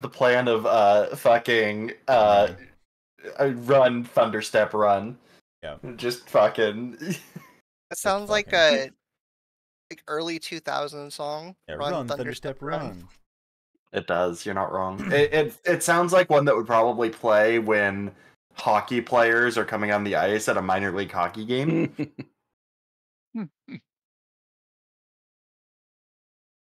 the plan of fucking run Thunderstep run. Yeah. Just fucking. It sounds like a early 2000s song. Yeah, run Thunderstep run. It does. You're not wrong. It sounds like one that would probably play when hockey players are coming on the ice at a minor league hockey game.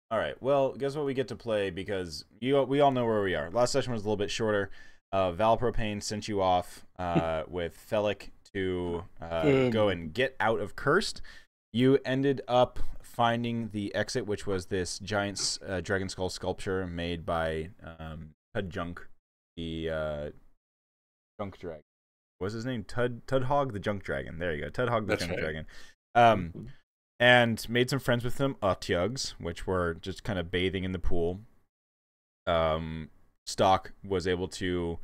All right. Well, guess what we get to play, because we all know where we are. Last session was a little bit shorter. Valpropane sent you off with Felic to go and get out of Cursed. You ended up finding the exit, which was this giant dragon skull sculpture made by Tudjunk, the junk dragon. What was his name? Tudhog the junk dragon. There you go. Tudhog the junk dragon. And made some friends with them, Utjugs, which were just kind of bathing in the pool. Stock was able to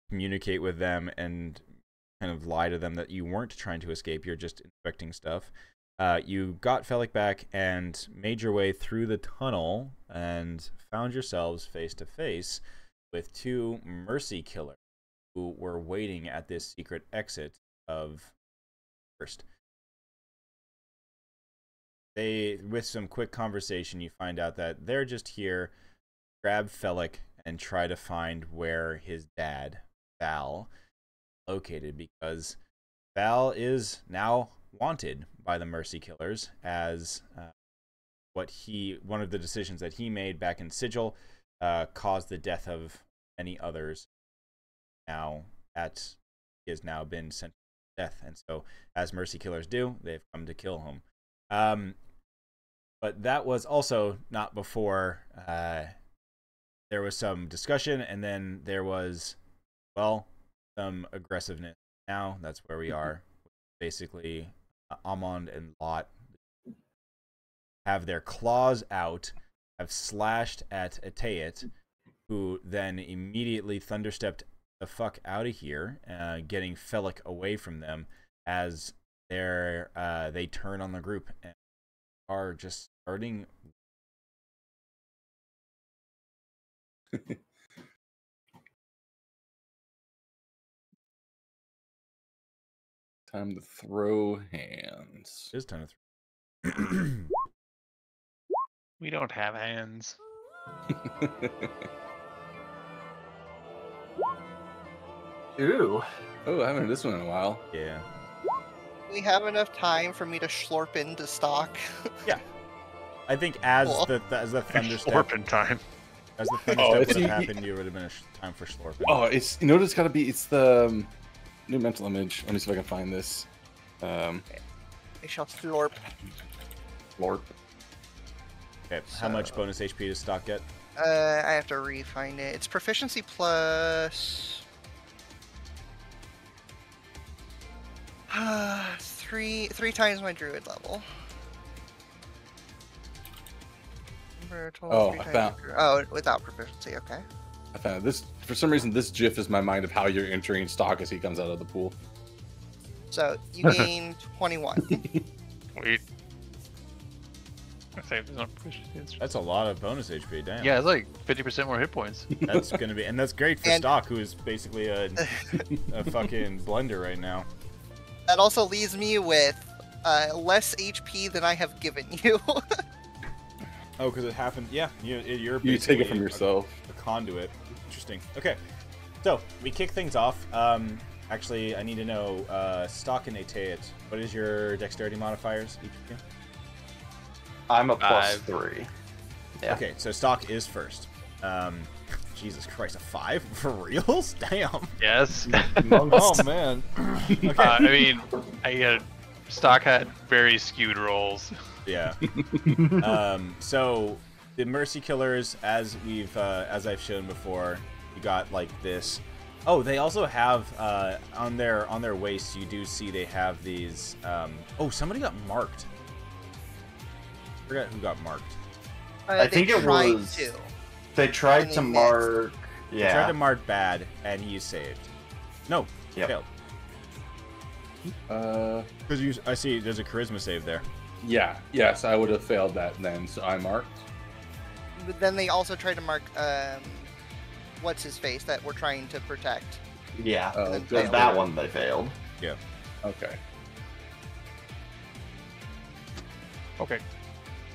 communicate with them and kind of lie to them that you weren't trying to escape, you're just inspecting stuff. You got Felic back and made your way through the tunnel and found yourselves face to face with two Mercy Killers who were waiting at this secret exit of First. With some quick conversation, you find out that they're just here, grab Felic, and try to find where his dad, Val, located, because Val is now wanted by the Mercy Killers as one of the decisions that he made back in Sigil caused the death of many others. He has now been sent to death, and so as Mercy Killers do, they've come to kill him. But that was also not before there was some discussion, and then there was, well, some aggressiveness. Now that's where we are. Basically, Amond and Lot have their claws out, have slashed at Atayat, who then immediately thunderstepped the fuck out of here, getting Felic away from them as they turn on the group and are just starting. Time to throw hands. It is time to throw. We don't have hands. Ooh. Oh, I haven't heard this one in a while. Yeah. We have enough time for me to slurp into stock. Yeah. I think as the thunderstep Slurping time. As the thunderstep would have happened, you would have been a time for slurping. Oh, it's what it's got to be. It's the new mental image. Let me see if I can find this. I shall slurp. Slurp. Okay. How much bonus HP does stock get? I have to re-find it. It's proficiency plus 3 times my druid level. Oh, I found. Oh, without proficiency. Okay. I found this. For some reason, this GIF is my mind of how you're entering stock as he comes out of the pool. So you gain 21. Wait. I think there's no proficiency. That's a lot of bonus HP. Damn. Yeah, it's like 50% more hit points. That's gonna be, and that's great for Stock, who is basically a fucking blender right now. That also leaves me with less HP than I have given you. Oh, because it happened. Yeah, you're you take it from yourself. A conduit. Interesting. Okay, so we kick things off. Actually, I need to know, Stock and Atayat, what is your dexterity modifiers, each of you? I'm a +3. Yeah. Okay, so Stock is first. Jesus Christ, a 5 for reals? Damn. Yes. Oh man. Okay. I mean, Stock had very skewed rolls. Yeah. So the Mercy Killers, as I've shown before, you got like this. Oh, they also have on their waists. You do see they have these. Oh, somebody got marked. I forgot who got marked. I think it was. They tried to mark. Yeah. They tried to mark bad, and he saved. No, failed. Because I see there's a charisma save there. Yeah. Yes, I would have failed that then. So I marked. But then they also tried to mark what's his face that we're trying to protect. Yeah, Oh, then good. failed. that one they failed. Okay. Okay.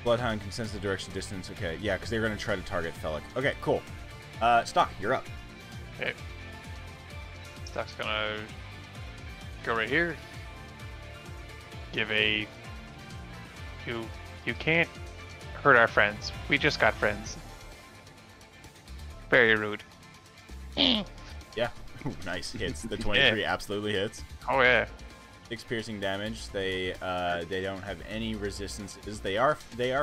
Bloodhound can sense the direction, distance. Okay, yeah, because they're going to try to target Felix. Okay, cool. Stock, you're up. Okay. Stock's gonna go right here. Give a. You can't hurt our friends. We just got friends. Very rude. Yeah, nice hits. The 23 absolutely hits. Oh yeah. 6 piercing damage. They don't have any resistances. They are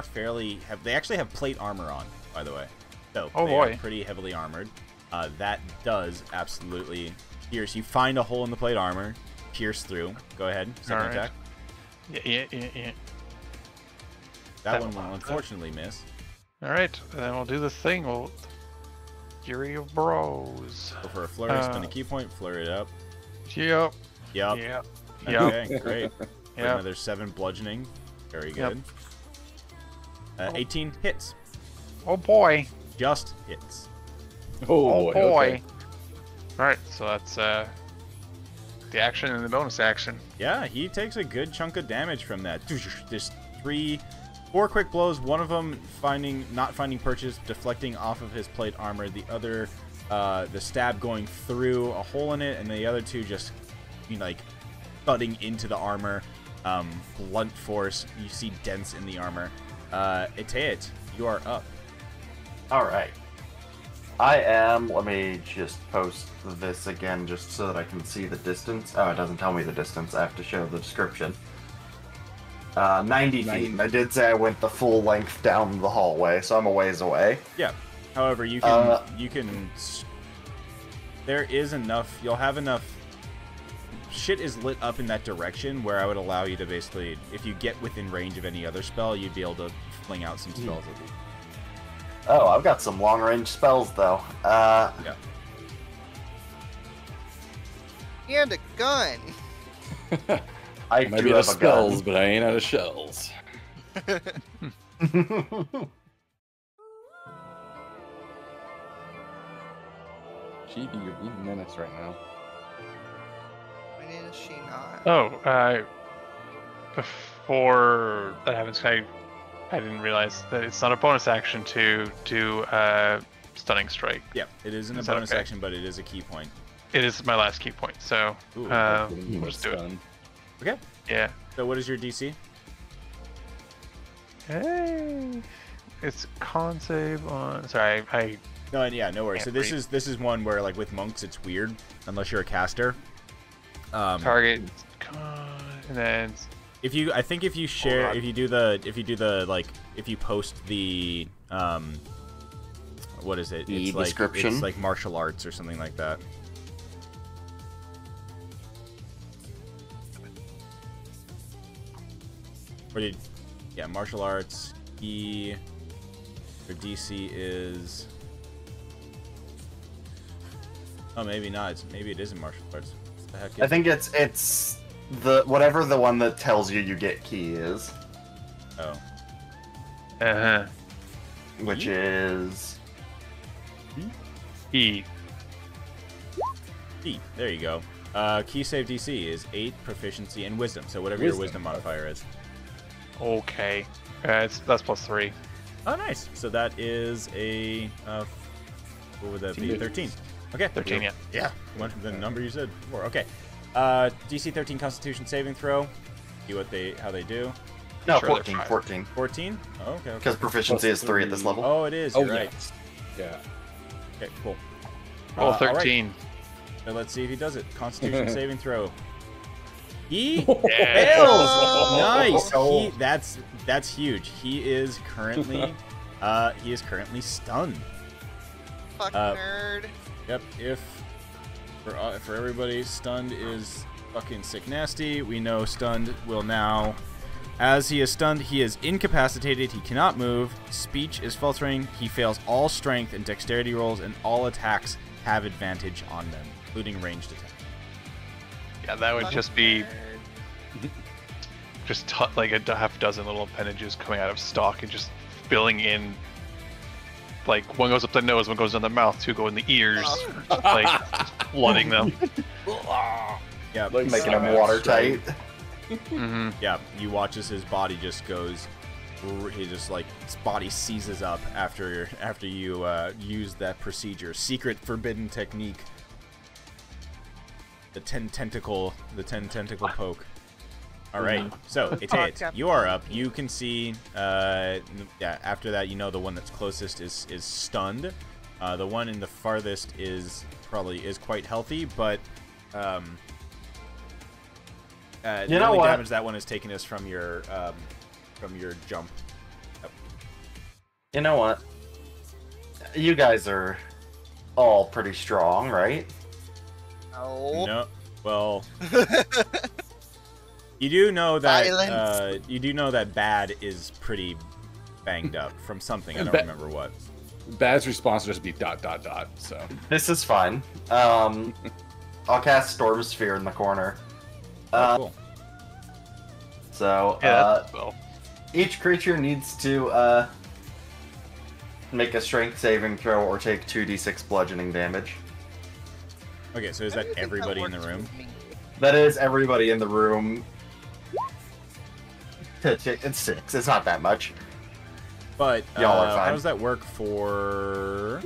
fairly they actually have plate armor on, by the way. So Oh they boy. are pretty heavily armored. That does absolutely pierce. You find a hole in the plate armor, pierce through. Go ahead, second Alright. attack. Yeah. That one will unfortunately miss. All right, then we'll do the thing. We'll Fury of Bros. Go for a flurry, spend a key point, flurry it up. Yep. Yup. Yep. Okay, great. For Yep. another 7 bludgeoning. Very Yep. good. 18 hits. Oh boy. Just hits. Oh boy. Okay. All right, so that's the action and the bonus action. Yeah, he takes a good chunk of damage from that. Just 4 quick blows. One of them not finding purchase, deflecting off of his plate armor. The other, the stab going through a hole in it, and the other 2 just, like, thudding into the armor. Blunt force. You see dents in the armor. Iteat, you are up. All right. I am. Let me just post this again just so that I can see the distance. Oh, it doesn't tell me the distance. I have to show the description. 90 feet. And I did say I went the full length down the hallway, so I'm a ways away. Yeah. However, you can. There is enough. You'll have enough. Shit is lit up in that direction where I would allow you to basically, if you get within range of any other spell, you'd be able to fling out some spells at you. Oh, I've got some long range spells though. Yeah. And a gun. I Might do be out of have a spells, but I ain't out of shells. gun. Chibi, you're being menace right now. When is she not? Oh, before that happens, I didn't realize that it's not a bonus action to do stunning strike. Yeah, it isn't a Is that bonus okay? action, but it is a key point. It is my last key point, so Ooh, we'll just do it. Stun. Okay. Yeah. So what is your DC? Hey, it's con save on. Sorry, I No, and yeah, no worries. So Can't this is one where, like, with monks, it's weird unless you're a caster. target con, and then If you, I think if you share, on. if you do the like, if you post the what is it? The It's like description? it's like martial arts or something like that. Or did, yeah, martial arts. Your DC is. Oh, maybe not. Maybe it isn't martial arts. What the heck is I think it's the whatever the one that tells you get key is, Oh. which is E. E. There you go. Key save DC is 8, proficiency, and wisdom. So whatever your wisdom modifier is. Okay, that's +3. Oh, nice. So that is a what would that be? 13. Okay. 13, yeah. Yeah. What the number you said before? Okay. DC 13 Constitution saving throw. See how they do. no Sure, they're 14. fine. 14. Oh, okay. Because proficiency is 3 at this level. Oh, it is. Oh, You're right. yes. Yeah. Okay. Cool. Roll all right. 13. So let's see if he does it. Constitution saving throw. He Yeah. fails. Nice. Oh. That's huge. He is currently stunned. Fuck Uh, nerd. Yep. If for everybody, stunned is fucking sick nasty. We know stunned will now, as he is stunned, he is incapacitated. He cannot move. Speech is faltering. He fails all strength and dexterity rolls, and all attacks have advantage on them, including ranged attacks. Yeah, that would Fuck just be nerd. like a half dozen little appendages coming out of stock and just filling in like one goes up the nose, one goes down the mouth, two go in the ears, like flooding them. Yeah, Like Making him Cymax, watertight. Hmm. yeah. You watch as his body just goes. He just like his body seizes up after you use that procedure, secret forbidden technique. The 10 tentacle poke. All right, so Itaeus, you are up. You can see, yeah. After that, you know the one that's closest is stunned. The one in the farthest is quite healthy, but the You know only what? damage that one is taking is from your jump. You know what? You guys are all pretty strong, right? No. No, well, you do know that Silence. you do know that Bad is pretty banged up from something. I don't remember what. Bad's response will just be ... So This is fine. I'll cast Storm Sphere in the corner. Oh, cool. So, Yeah, well, each creature needs to make a strength saving throw or take 2d6 bludgeoning damage. Okay, so is How that do you think everybody in the works room? with me? That is everybody in the room. It's 6. It's not that much. But Y'all are how fine. does that work for?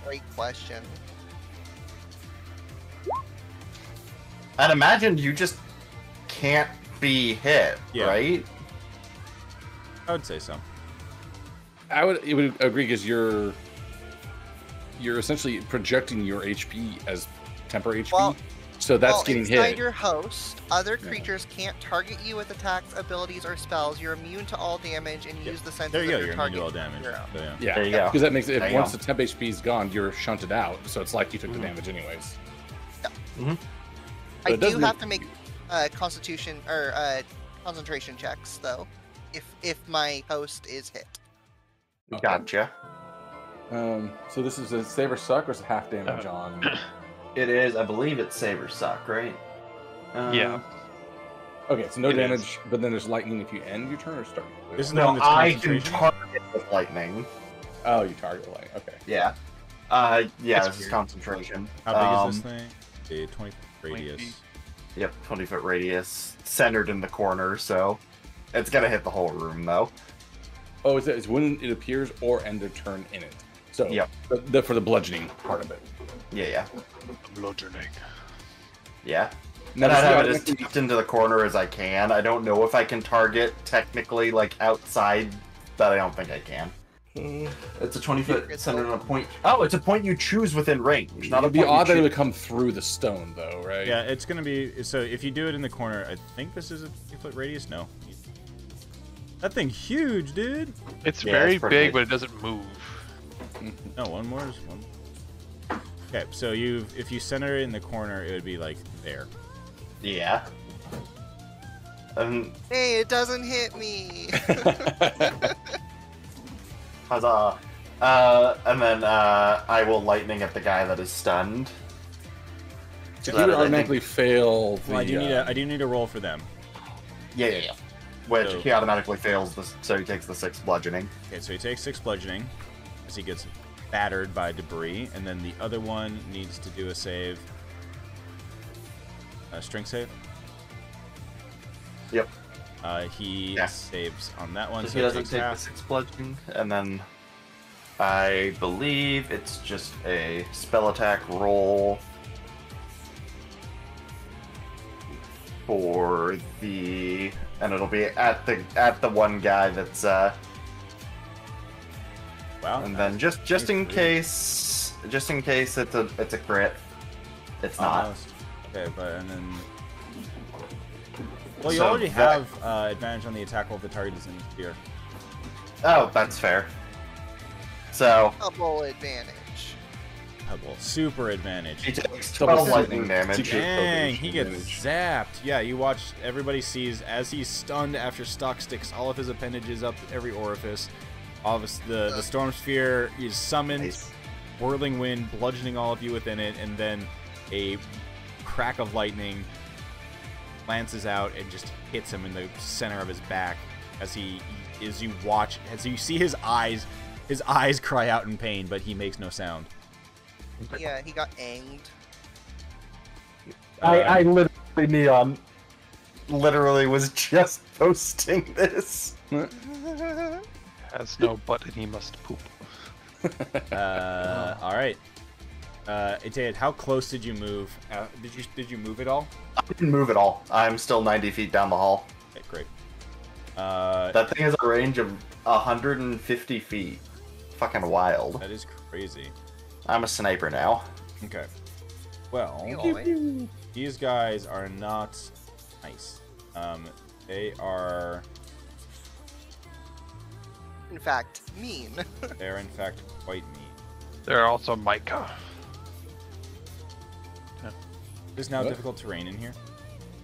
Great question. I'd imagine you just can't be hit, Yeah. right? I would say so. I would agree because you're essentially projecting your HP as temporary HP. Well- so that's Well, getting inside hit. your host, other Yeah. creatures can't target you with attacks, abilities, or spells. You're immune to all damage and Yeah. use the senses There you go. of your You're immune target. to all damage. hero. So, yeah. Yeah, There you go. because that makes it. There If you once go. the temp HP is gone, you're shunted out. So it's like you took the Mhm. damage anyways. Mm-hmm. But I it does do make- have to make constitution or concentration checks though, if my host is hit. Okay. Gotcha. So this is a save or suck, or is it half damage on? It is, I believe it's Saber Suck, right? Yeah. Okay, so no It is. damage, but then there's lightning if you end your turn or start. This is the No, one that's I can concentration. target with lightning. Oh, you target lightning. Okay. Yeah. Yeah, That's this is weird. concentration. How big is this thing? A 20-foot radius. feet. Yep, 20-foot radius, centered in the corner, so it's gonna hit the whole room though. Oh, it's when it appears or end a turn in it. So Yep. for the bludgeoning part of it. Yeah. Bludgeoning. Yeah. Now, And does I'd he have it as automatically- tucked into the corner as I can. I don't know if I can target technically like outside, but I don't think I can. It's a 20-foot centered on a point. Oh, it's a point you choose within range, not a It'd be point you odd that it choose- would come through the stone, though, right? Yeah, it's gonna be. So if you do it in the corner, I think this is a 20-foot radius. No. That thing huge, dude. It's Yeah, very it's pretty big, big. but it doesn't move. No, one more is one. Okay, so if you center it in the corner, it would be like there. Yeah. Hey, it doesn't hit me. Huzzah. And then I will lightning at the guy that is stunned. So That he would is, I think- automatically fail the. Well, I do need a roll for them. Yeah. Which So- he automatically fails, so he takes the 6 bludgeoning. Okay, so he takes 6 bludgeoning as he gets battered by debris, and then the other one needs to do a save. A strength save. Yep. He Yeah. saves on that one, So so he doesn't takes take the half. 6 bludgeoning, and then I believe it's just a spell attack roll for the, and it'll be at the one guy that's Wow. and then just in case it's a crit, it's not. Almost. Okay, but and then. Well, you So already that- have advantage on the attack roll if the target is in the sphere. Oh, that's fair. So Double advantage. Double. Super advantage. he takes Double 12 lightning super- damage. secret- Dang, he gets Advantage. zapped. Yeah, you watch, everybody sees as he's stunned after Stock sticks all of his appendages up every orifice. All of his, the storm sphere is summoned, Nice. whirling wind bludgeoning all of you within it, and then a crack of lightning lances out and just hits him in the center of his back as you see his eyes his eyes cry out in pain, but he makes no sound. Yeah, he got anged. I literally, Neon, literally was just posting this. Has no butt and he must poop. All right. Itaid, how close did you move? Did you move at all? I didn't move at all. I'm still 90 feet down the hall. Okay, great. That thing has a range of 150 feet. Fucking wild. That is crazy. I'm a sniper now. Okay. Well, these guys are not nice. They are, In fact, mean. they're in fact quite mean. They're also Micah. It is now What? difficult terrain in here.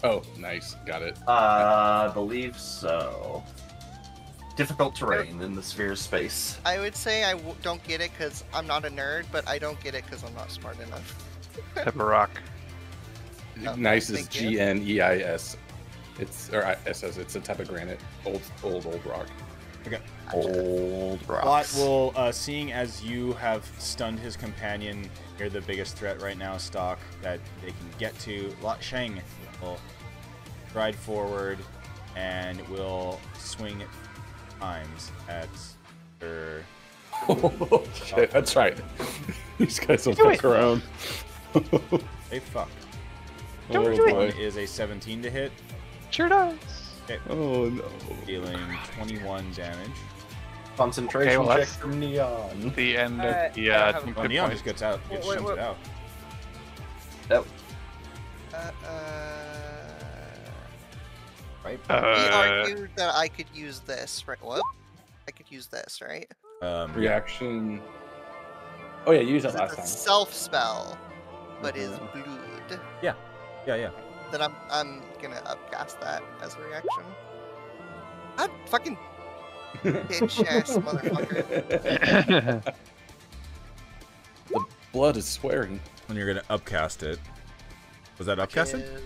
Oh, nice. Got it. I believe so. Difficult terrain in the sphere space. I would say I don't get it because I'm not a nerd, but I don't get it because I'm not smart enough. Type of rock. Oh, Nice is thank you. GNEIS. It's or SS. It's a type of granite. Old rock. Okay. Old Lot rocks. will, seeing as you have stunned his companion, you're the biggest threat right now, Stock, that they can get to. Lot Sheng will stride forward and will swing times at her. Oh, shit, that's right. These guys don't fuck around. They fuck. Oh, One boy. is a 17 to hit, Sure does. Oh no. dealing 21 damage. Concentration Okay, well, check that's- from Neon. The end of the I have a- team Oh, hit Neon points. just gets out. Gets Wait, shunted out. Yep. Right? We Uh, argued that I could use this, right? What? I could use this, right? Reaction. Oh yeah, you used that Because last it's a time. self spell, but is Mhm. blood. Yeah, yeah. Then I'm gonna upcast that as a reaction. God fucking bitch ass motherfucker. The blood is swearing. When you're gonna upcast it. Was that upcasted?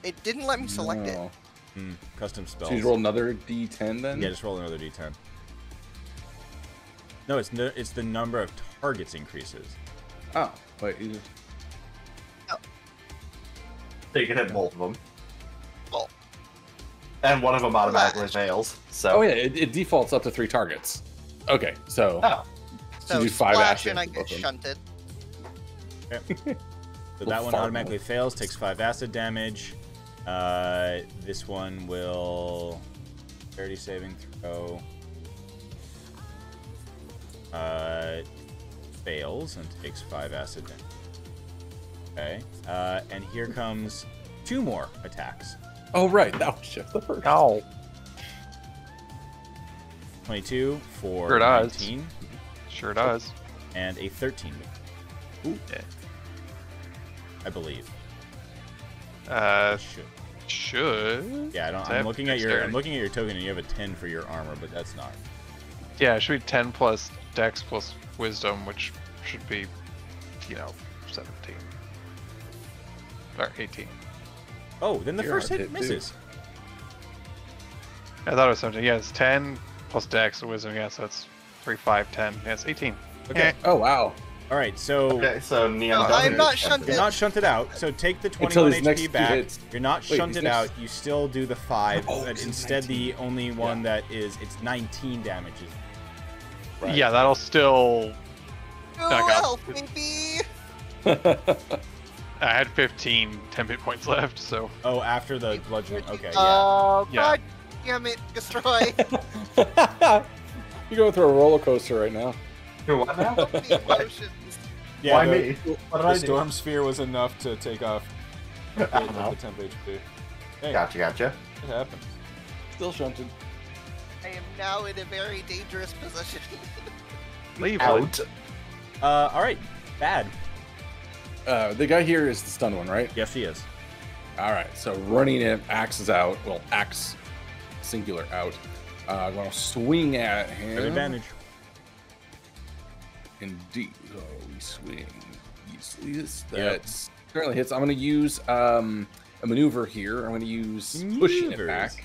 It didn't let me select it. No. Custom spells. So you roll another D10 then? Yeah, just roll another d10. No, it's the number of targets increases. Oh, wait. You just... So you can hit both of them. Oh. And one of them automatically fails. So. Oh yeah, it defaults up to 3 targets. Okay, so Oh. so So you do 5 splash acid. and I to get both of them. shunted. So that one Far automatically fails, takes 5 acid damage. This one will charity saving throw. Fails and takes 5 acid damage. Okay. And here comes 2 more attacks. Oh right, that was just the first. Ow. 22 for Sure does. 19 Sure does. and a 13. Yeah. I believe. Should. Yeah, I don't. I'm looking at your token, and you have a 10 for your armor, but that's not. Yeah, it should be 10 plus Dex plus Wisdom, which should be, 17 or 18. Oh, then the You're first hard hit hit, too. misses. I thought it was 17. Yeah, it's 10 plus Dex and Wisdom. Yeah, so it's 3, 5, 10. Yeah, it's 18. Okay. Oh wow. All right. So Okay, so Neon No, doesn't I'm not get shunted. you're not shunted out. So take the Until 21 his next HP two back. hits. You're not Wait, shunted his next- out. You still do the 5, Oh, but 'cause it's instead 19. the only one that is it's 19 damage. Right. Yeah, that'll still. Oh, Back up. help me be! I had 15 10 hit points left, so. Oh, after the bludgeoning. Okay. Yeah. Oh, Yeah. god damn it, destroy! You're going through a roller coaster right now. Do what now? the emotions. Yeah. Why the, me? What did the I do? storm sphere was enough to take off the Uh-huh. 10 HP. Hey, Gotcha. it happens. Still shunted. I am now in a very dangerous position. Leave it. Out. All right. Bad. The guy here is the stun one, right? Yes, he is. All right. So running in, axe is out. Well, axe singular out. I'm gonna swing at him. Have advantage. Indeed. Oh, we swing. Yes, Yep. that currently hits. I'm gonna use a maneuver here. I'm gonna use pushing it Maneuvers. back.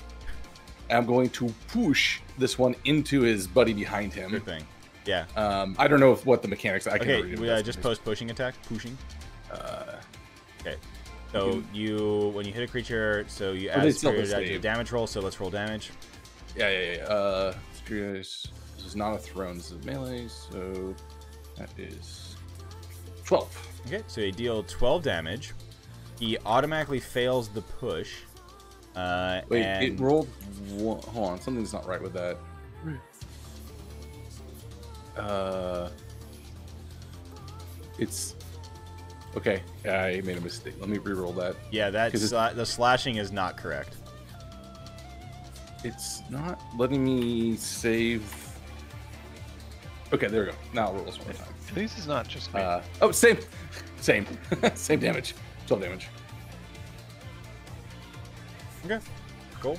I'm going to push this one into his buddy behind him. Good thing. Yeah. I don't know what the mechanics. I Okay, can we just post pushing attack. Pushing. Okay. So when you hit a creature, so you add superior die to the damage roll. So let's roll damage. Yeah. This is not a throne. This is melee. So that is 12. Okay, so you deal 12 damage. He automatically fails the push. Wait, it rolled one. Hold on, something's not right with that. It's okay. Yeah, I made a mistake. Let me re-roll that. Yeah, the slashing is not correct. It's not letting me save. Okay, there we go. Now I'll roll this one more time. At least it's not just me. Oh, same same damage. 12 damage. Okay, cool.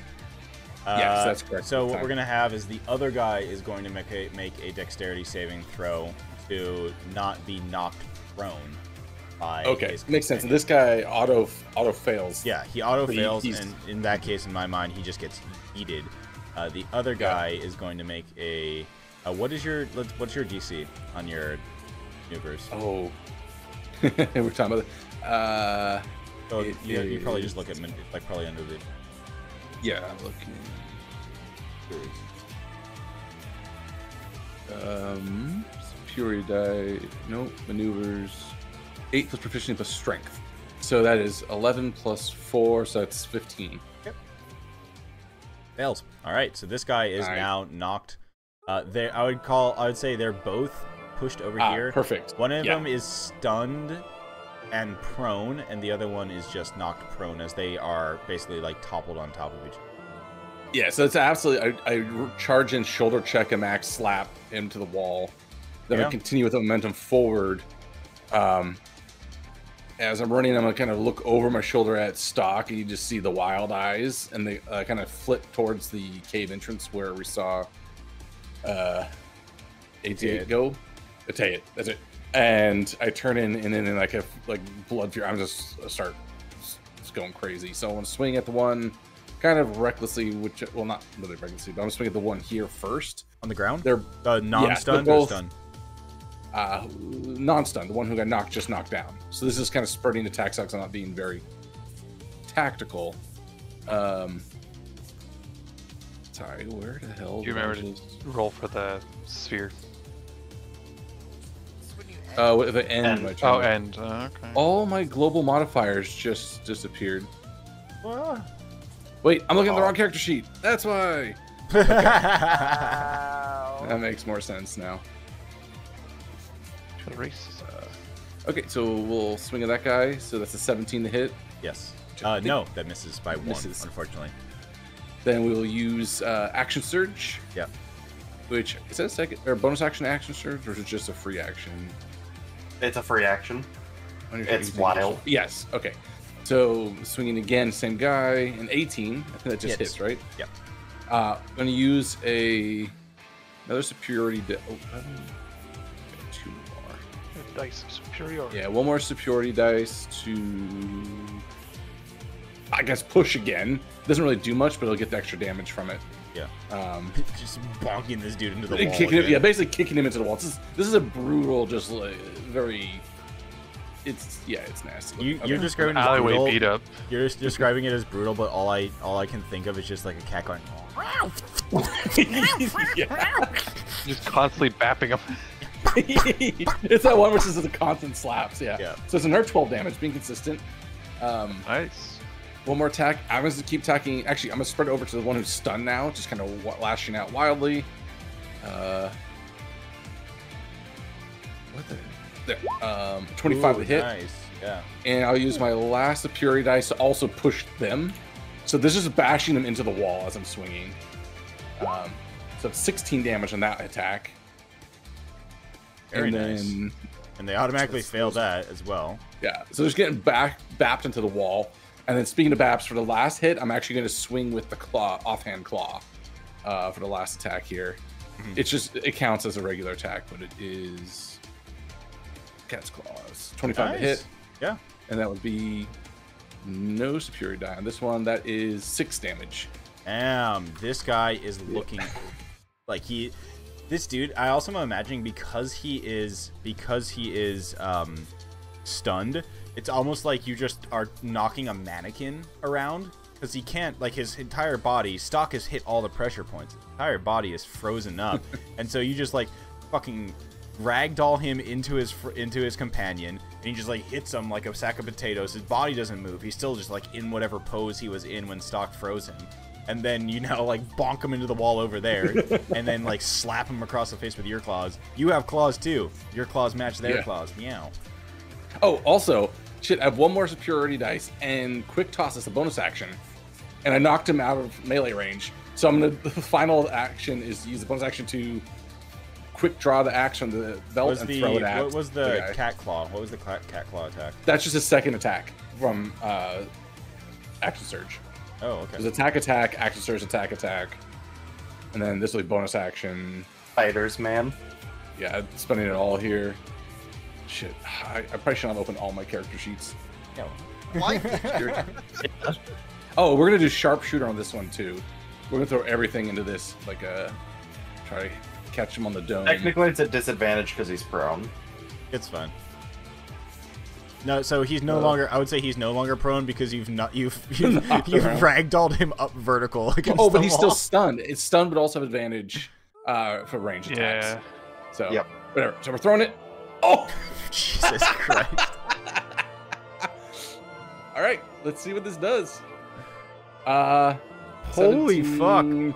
Yes, that's correct. So what we're gonna have is the other guy is going to make a dexterity saving throw to not be knocked prone by. Okay, makes sense. This guy auto fails. Yeah, he auto fails, and in that case, in my mind, he just gets yeeted. The other guy is going to make a. What's your DC on your maneuvers? Oh, we're talking about. So you probably just look at like probably under the. Yeah, I'm looking. Superior die. No maneuvers. 8 plus proficiency plus strength. So that is 11 plus 4. So that's 15. Yep. Fails. All right. So this guy is now knocked. I would say they're both pushed over here. Perfect. One of them is stunned and prone, and the other one is just knocked prone as they are basically like toppled on top of each other. Yeah, so it's absolutely. I charge in, shoulder check him, axe slap him to the wall. Then I continue with the momentum forward. As I'm running, I'm gonna kind of look over my shoulder at Stock, and you just see the wild eyes, and they kind of flip towards the cave entrance where we saw 88 go. Atayat, that's it. And I turn in, and then like blood fury, I'm just just going crazy. So I want to swing at the one, kind of recklessly, not really recklessly, but I'm gonna swing at the one here first. On the ground? They're non-stunned or stunned? Non-stunned. The one who got knocked down. So this is kind of spreading attacks out because I'm not being very tactical. Sorry, where the hell? Do you remember to roll for the sphere? With the end. End. Okay. All my global modifiers just disappeared. Wait, I'm looking at the wrong character sheet. That's why. Okay. That makes more sense now. Okay, so we'll swing at that guy. So that's a 17 to hit. Yes. No, that misses by 1, unfortunately. Then we will use action surge. Yeah. Which is that a second or bonus action surge, or is it just a free action? It's a free action. It's wild. Yes. Okay. So swinging again, same guy, an 18. I think that just hits, right? Yeah. I'm going to use another superiority. Two more dice of superiority. Yeah, one more superiority dice to, I guess, push again. Doesn't really do much, but it'll get the extra damage from it. Yeah. Just bonking this dude into the wall. Basically kicking him into the wall. This is a brutal, just very. It's nasty. You're describing alleyway brutal. Beat up. You're just describing it as brutal, but all I can think of is just like a cat going. Just constantly bapping him. It's that one which is the constant slaps. Yeah. So it's another 12 damage, being consistent. Nice. One more attack. I'm going to keep attacking. Actually, I'm going to spread over to the one who's stunned now, just kind of lashing out wildly. What the? There. 25 to hit. Nice. Yeah. And I'll use my last superiority dice to also push them. So this is bashing them into the wall as I'm swinging. So it's 16 damage on that attack. Very nice. And they automatically fail that as well. Yeah. So just getting bapped into the wall. And then speaking of baps, for the last hit, I'm actually going to swing with the offhand claw for the last attack here. Mm-hmm. It counts as a regular attack, but it is cat's claws. 25 to hit. Yeah. And that would be no superiority die on this one. That is 6 damage. Damn, this guy is looking like this dude, I also am imagining because he is stunned, it's almost like you just are knocking a mannequin around, because he can't, like, his entire body, Stock has hit all the pressure points, his entire body is frozen up, and so you just like fucking ragdoll him into his companion, and he just like hits him like a sack of potatoes. His body doesn't move, he's still just like in whatever pose he was in when Stock froze him. And then you now like bonk him into the wall over there, and then like slap him across the face with your claws. You have claws too. Your claws match their claws. Meow. Oh, also, shit, I have one more superiority dice, and quick toss is a bonus action, and I knocked him out of melee range. So the final action is use the bonus action to quick draw the axe from the belt and throw it at. What was the cat claw? What was the cat claw attack? That's just a second attack from action surge. Oh, okay. There's attack, action surge, attack, and then this will be bonus action. Fighters, man. Yeah, spending it all here. Shit, I probably should not open all my character sheets. Yeah. Why? Oh, we're gonna do sharpshooter on this one too. We're gonna throw everything into this, like try to catch him on the dome. Technically, it's a disadvantage because he's prone. It's fine. No, so he's no longer. I would say he's no longer prone because you've ragdolled him up vertical. Oh, but he's still stunned. It's stunned, but also have advantage for range attacks. Yeah. So Yep. whatever. So we're throwing it. Oh, Jesus Christ! All right, let's see what this does. Holy 17,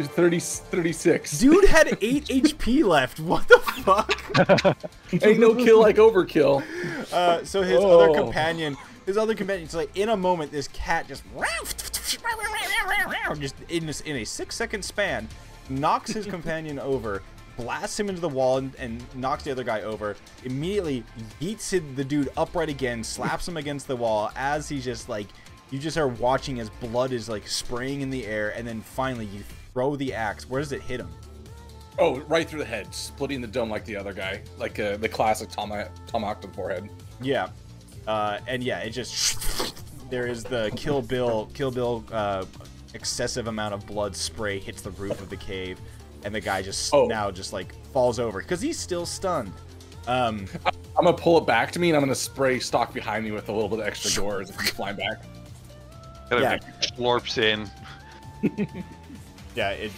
36. Dude had 8 HP left. What the fuck? Ain't no kill like overkill. So his other companion's like, in a moment, this cat just in a 6-second span knocks his companion over, blasts him into the wall, and knocks the other guy over. Immediately beats the dude upright again, slaps him against the wall as he's just like, you just are watching as blood is like spraying in the air, and then finally you throw the axe. Where does it hit him? Oh, right through the head, splitting the dome like the other guy, like the classic tomahawk to the forehead. Yeah, and yeah, it just there is the Kill Bill excessive amount of blood spray hits the roof of the cave, and the guy just now just like falls over because he's still stunned. I'm gonna pull it back to me, and I'm gonna spray Stock behind me with a little bit of extra doors if he's flying back. Yeah. Slurps in. Yeah, it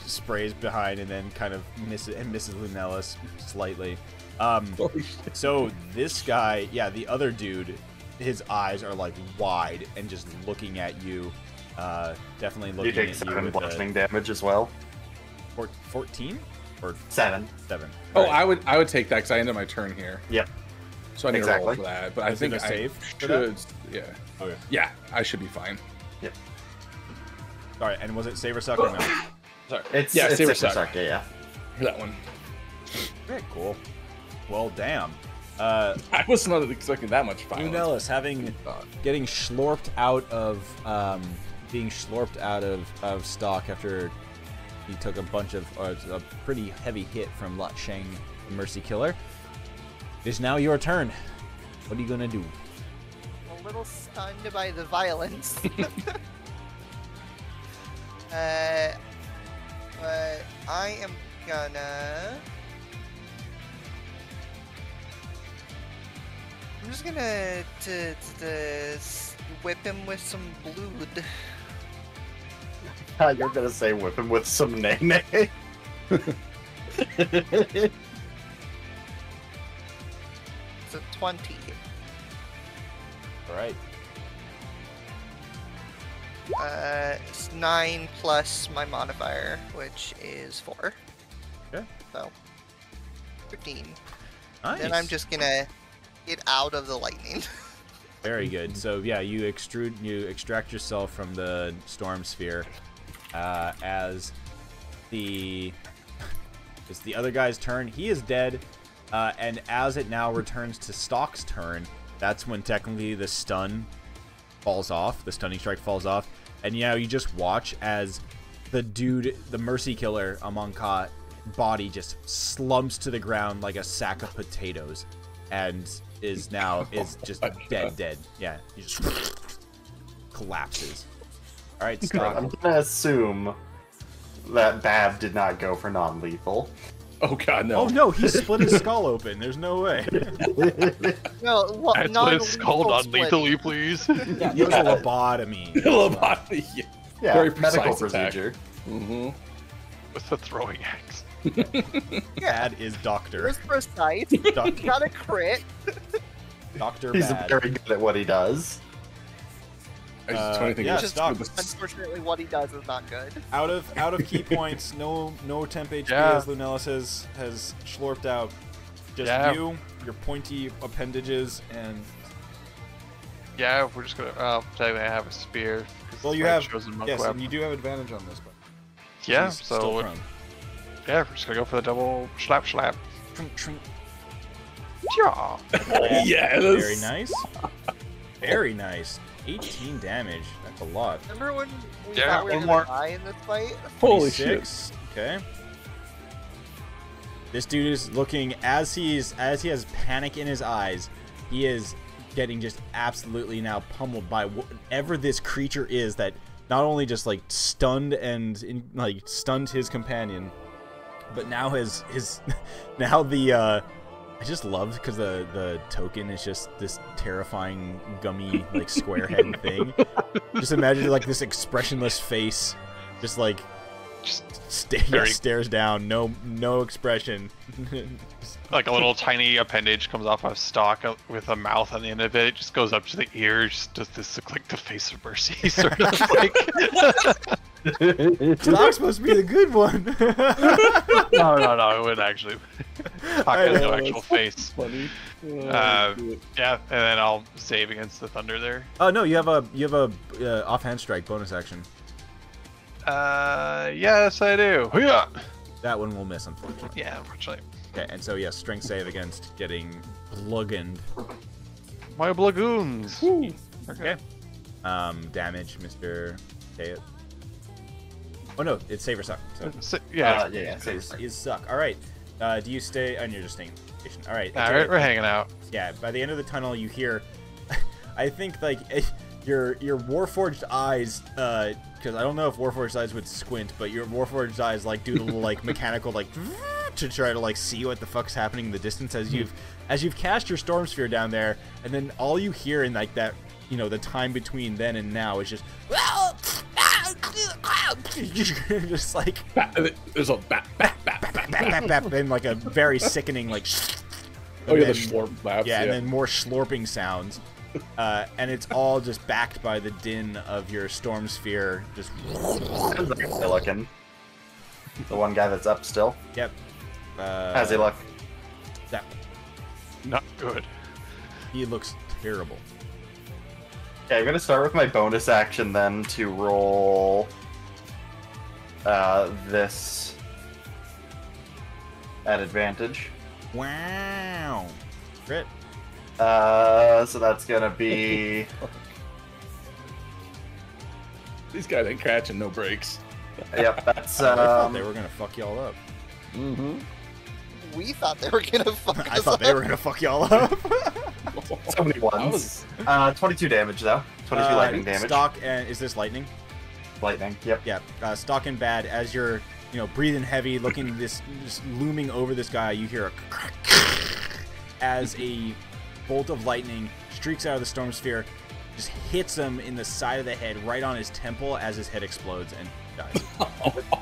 sprays behind and then kind of misses Lunellus slightly. So this guy, yeah, the other dude, his eyes are like wide and just looking at you. Definitely looking You take at 7 you. bludgeoning damage as well. 14 or 7. 7. Oh, Right. I would take that because I ended my turn here. Yep. So I need to roll for that. But I think it a save I for that? should. Yeah. Okay. Yeah, I should be fine. Yep. Sorry, and was it save or suck or no? Sorry. It's yeah, save or suck. suck. Yeah. For that one. Very cool. Well, damn. I was not expecting that much violence. Lunellus getting slurped out of being slurped out of Stock after he took a bunch of a pretty heavy hit from Lat Sheng, the Mercy Killer. It is now your turn. What are you gonna do? A little stunned by the violence. But I am gonna. I'm just gonna to whip him with some blood. You're gonna say whip him with some nay-nay. It's a 20. All right. It's 9 plus my modifier, which is 4. Okay. So 15. Nice. Then I'm just gonna get out of the lightning. Very good. So yeah, you extract yourself from the storm sphere as it's the other guy's turn. He is dead, and as it now returns to Stock's turn, that's when technically the stun falls off. The stunning strike falls off, and yeah, you just watch as the dude, the Mercy Killer, Amonkhet body just slumps to the ground like a sack of potatoes, and is just dead. Yeah, he just collapses. All right, Stock. I'm gonna assume that Bab did not go for non-lethal. Oh god, no. Oh no, he split his skull open. There's no way. No, what? I'd split his skull non-lethally, please. Yeah, it was a lobotomy. Lobotomy. Yeah, Very medical precise attack. procedure. Mm-hmm. With the throwing axe. Bad is It Doctor. was precise. Doctor. Got a crit. Doctor He's Bad. very good at what he does. I just trying to think yeah, of Stock. Unfortunately, what he does is not good. Out of key points, no temp HP Yeah. as Lunellus has schlorped out. Just Yeah. you, your pointy appendages, and Yeah, we're just gonna. Technically, I have a spear. 'cause well, it's you my have chosen monk yes, weapon. and you do have advantage on this, but Yeah, he's still so prone. yeah, we're just gonna go for the double slap. Trunk, trunk. Yeah. Yes. Very nice. Very nice. 18 damage. That's a lot. Remember when we Yeah, thought we were one gonna more. die in this fight? Holy shit. 26. Okay. This dude is looking as he has panic in his eyes. He is getting just absolutely now pummeled by whatever this creature is that not only just like stunned and like stunned his companion, but now his now the I just love because the token is just this terrifying gummy like square head thing. Just imagine like this expressionless face, just like Just yeah, stares down, no expression. like a little tiny appendage comes off a stalk with a mouth on the end of it. It just goes up to the ears. Does this look like the face of mercy? Sort of like. Stock's supposed to be the good one. No, it wouldn't actually. Stock has no actual face. Funny. Yeah, and then I'll save against the thunder there. Oh no, you have a offhand strike bonus action. Yes, I do. Yeah. That one will miss, unfortunately. Yeah, unfortunately. Okay, and so yes, strength save against getting bluggened. My blagoons. Okay. Damage, Mr. Tayet. Oh no, it's save or suck. So Yeah. Yeah, save. is suck. All right. Do you stay? And you're just staying. All right. All right, we're hanging out. Yeah. By the end of the tunnel, you hear. I think like your Warforged eyes. Because I don't know if Warforged eyes would squint, but your Warforged eyes like do the little like mechanical like to try to like see what the fuck's happening in the distance as you've cast your Storm Sphere down there, and then all you hear in like that the time between then and now is just just like There's a bat, and like a very sickening like oh yeah, the then- slurp laughs. yeah, and then more slurping sounds. And it's all just backed by the din of your Storm Sphere. Just How's he looking? The one guy that's up still. yep. How's he look? That Not good. he looks terrible. Okay, I'm gonna start with my bonus action then to roll this at advantage. Wow. Crit. So that's gonna be These guys ain't catching no breaks. yep. That's I thought they were gonna fuck y'all up. Mm-hmm. We thought they were gonna fuck us I thought up. they were gonna fuck y'all up. so many ones. 22 damage though. 22 lightning damage. Stock and is this lightning? Lightning. Yep. Yeah. Stock and Bad as you're breathing heavy, looking this just looming over this guy. You hear a as a bolt of lightning streaks out of the Storm Sphere, just hits him in the side of the head, right on his temple as his head explodes and dies.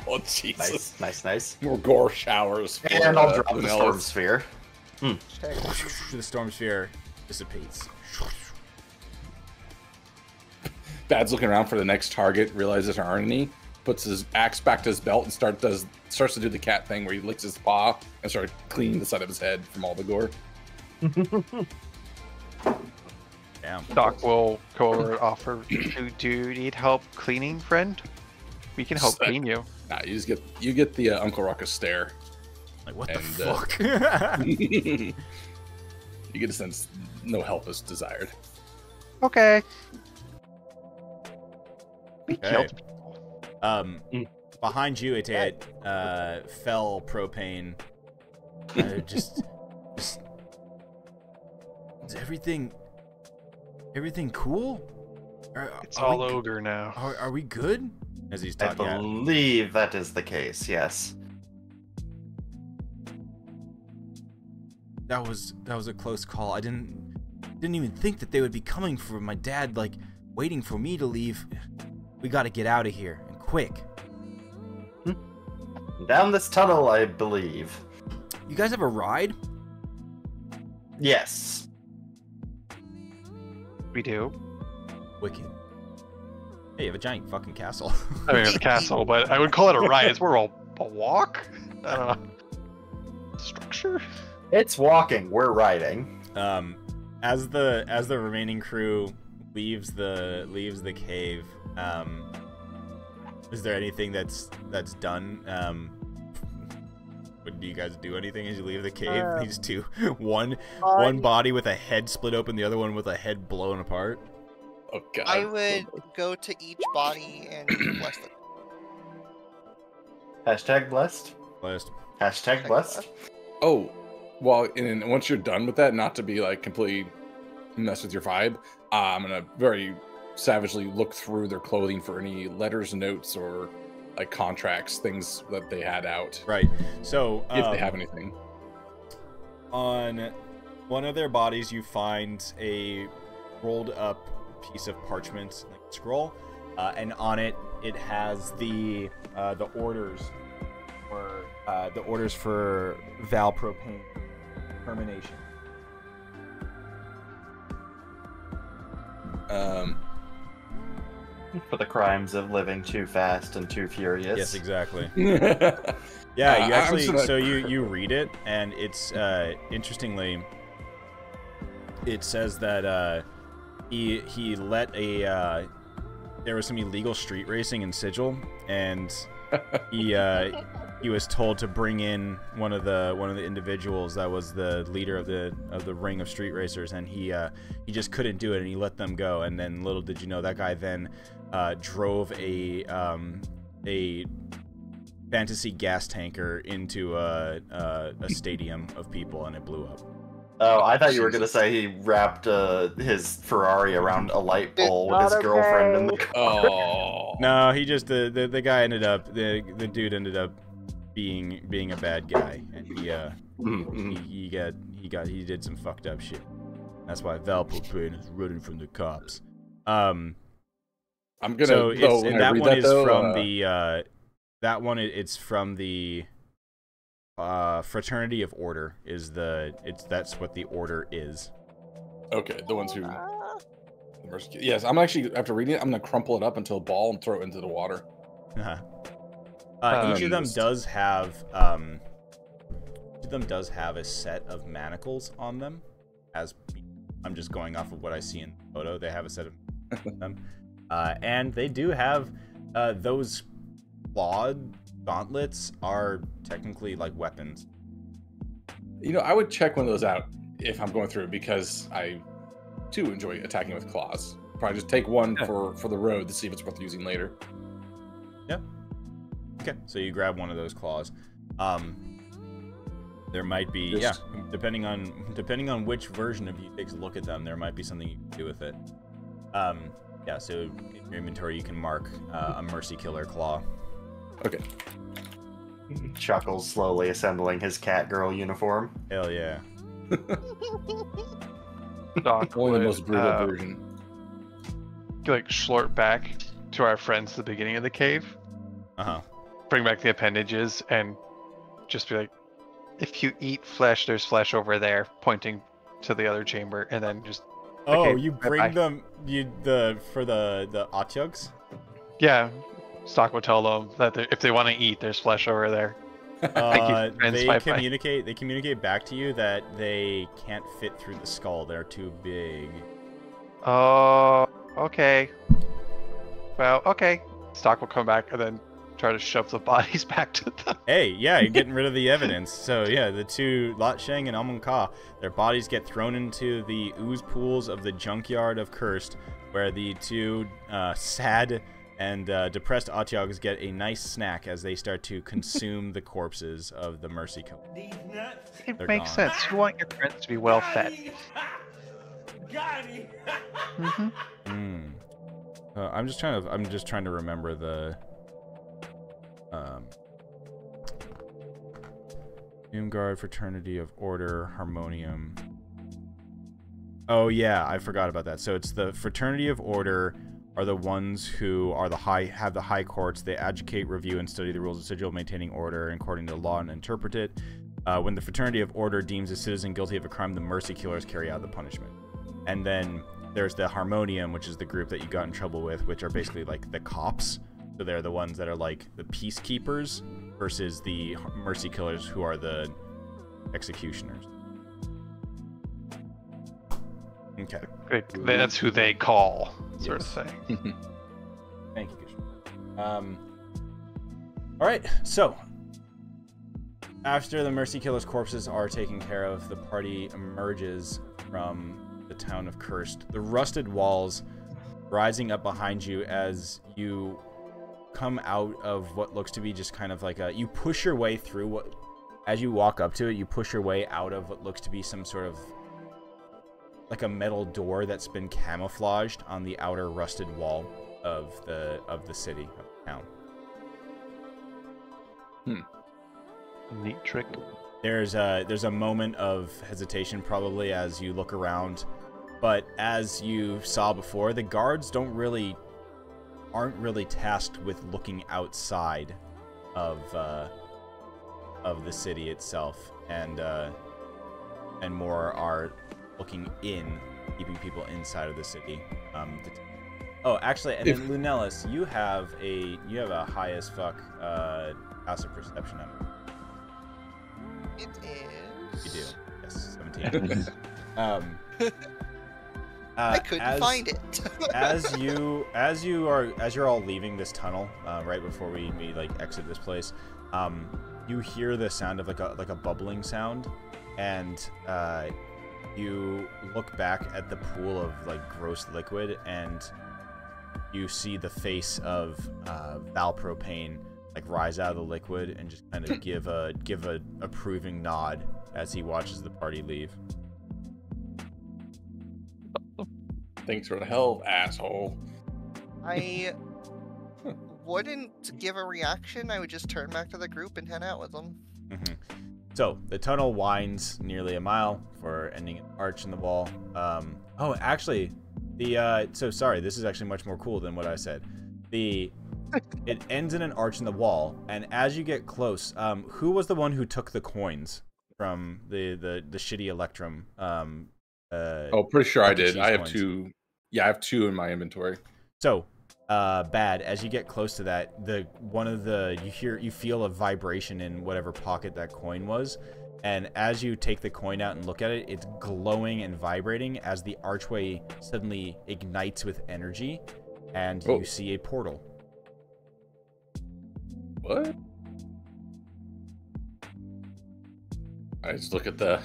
Oh Jesus! Nice. More gore showers. For, And I'll drop the Lunellus. Storm Sphere. The Storm Sphere dissipates. Bad's looking around for the next target, realizes there aren't any, puts his axe back to his belt and starts to do the cat thing where he licks his paw and starts cleaning the side of his head from all the gore. Damn. Doc will go over and offer. Do you need help cleaning, friend? We can help clean you. Nah, you get the Uncle Ruckus stare. Like what the And, fuck? You get a sense no help is desired. Okay. We Okay. killed. Behind you, Ateat, fell propane. Just is everything cool? It's all ogre now. Are we good? As he's I talking. believe that is the case. Yes. That was a close call. I didn't even think that they would be coming for my dad, like waiting for me to leave. We got to get out of here and quick. Down this tunnel, I believe. You guys have a ride? Yes. We do. Wicked. Hey, you have a giant fucking castle. I mean, it's a castle, but I would call it a ride. It's more a walk. I don't know. Structure. It's walking. We're riding. As the remaining crew leaves the cave, is there anything that's done? Do you guys do anything as you leave the cave? These two, one body with a head split open, the other one with a head blown apart. Oh god. I would go to each body and bless them. Hashtag blessed. Blessed. Hashtag blessed. Oh, well, and once you're done with that, not to be like completely mess with your vibe, I'm gonna very savagely look through their clothing for any letters, notes, or like contracts, things that they had out. Right. So If they have anything. On one of their bodies, you find a rolled up piece of parchment, like a scroll, and on it, it has the orders for Valpropane termination. For the crimes of living too fast and too furious. Yes, exactly. Yeah, Yeah, you actually. So you read it, and it's interestingly, it says that he let a there was some illegal street racing in Sigil, and he was told to bring in one of the individuals that was the leader of the ring of street racers, and he just couldn't do it, and he let them go. And then little did you know, that guy then drove a fantasy gas tanker into a stadium of people, and it blew up. Oh, I thought you were gonna say he wrapped his Ferrari around a light pole with his girlfriend in the car. Oh No, he just the guy ended up the dude ended up being a bad guy, and he did some fucked up shit. That's why Valpropane is running from the cops. I'm gonna. So it's, and that one is from the that one it's from the Fraternity of Order is that's what the order is. Okay, the ones who. Yes, I'm actually, after reading it, I'm gonna crumple it up into a ball and throw it into the water. Each of them does have a set of manacles on them. As I'm just going off of what I see in the photo, they have a set of them, and they do have those clawed gauntlets are technically like weapons. You know, I would check one of those out if I'm going through it, because I too enjoy attacking with claws. Probably just take one for the road to see if it's worth using later. Yeah. Okay, so you grab one of those claws. There might be depending on which version of you takes a look at them, there might be something you can do with it. Yeah, so in your inventory you can mark a Mercy Killer claw. Okay. Chuckles, slowly assembling his Catgirl uniform. Hell yeah. Doc Only would, the most brutal version. like schlort back to our friends at the beginning of the cave. Bring back the appendages and just be like, if you eat flesh, there's flesh over there, pointing to the other chamber, and then just. Oh, okay, you bring them for the Otyugs? Yeah, Stock will tell them that if they want to eat, there's flesh over there. They communicate back to you that they can't fit through the skull. They're too big. Oh, okay. Well, okay. Stock will come back and then try to shove the bodies back to them. Hey, yeah, you're getting rid of the evidence. So yeah, the two Lot Sheng and Amun Ka, their bodies get thrown into the ooze pools of the junkyard of Cursed, where the two sad and depressed Otyugs get a nice snack as they start to consume the corpses of the Mercy Killer. It makes sense. You want your friends to be well fed. I'm just trying to remember the Doomguard, Fraternity of Order, Harmonium. Oh yeah, I forgot about that. So it's the Fraternity of Order are the ones who are have the high courts. They educate, review, and study the rules of sigil, maintaining order according to law and interpret it. When the Fraternity of Order deems a citizen guilty of a crime, the Mercy Killers carry out the punishment. And then there's the Harmonium, which is the group that you got in trouble with, which are basically like the cops. So they're the ones that are like the peacekeepers versus the Mercy Killers, who are the executioners. Okay. That's who they call, sort of thing. Thank you, All right, so after the Mercy Killers' corpses are taken care of, the party emerges from the town of Cursed. The rusted walls rising up behind you as you come out of what looks to be just kind of like you push your way through as you walk up to it, you push your way out of what looks to be some sort of like a metal door that's been camouflaged on the outer rusted wall of the city, of the town. Neat trick. There's a moment of hesitation probably as you look around, but as you saw before, the guards aren't really tasked with looking outside of the city itself, and more are looking in, keeping people inside of the city. Actually, and then Lunellus, you have a high as fuck passive perception. It is. You do. Yes, 17. I couldn't find it. as you're all leaving this tunnel, right before we like exit this place, you hear the sound of like a bubbling sound, and you look back at the pool of like gross liquid, and you see the face of Valpropane like rise out of the liquid and just kind of give a approving nod as he watches the party leave. Thanks for the help, asshole. I wouldn't give a reaction. I would just turn back to the group and head out with them. Mm-hmm. So the tunnel winds nearly a mile for ending an arch in the wall. Actually, so sorry, this is actually much more cool than what I said. It ends in an arch in the wall, and as you get close, who was the one who took the coins from the shitty Electrum? Pretty sure I did. I have coins. 2. Yeah, I have 2 in my inventory. So, Bad, as you get close to that, you feel a vibration in whatever pocket that coin was, and as you take the coin out and look at it, it's glowing and vibrating as the archway suddenly ignites with energy, and you see a portal. What? I just look at the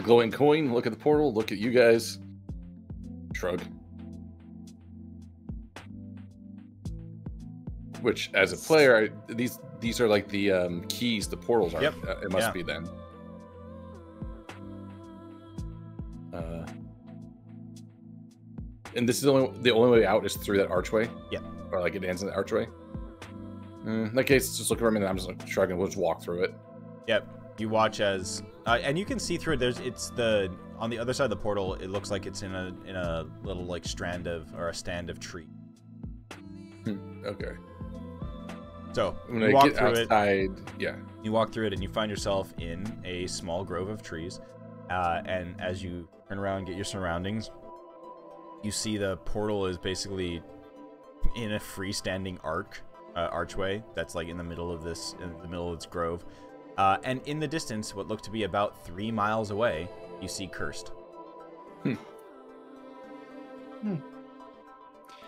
glowing coin, look at the portal, look at you guys. Shrug. Which, as a player, these are like the keys, the portals are. Yep. It must be then. And this is the only way out is through that archway? Yeah. Or like it ends in the archway? In that case, just look around and I'm just like shrugging. We'll just walk through it. Yep. You watch as, and you can see through it. On the other side of the portal. It looks like it's in a little like stand of tree. Okay. So when you I walk get through outside, it. You walk through it, and you find yourself in a small grove of trees. And as you turn around and get your surroundings, you see the portal is basically in a freestanding archway that's like in the middle of this grove. And in the distance, what looked to be about 3 miles away, you see Cursed.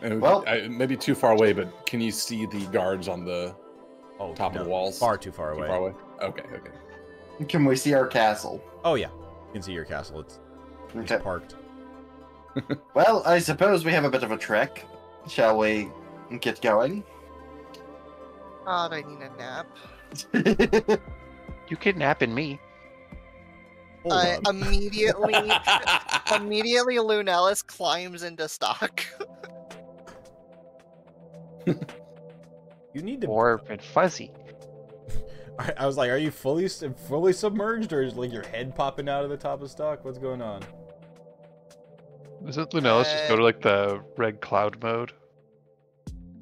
Well, maybe too far away, but can you see the guards on the top of the walls? Far too far away. Too far away? Okay. Can we see our castle? Oh yeah, you can see your castle. It's parked. Well, I suppose we have a bit of a trek. Shall we get going? God, I need a nap. You kidnapping me. Immediately Lunellus climbs into stock. You need to. Warm and fuzzy. I was like, are you fully submerged, or is like your head popping out of the top of stock? What's going on? Doesn't Lunellis just go to like the red cloud mode?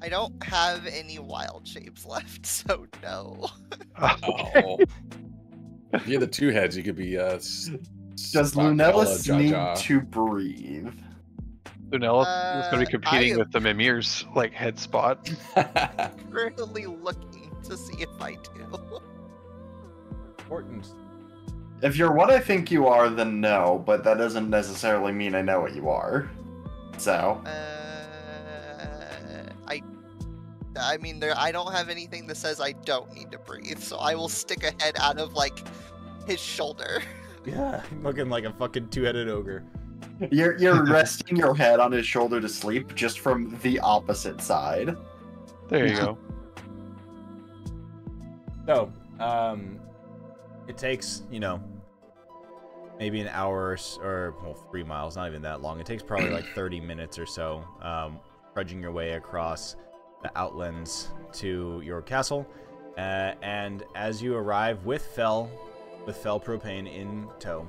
I don't have any wild shapes left, so no. Oh. If you had the 2 heads, you could be. Does Lunellis need to breathe? Lunellis is going to be competing with the Mimir's like head spot. Currently looking to see if I do. Important. If you're what I think you are, then no, but that doesn't necessarily mean I know what you are. So. I mean, I don't have anything that says I don't need to breathe, so I will stick a head out of, like, his shoulder. Yeah, looking like a fucking 2-headed ogre. You're resting your head on his shoulder to sleep, just from the opposite side. There you go. So, it takes, maybe an hour or 3 miles, not even that long. It takes probably like 30 minutes or so, trudging your way across the outlands to your castle. And as you arrive with Fel Propane in tow,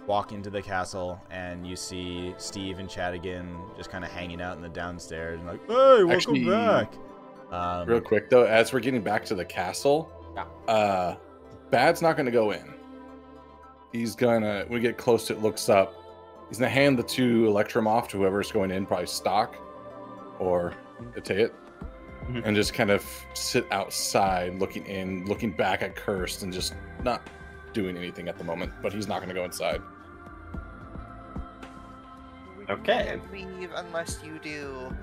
walk into the castle, and you see Steve and Chadigan just kind of hanging out in the downstairs, and like, hey, welcome back. Real quick though, as we're getting back to the castle, Bad's not gonna go in. He's gonna, when we get close to it, looks up, he's gonna hand the 2 Electrum off to whoever's going in, probably Stock or Ateit, and just kind of sit outside looking back at Cursed, and just not doing anything at the moment, but he's not gonna go inside. Okay. We can't leave unless you do.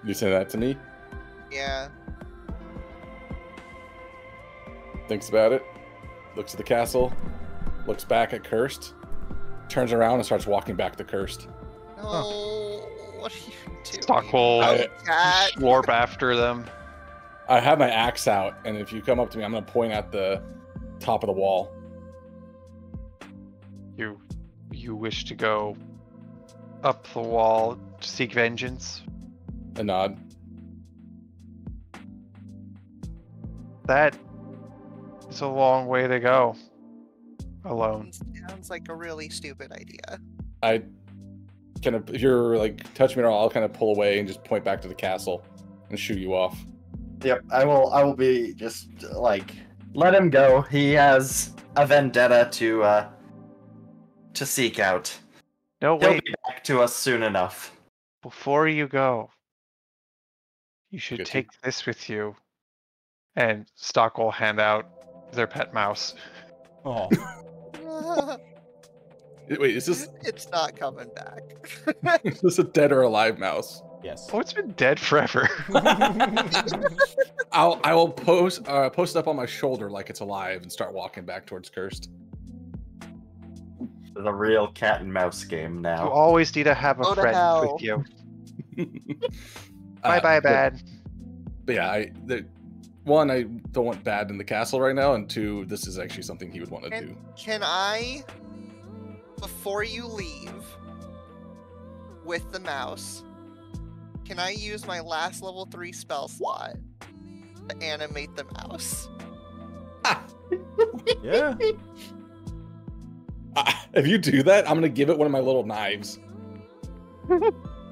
You say that to me? Yeah. Thinks about it, looks at the castle, looks back at Cursed, turns around and starts walking back to Cursed. No, what are you doing? Stock will slurp after them. I have my axe out, and if you come up to me, I'm going to point at the top of the wall. You wish to go up the wall to seek vengeance? A nod. That is a long way to go. Alone. Sounds like a really stupid idea. I kind of, if you're like touch me at all, I'll kind of pull away and just point back to the castle and shoo you off. Yep, I will be just like, let him go. He has a vendetta to seek out. No, He'll wait. be back to us soon enough. Before you go, you should take this with you. And Stock will hand out their pet mouse. Oh. Wait, is this? It's not coming back. Is this a dead or alive mouse? Yes. Oh, it's been dead forever. I will post it up on my shoulder like it's alive and start walking back towards Cursed. The real cat and mouse game now. You always need to have a Go to friend hell. with you. Bye, Bad. But yeah, I don't want Bad in the castle right now, and 2, this is actually something he would want to do. Can I, before you leave with the mouse, can I use my last level 3 spell slot to animate the mouse? Yeah. If you do that, I'm gonna give it one of my little knives.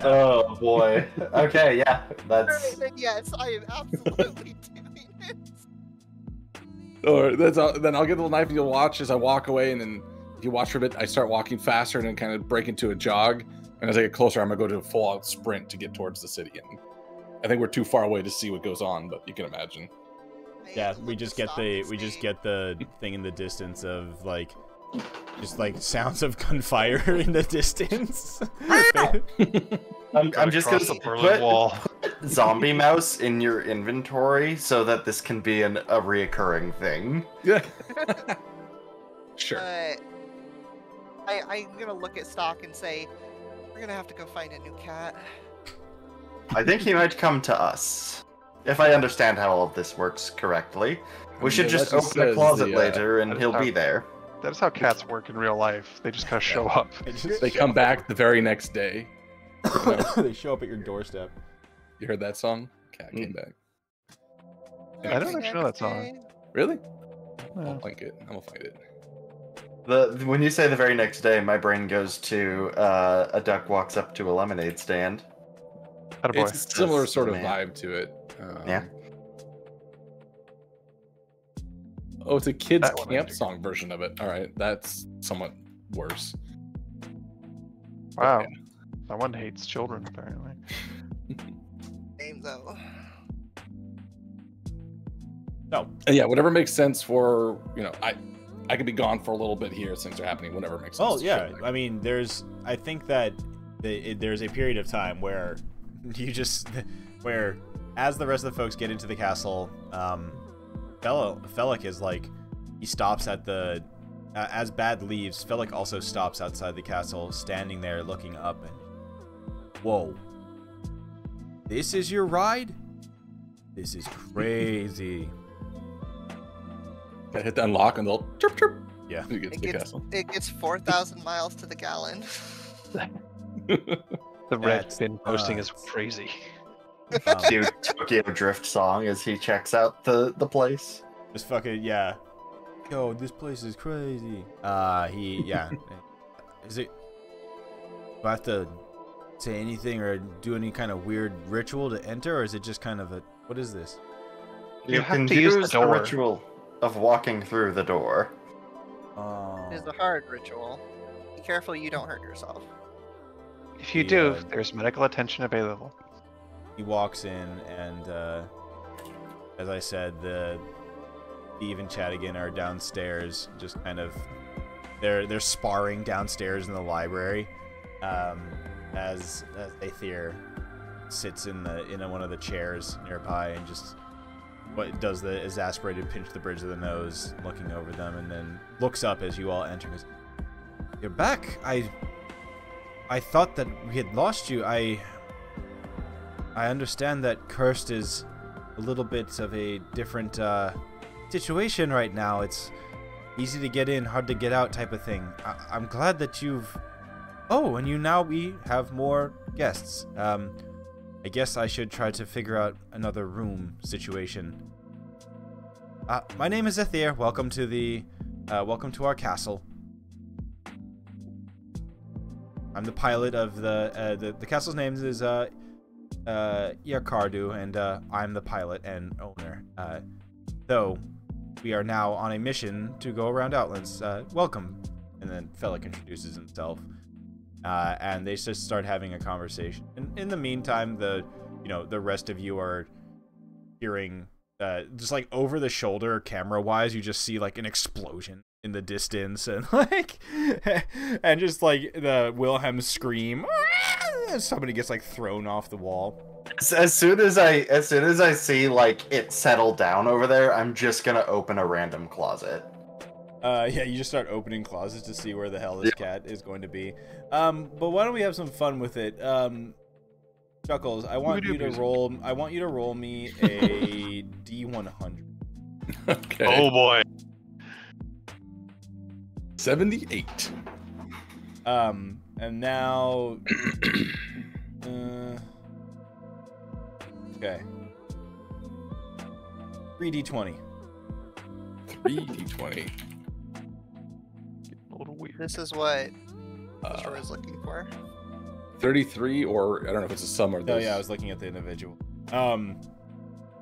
Oh boy. Okay, yeah, that's. Alright, then yes, I am absolutely doing it. Or then I'll get the little knife and you'll watch as I walk away, and then if you watch for a bit, I start walking faster and then kind of break into a jog. And as I get closer, I'm gonna go to a full-out sprint to get towards the city. And I think we're too far away to see what goes on, but you can imagine. Yeah, we just get the thing in the distance of like, just like sounds of gunfire in the distance. I'm just gonna put zombie mouse in your inventory so that this can be a reoccurring thing. Yeah. Sure. I'm gonna look at Stock and say, we're gonna have to go find a new cat. I think he might come to us. If I understand how all of this works correctly. We should just open a closet later and he'll be there. That's how cats work in real life. They just kind of show up. They come back the very next day. They show up at your doorstep. You heard that song? Cat came back. I don't actually know that song. Really? No. I'll find it. I'm gonna find it. When you say the very next day, my brain goes to a duck walks up to a lemonade stand. Attaboy. It's a similar sort of man. vibe to it. Yeah. Oh, it's a kids' That one I camp dig. song version of it. All right, that's somewhat worse. Wow. Okay. That one hates children, apparently. Name though. No. And yeah, whatever makes sense for I could be gone for a little bit here. Things are happening. Whatever makes sense. Oh yeah, I mean, I think that there's a period of time where where as the rest of the folks get into the castle, Felix is like, he stops at the as Bad leaves. Felix also stops outside the castle, standing there looking up and, whoa, this is your ride? This is crazy. Gotta hit the unlock and they'll chirp chirp. Yeah. You get to the castle. It gets 4,000 miles to the gallon. The red That's bin posting is nuts. crazy. Dude, Tokyo Drift song as he checks out the place. Just fucking, yeah. Yo, this place is crazy. Yeah. Is it... Do I have to say anything or do any kind of weird ritual to enter, or is it just kind of a... What is this? You have can to use the use door. ritual of walking through the door. It is a hard ritual. Be careful you don't hurt yourself. If you do, Yeah. there's medical attention available. He walks in, and as I said, Steve and Chadigan are downstairs, just kind of... They're sparring downstairs in the library, as Aether sits in one of the chairs nearby and just does the exasperated pinch the bridge of the nose, looking over them, and then looks up as you all enter. Goes, "You're back. I thought that we had lost you. I understand that Cursed is a little bit of a different situation right now. It's easy to get in, hard to get out type of thing. I'm glad that you've... Oh, and we have more guests. I guess I should try to figure out another room situation. My name is Aether. Welcome to our castle. I'm the pilot of the castle's name is Yakardu, and I'm the pilot and owner. Though we are now on a mission to go around Outlands. Welcome. And then Felix introduces himself. And they just start having a conversation. And in the meantime, the rest of you are hearing, just like over the shoulder, camera wise, you just see like an explosion in the distance, and like, and just like the Wilhelm scream. Somebody gets like thrown off the wall. As soon as I see like it settle down over there, I'm just gonna open a random closet. Yeah, you just start opening closets to see where the hell this cat is going to be. But why don't we have some fun with it? Chuckles, I want you to roll me a D100. Okay. Oh boy. 78. And now okay. 3D20. 3D20. A little weird. This is what Destroy is looking for. 33, or I don't know if it's a sum or this. Oh yeah, I was looking at the individual.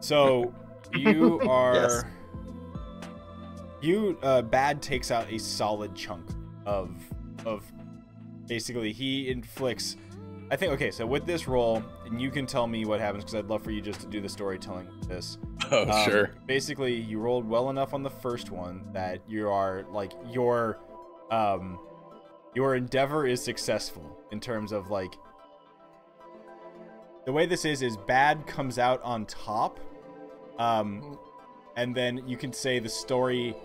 So you are Bad takes out a solid chunk of basically he inflicts. I think, okay, so with this roll, and you can tell me what happens because I'd love for you just to do the storytelling with this. Oh, sure. Basically, you rolled well enough on the first one that you are like your endeavor is successful in terms of like the way this is Bad comes out on top, and then you can say the story.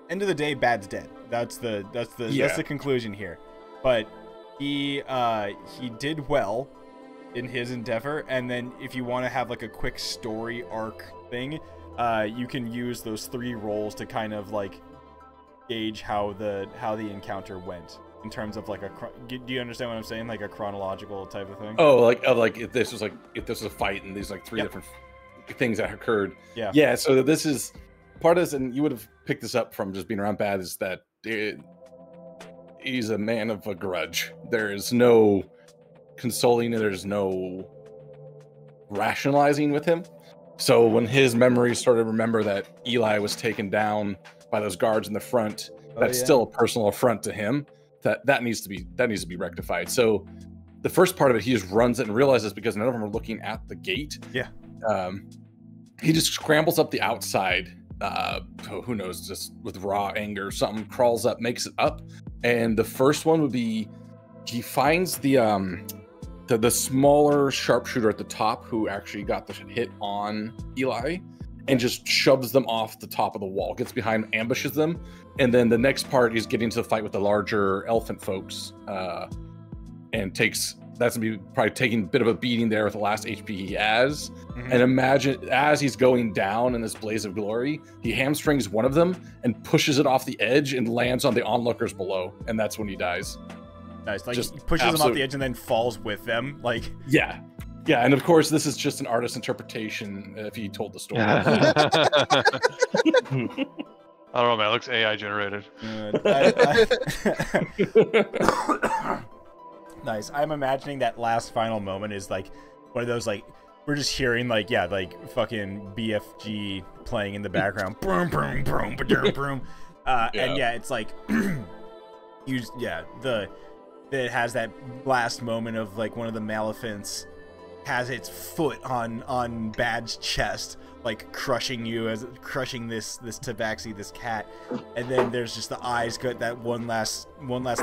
End of the day, Bad's dead. That's the conclusion here, but he did well in his endeavor, and then if you want to have like a quick story arc thing, you can use those 3 rolls to kind of like gauge how the encounter went. in terms of like do you understand what I'm saying? Like a chronological type of thing. Oh, like if this was a fight and these like three different things that occurred. Yeah. So this is part of this, and you would have picked this up from just being around Bad, is that he's a man of a grudge. There is no consoling, and there's no rationalizing with him. So when his memories started to remember that Eli was taken down by those guards in the front, that's still a personal affront to him. That needs to be rectified. So the first part of it, he just runs it and realizes, because none of them are looking at the gate. Yeah. He just scrambles up the outside. Who knows, just with raw anger, something crawls up, makes it up. And the first one would be, he finds the smaller sharpshooter at the top who actually got the hit on Eli, and just shoves them off the top of the wall, gets behind, ambushes them. And then the next part is getting to the fight with the larger elephant folks, and that's gonna be probably taking a bit of a beating there with the last HP he has. And imagine, as he's going down in this blaze of glory, he hamstrings one of them and pushes it off the edge and lands on the onlookers below, and that's when he dies. Nice. Like, just he pushes them off the edge and then falls with them. Like, yeah, and of course this is just an artist's interpretation if he told the story. I don't know, man. It looks AI generated. Nice. I'm imagining that last final moment is like one of those, like, we're just hearing like, like fucking BFG playing in the background. Boom, boom, boom, boom, boom. And it's like, it has that last moment of like one of the Maleficents has its foot on Bad's chest, like crushing this Tabaxi, this cat, and then there's just the eyes got that one last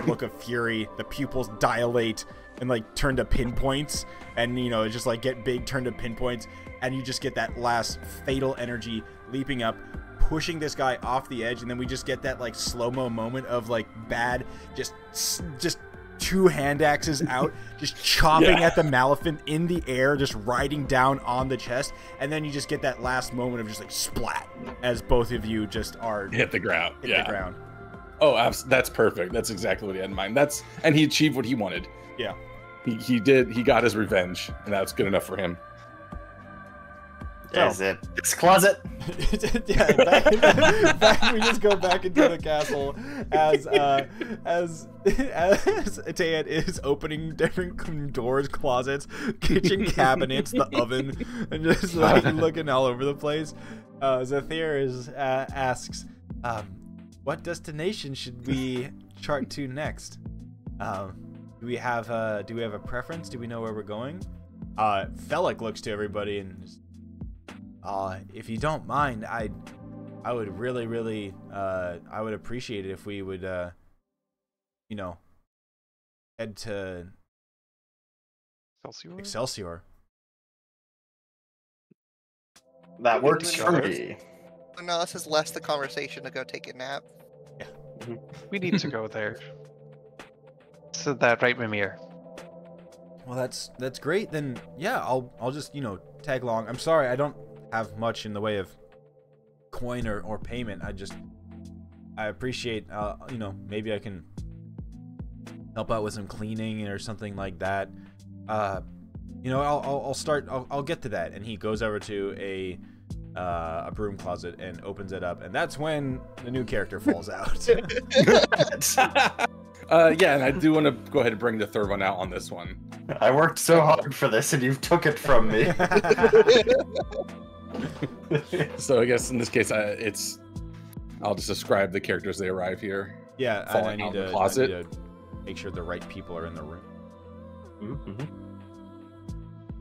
look of fury. The pupils dilate and like turn to pinpoints, and just like get big, turn to pinpoints, and you just get that last fatal energy leaping up, pushing this guy off the edge, and then we just get that like slow-mo moment of like Bad just two hand axes out, just chopping at the Maleficent in the air, just riding down on the chest, and then you just get that last moment of just like splat as both of you just are hit the ground. The ground. Oh, that's perfect. That's exactly what he had in mind. And he achieved what he wanted. Yeah, he did. He got his revenge, and that's good enough for him. Is it this closet? Back, we just go back into the castle as Tayet is opening different doors, closets, kitchen cabinets, the oven, and just like looking all over the place. Zathir asks, "What destination should we chart to next? Do we have a preference? Do we know where we're going?" Felix looks to everybody and just, if you don't mind, I would really I would appreciate it if we would head to Excelsior. That works for me. No, this is less the conversation to go take a nap. Yeah. We need to go there. So that right, Mimir? Well, that's great. Then yeah, I'll just tag along. I'm sorry, I don't have much in the way of coin or payment. I appreciate maybe I can help out with some cleaning or something like that. I'll get to that. And he goes over to a broom closet and opens it up, and that's when the new character falls out. And I do want to go ahead and bring the third one out on this one. I worked so hard for this, and you took it from me. So I guess in this case, I'll just describe the characters as they arrive here. Yeah, I need to make sure the right people are in the room. Mm-hmm.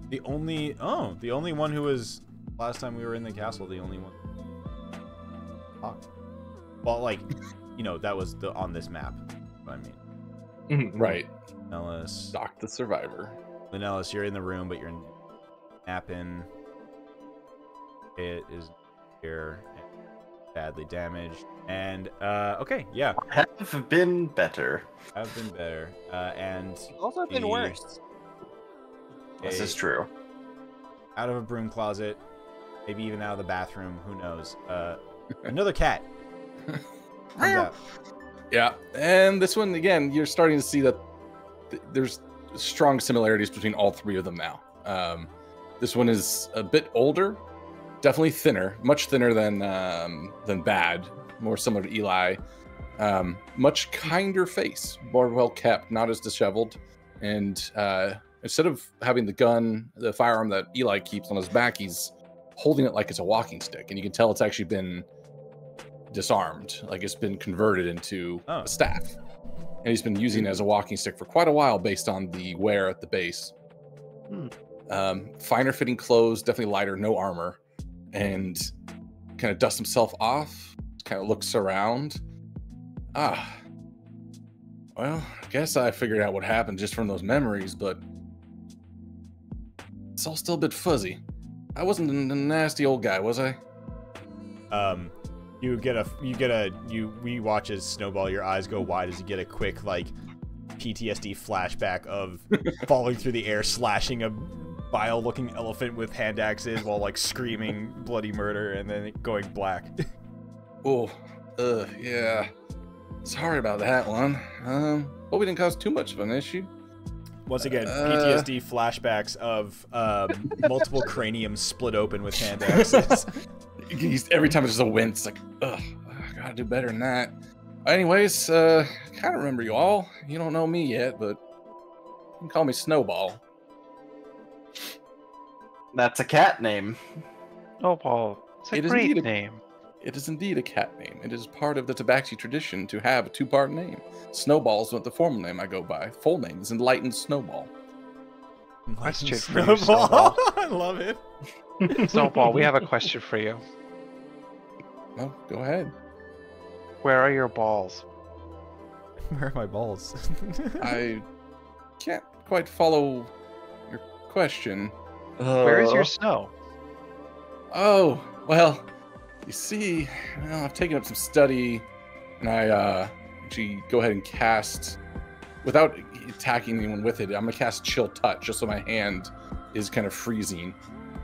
The only one who was last time we were in the castle. The only one. Well, like, that was on this map. I mean, right. Linellis, Doc the Survivor. Linellis, you're in the room, but you're napping. It is here and badly damaged. And okay, yeah. Have been better. And Also been worse. This is true. Out of a broom closet, maybe even out of the bathroom. Who knows? Another cat comes out. Yeah, and this one again, you're starting to see that there's strong similarities between all three of them now. This one is a bit older, definitely thinner, much thinner than Bad, more similar to Eli. Much kinder face, more well kept, not as disheveled, and instead of having the firearm that Eli keeps on his back, he's holding it like it's a walking stick, and you can tell it's actually been disarmed, like it's been converted into a staff, and he's been using it as a walking stick for quite a while based on the wear at the base. Finer fitting clothes, definitely lighter, no armor, and kind of dusts himself off, kind of looks around. Well, I guess I figured out what happened just from those memories, but it's all still a bit fuzzy. I wasn't a nasty old guy, was I? We watch as Snowball, your eyes go wide as you get a quick, like, PTSD flashback of falling through the air, slashing a vile-looking elephant with hand axes while, like, screaming bloody murder, and then it going black. Yeah. Sorry about that one. Hope we didn't cause too much of an issue. Once again, PTSD flashbacks of multiple craniums split open with hand axes. Every time it's just a wince, like, ugh, I gotta do better than that. Anyways, kind of remember you all. You don't know me yet, but you can call me Snowball. That's a cat name. Snowball. It's a great name. It is indeed a cat name. It is part of the Tabaxi tradition to have a two-part name. Snowball is not the formal name I go by. Full name is Enlightened Snowball. Question for you, Snowball. I love it. Snowball, we have a question for you. Well, go ahead. Where are your balls? Where are my balls? I can't quite follow your question. Where is your snow? Oh, well, you see, I've taken up some study, and I actually go ahead and cast, without attacking anyone with it, I'm going to cast Chill Touch, just so my hand is kind of freezing.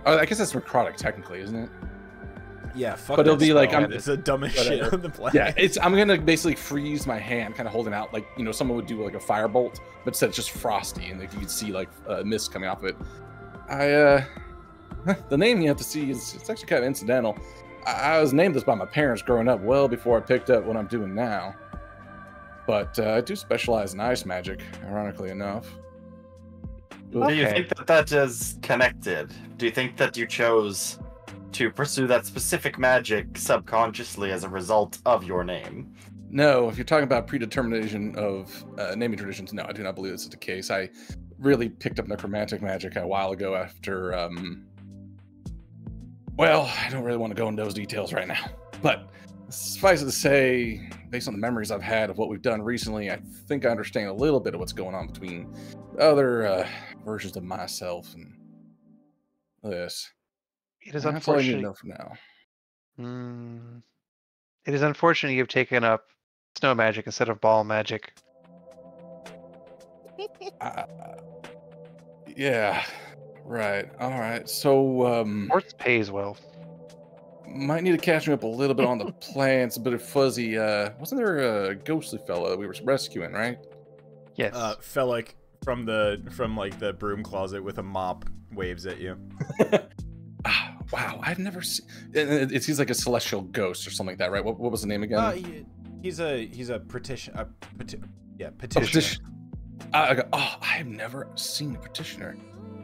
I guess that's necrotic, technically, isn't it? Yeah, fuck. But it'll be like, it's the dumbest shit on the planet. Yeah, I'm gonna basically freeze my hand, kind of holding out like someone would do like a firebolt, but instead it's just frosty, and like you can see like mist coming off of it. The name you have to see it's actually kind of incidental. I was named this by my parents growing up, well before I picked up what I'm doing now. But I do specialize in ice magic, ironically enough. Do you think that is connected? Do you think that you chose to pursue that specific magic subconsciously as a result of your name? No, if you're talking about predetermination of naming traditions, no, I do not believe this is the case. I really picked up necromantic magic a while ago after, well, I don't really want to go into those details right now. But suffice it to say, based on the memories I've had of what we've done recently, I think I understand a little bit of what's going on between other versions of myself and this. It is That's all I need to unfortunate. know for now. It is unfortunate you've taken up snow magic instead of ball magic. Yeah, right. All right. So, Sports pays well. might need to catch me up a little bit on the plans, a bit of fuzzy. Wasn't there a ghostly fellow that we were rescuing, right? Yes. Fellick from like the broom closet with a mop waves at you. Wow, I've never seen. He's like a celestial ghost or something like that, right? What was the name again? He's a petitioner. I have never seen a petitioner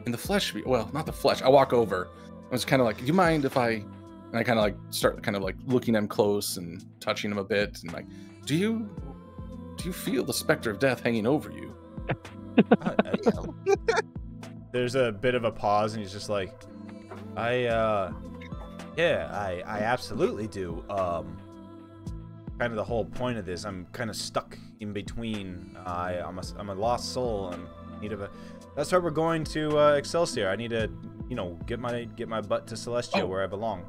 in the flesh. Well, not the flesh. I walk over. I was kind of like, do you mind if I? And I kind of like start kind of like looking at him close and touching him a bit, and like, do you feel the specter of death hanging over you? There's a bit of a pause, and he's just like, I absolutely do. Kind of the whole point of this, I'm kind of stuck in between. I'm a lost soul. I'm in need of a. That's why we're going to Excelsior. I need to, get my butt to Celestia where I belong.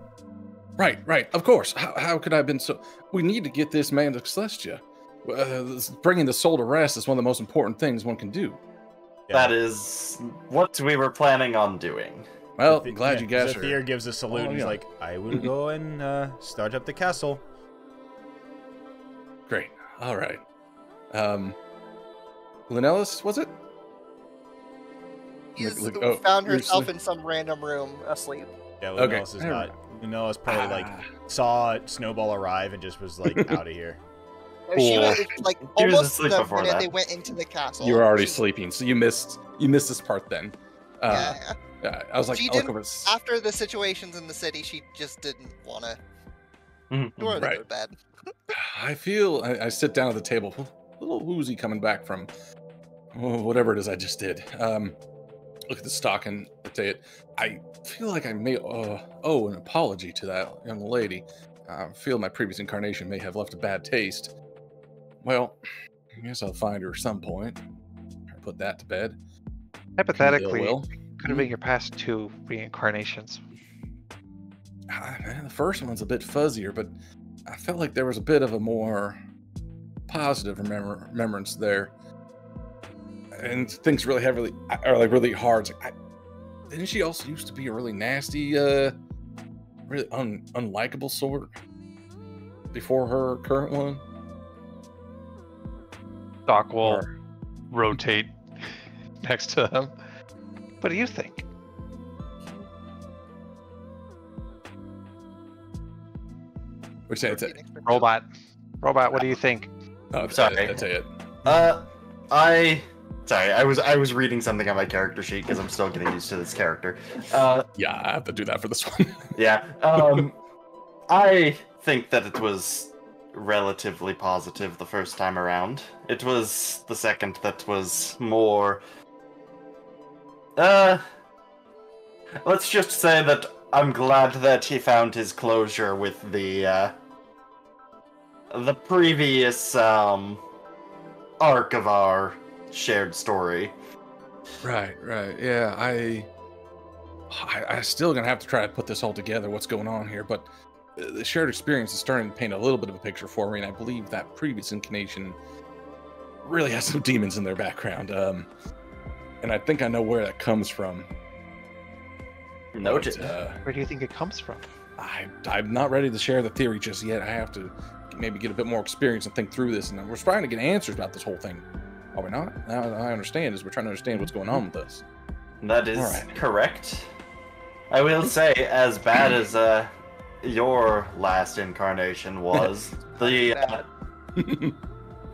Right. Of course. How could I have been so? We need to get this man to Celestia. Bringing the soul to rest is one of the most important things one can do. Yeah. That is what we were planning on doing. Well, glad you guys are. Zathir gives a salute. And he's like, I will go and start up the castle. Great. All right. Lunellis, was it? She's Oh, found you're herself asleep? in some random room asleep. Yeah, Okay. Lunellis is not. Lunellis probably saw Snowball arrive and just was like out of here. No, she was like He was almost asleep the before minute that. they went into the castle. You were already She- sleeping, so you missed this part then. Yeah. Yeah, I was like, She I'll didn't- cover this. After the situations in the city, she just didn't want to. She wanted to go to bed. I feel I sit down at the table, a little woozy coming back from whatever it is I just did. Look at the stock and I tell you, I feel like I may owe an apology to that young lady. I feel my previous incarnation may have left a bad taste. Well, I guess I'll find her at some point. Put that to bed. Hypothetically, Ill will. could have been your past 2 reincarnations. Man, the first one's a bit fuzzier, but I felt like there was a bit of a more positive remembrance there. And things really heavily are like really hard. It's like, didn't she also used to be a really nasty, really unlikable sort before her current one? Doc will rotate next to him. What do you think? Which it's it. Robot, what do you think? Oh, Sorry. That's it. Sorry, I was reading something on my character sheet because I'm still getting used to this character. Yeah, I have to do that for this one. Yeah. I think that it was relatively positive the first time around. It was the second that was more. Let's just say that I'm glad that he found his closure with the previous arc of our shared story. Right. Yeah, I still gonna have to try to put this all together. What's going on here? But the shared experience is starting to paint a little bit of a picture for me, and I believe that previous incarnation really has some demons in their background. And I think I know where that comes from. Noted. Where do you think it comes from? I'm not ready to share the theory just yet. I have to maybe get a bit more experience and think through this. And we're trying to get answers about this whole thing. Are we not? Now I understand is we're trying to understand what's going on with this. That is Alright. correct. I will say, as bad as your last incarnation was,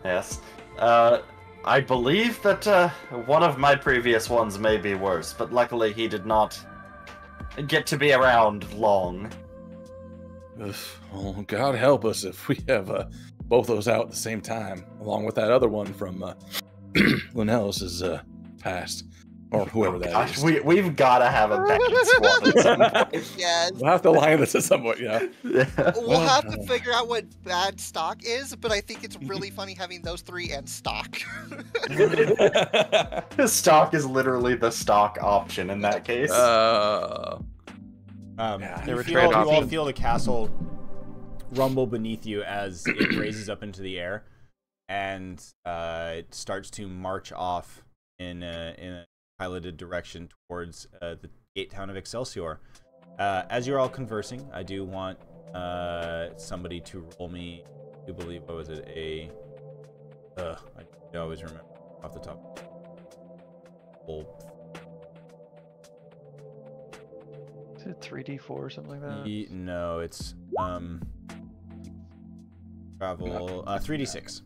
yes, I believe that one of my previous ones may be worse, but luckily he did not get to be around long. Well, God help us if we have both those out at the same time, along with that other one from Lunellis's past, or whoever that is. We've got to have a backup squad at some point. Yes. We'll have to line this at some point, yeah. We'll have to figure out what bad stock is, but I think it's really funny having those 3 and stock. Stock is literally the stock option in that case. There were You all trade-offs. feel the castle rumble beneath you as it raises up into the air, and it starts to march off in a piloted direction towards the gate town of Excelsior. As you're all conversing, I do want somebody to roll me. I believe what was it? I always remember off the top. Is it 3d4 or something like that? No, it's travel 3d6.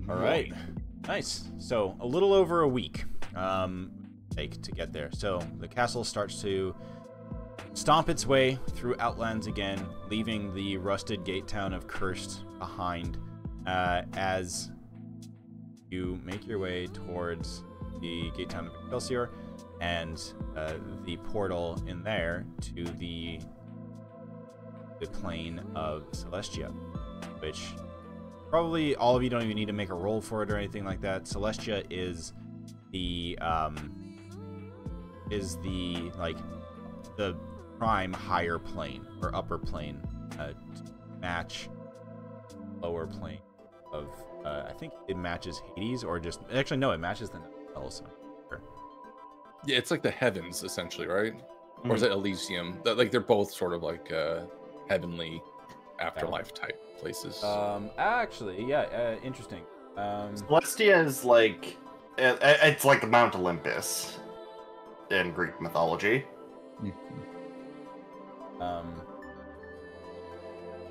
All right, nice. So a little over a week take to get there. So the castle starts to stomp its way through Outlands again, leaving the rusted gate town of Cursed behind as you make your way towards the gate town of Excelsior and the portal in there to the plane of Celestia, which probably all of you don't even need to make a roll for it or anything like that. Celestia is the like the prime higher plane or upper plane to match lower plane of I think it matches Hades, or just actually no, it matches the also. Yeah, it's like the heavens essentially, right? Or is it Elysium? Like they're both sort of like heavenly afterlife type places. Actually, yeah, interesting. Celestia is like it's like Mount Olympus in Greek mythology.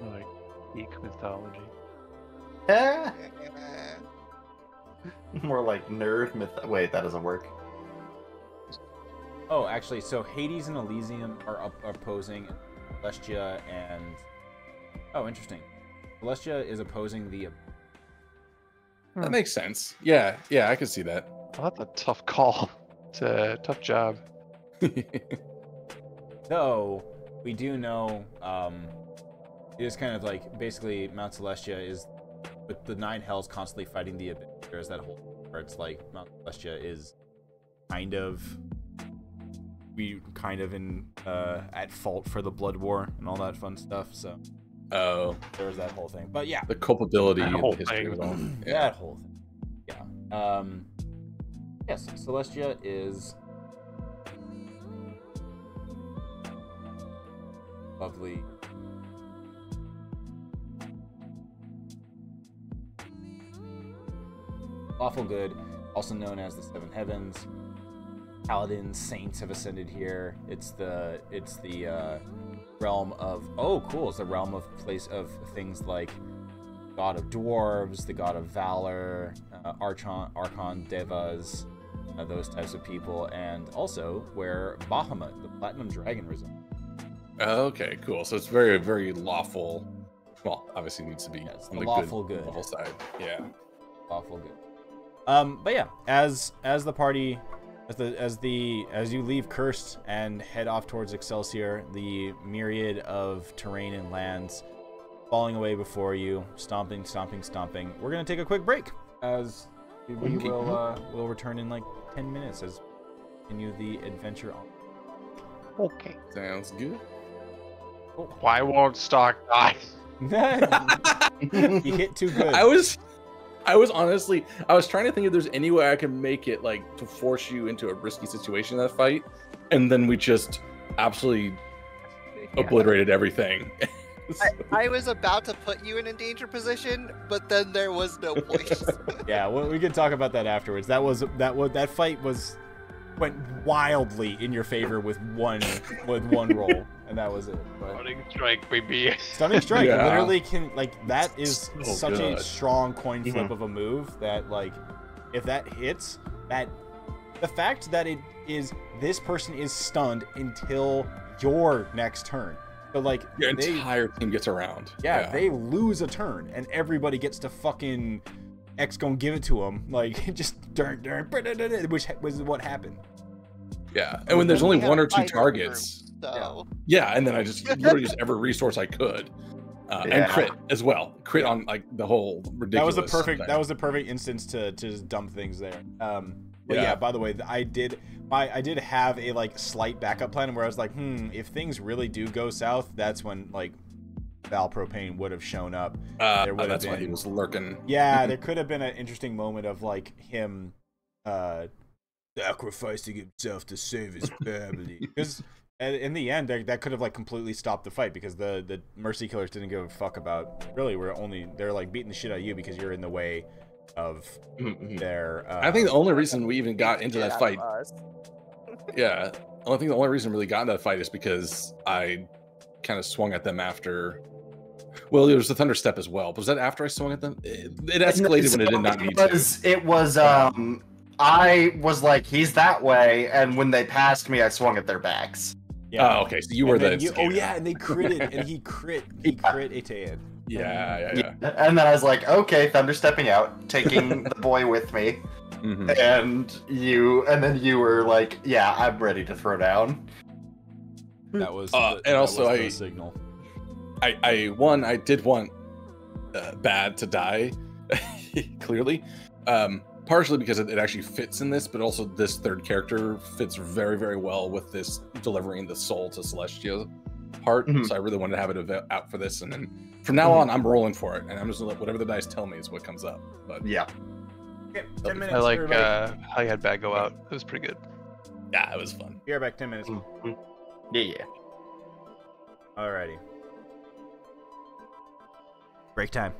Like Greek mythology. More like nerd myth. Wait, that doesn't work. Oh, actually, so Hades and Elysium are opposing Celestia and... Oh, interesting. Celestia is opposing the... That makes sense. Yeah, I can see that. Well, that's a tough call. It's a tough job. Though, we do know, it is kind of like, basically, Mount Celestia is, with the 9 hells constantly fighting the Abyss, there's that whole, where it's like, Mount Celestia is kind of in, at fault for the Blood War and all that fun stuff, so. Oh. There's that whole thing. But yeah. The culpability That of whole the history of it all. thing. Yeah. That whole thing. Yeah. Yes, Celestia is lovely. Lawful good, also known as the Seven Heavens. Paladins, saints have ascended here. It's the realm of it's the realm of place of things like god of dwarves, the god of valor, archon devas, those types of people, and also where Bahamut, the platinum dragon, resides. Okay, cool. So it's very, very lawful. Well, obviously needs to be on the lawful good level side. Yeah. Lawful good. But yeah, as the party, as you leave Cursed and head off towards Excelsior, the myriad of terrain and lands falling away before you, stomping. We're gonna take a quick break as we will return in like 10 minutes as continue the adventure on. Okay. Sounds good. Why won't Stock die? You hit too good. I was honestly, I was trying to think if there's any way I can make it like to force you into a risky situation in that fight, and then we just absolutely obliterated everything. I was about to put you in a danger position, but then there was no point. Yeah, well, we can talk about that afterwards. That fight went wildly in your favor with one roll, and that was it. But Stunning strike, baby. Stunning strike, Yeah. literally can that is So such good. a strong coin flip of a move that like if that hits, that the fact that it is this person is stunned until your next turn. So like Your entire team gets around. they lose a turn and everybody gets to fucking X gonna give it to them like just which was what happened. Yeah, and when there's only We had one or a two fight over targets. So Yeah, and then I just literally used every resource I could, and crit as well. Crit on like the whole ridiculous. That was the perfect instance to just dump things there. But Yeah. yeah, by the way, I did have a like slight backup plan where I was like, if things really do go south, that's when like Val Propane would have shown up. There would have that's why been- he was lurking. Yeah, there could have been an interesting moment of like him sacrificing himself to save his family. Because in the end, that could have like completely stopped the fight because the Mercy Killers didn't give a fuck about. Really, they're like beating the shit out of you because you're in the way of their. I think the only reason we even got into get that out fight, of us. yeah, I think the only reason we really got into that fight is because I kind of swung at them after. Well, there was the Thunder Step as well. But was that after I swung at them? It escalated when it did not need to. It was. I was like, he's that way, and when they passed me, I swung at their backs. Yeah. Oh, okay. So you were the. and they critted, and he crit Atean. Yeah. And then I was like, okay, Thunder stepping out, taking the boy with me, Mhm. and then you were like, yeah, I'm ready to throw down. That was and also the I- signal. I did want Bad to die, clearly. Partially because it actually fits in this, but also this third character fits very, very well with this delivering the soul to Celestia part. Mhm. So I really wanted to have it out for this, and then from now on, I'm rolling for it, and I'm just gonna let whatever the dice tell me is what comes up. But Yeah. Okay, 10 minutes. I like everybody. how you had Bad go out. It was pretty good. yeah, it was fun. Be right back. 10 minutes. Yeah. Alrighty. Break time.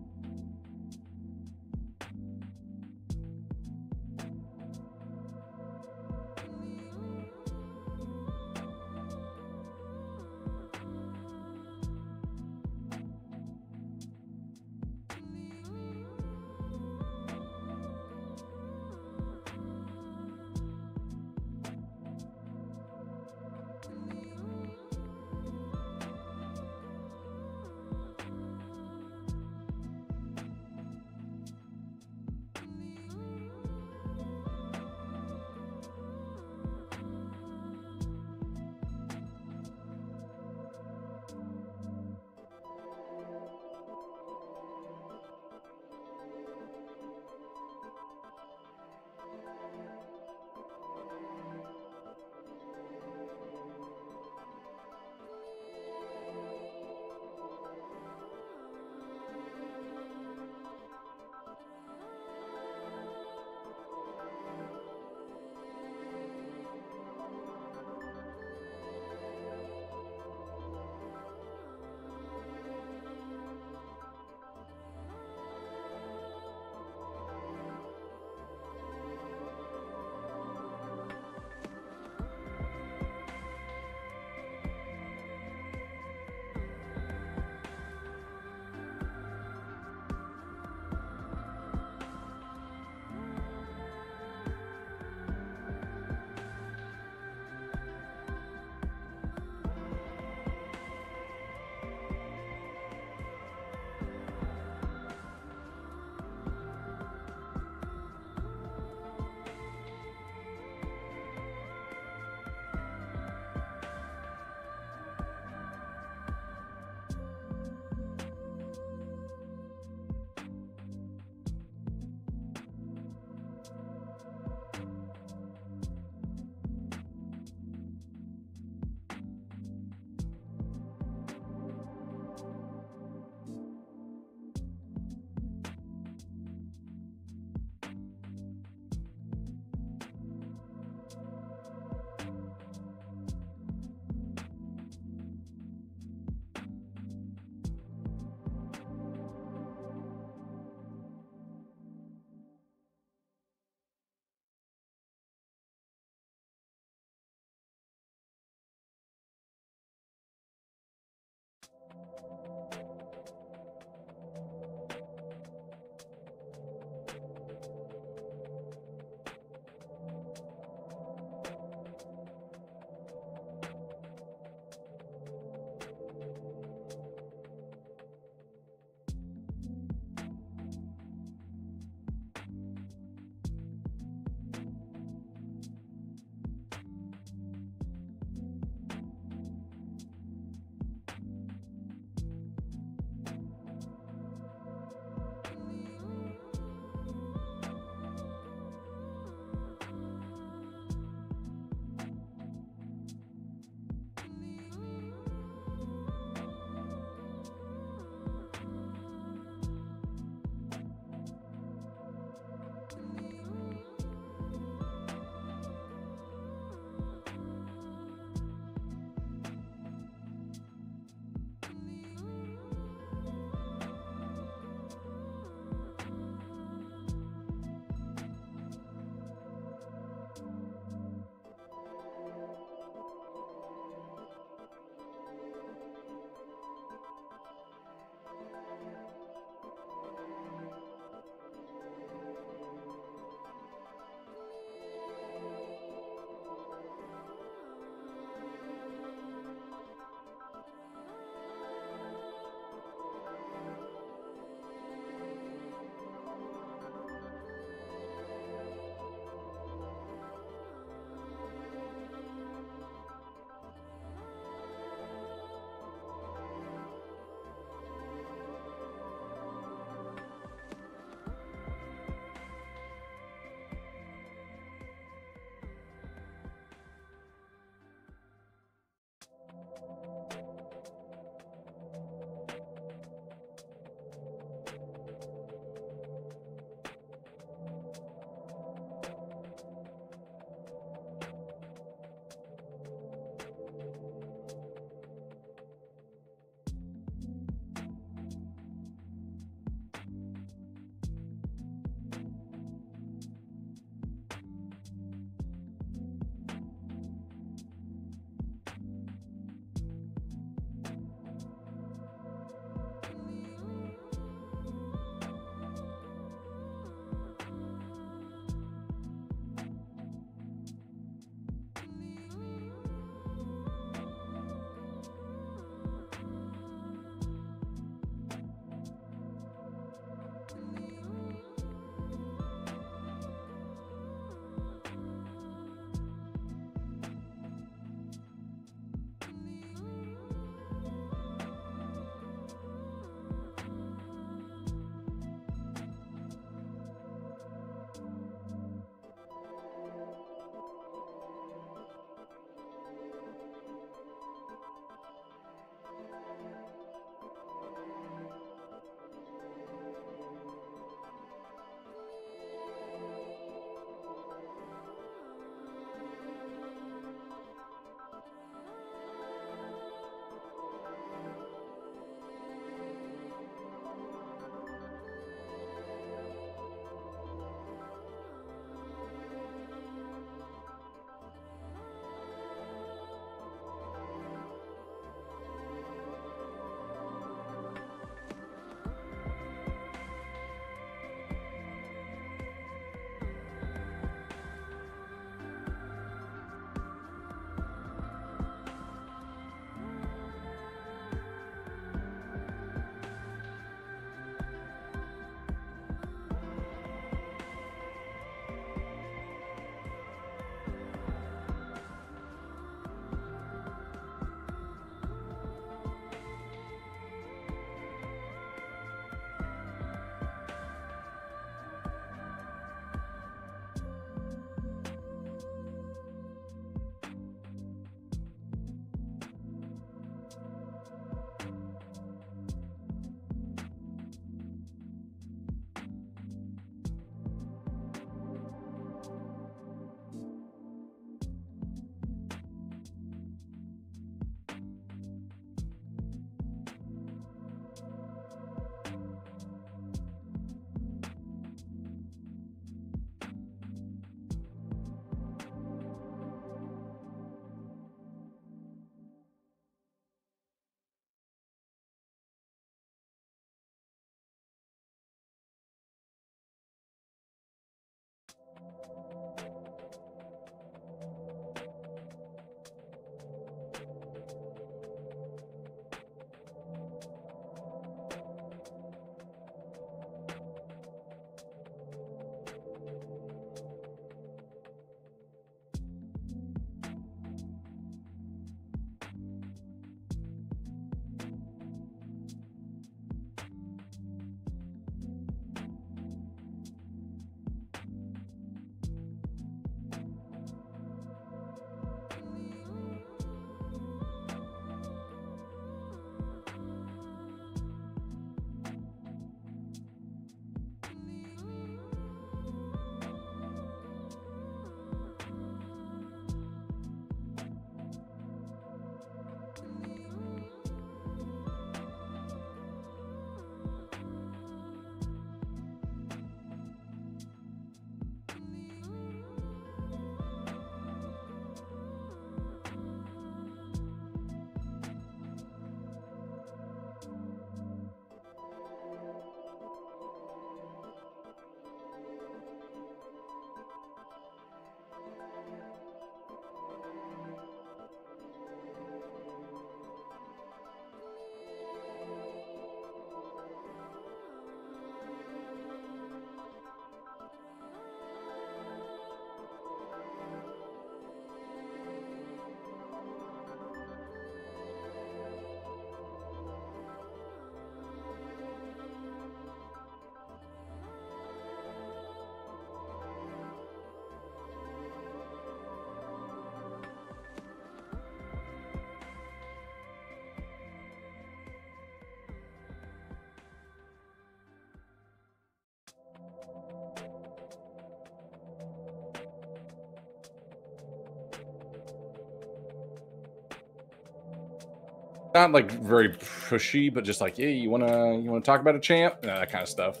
Not like very pushy, but just like, hey, you wanna talk about a champ? That kind of stuff.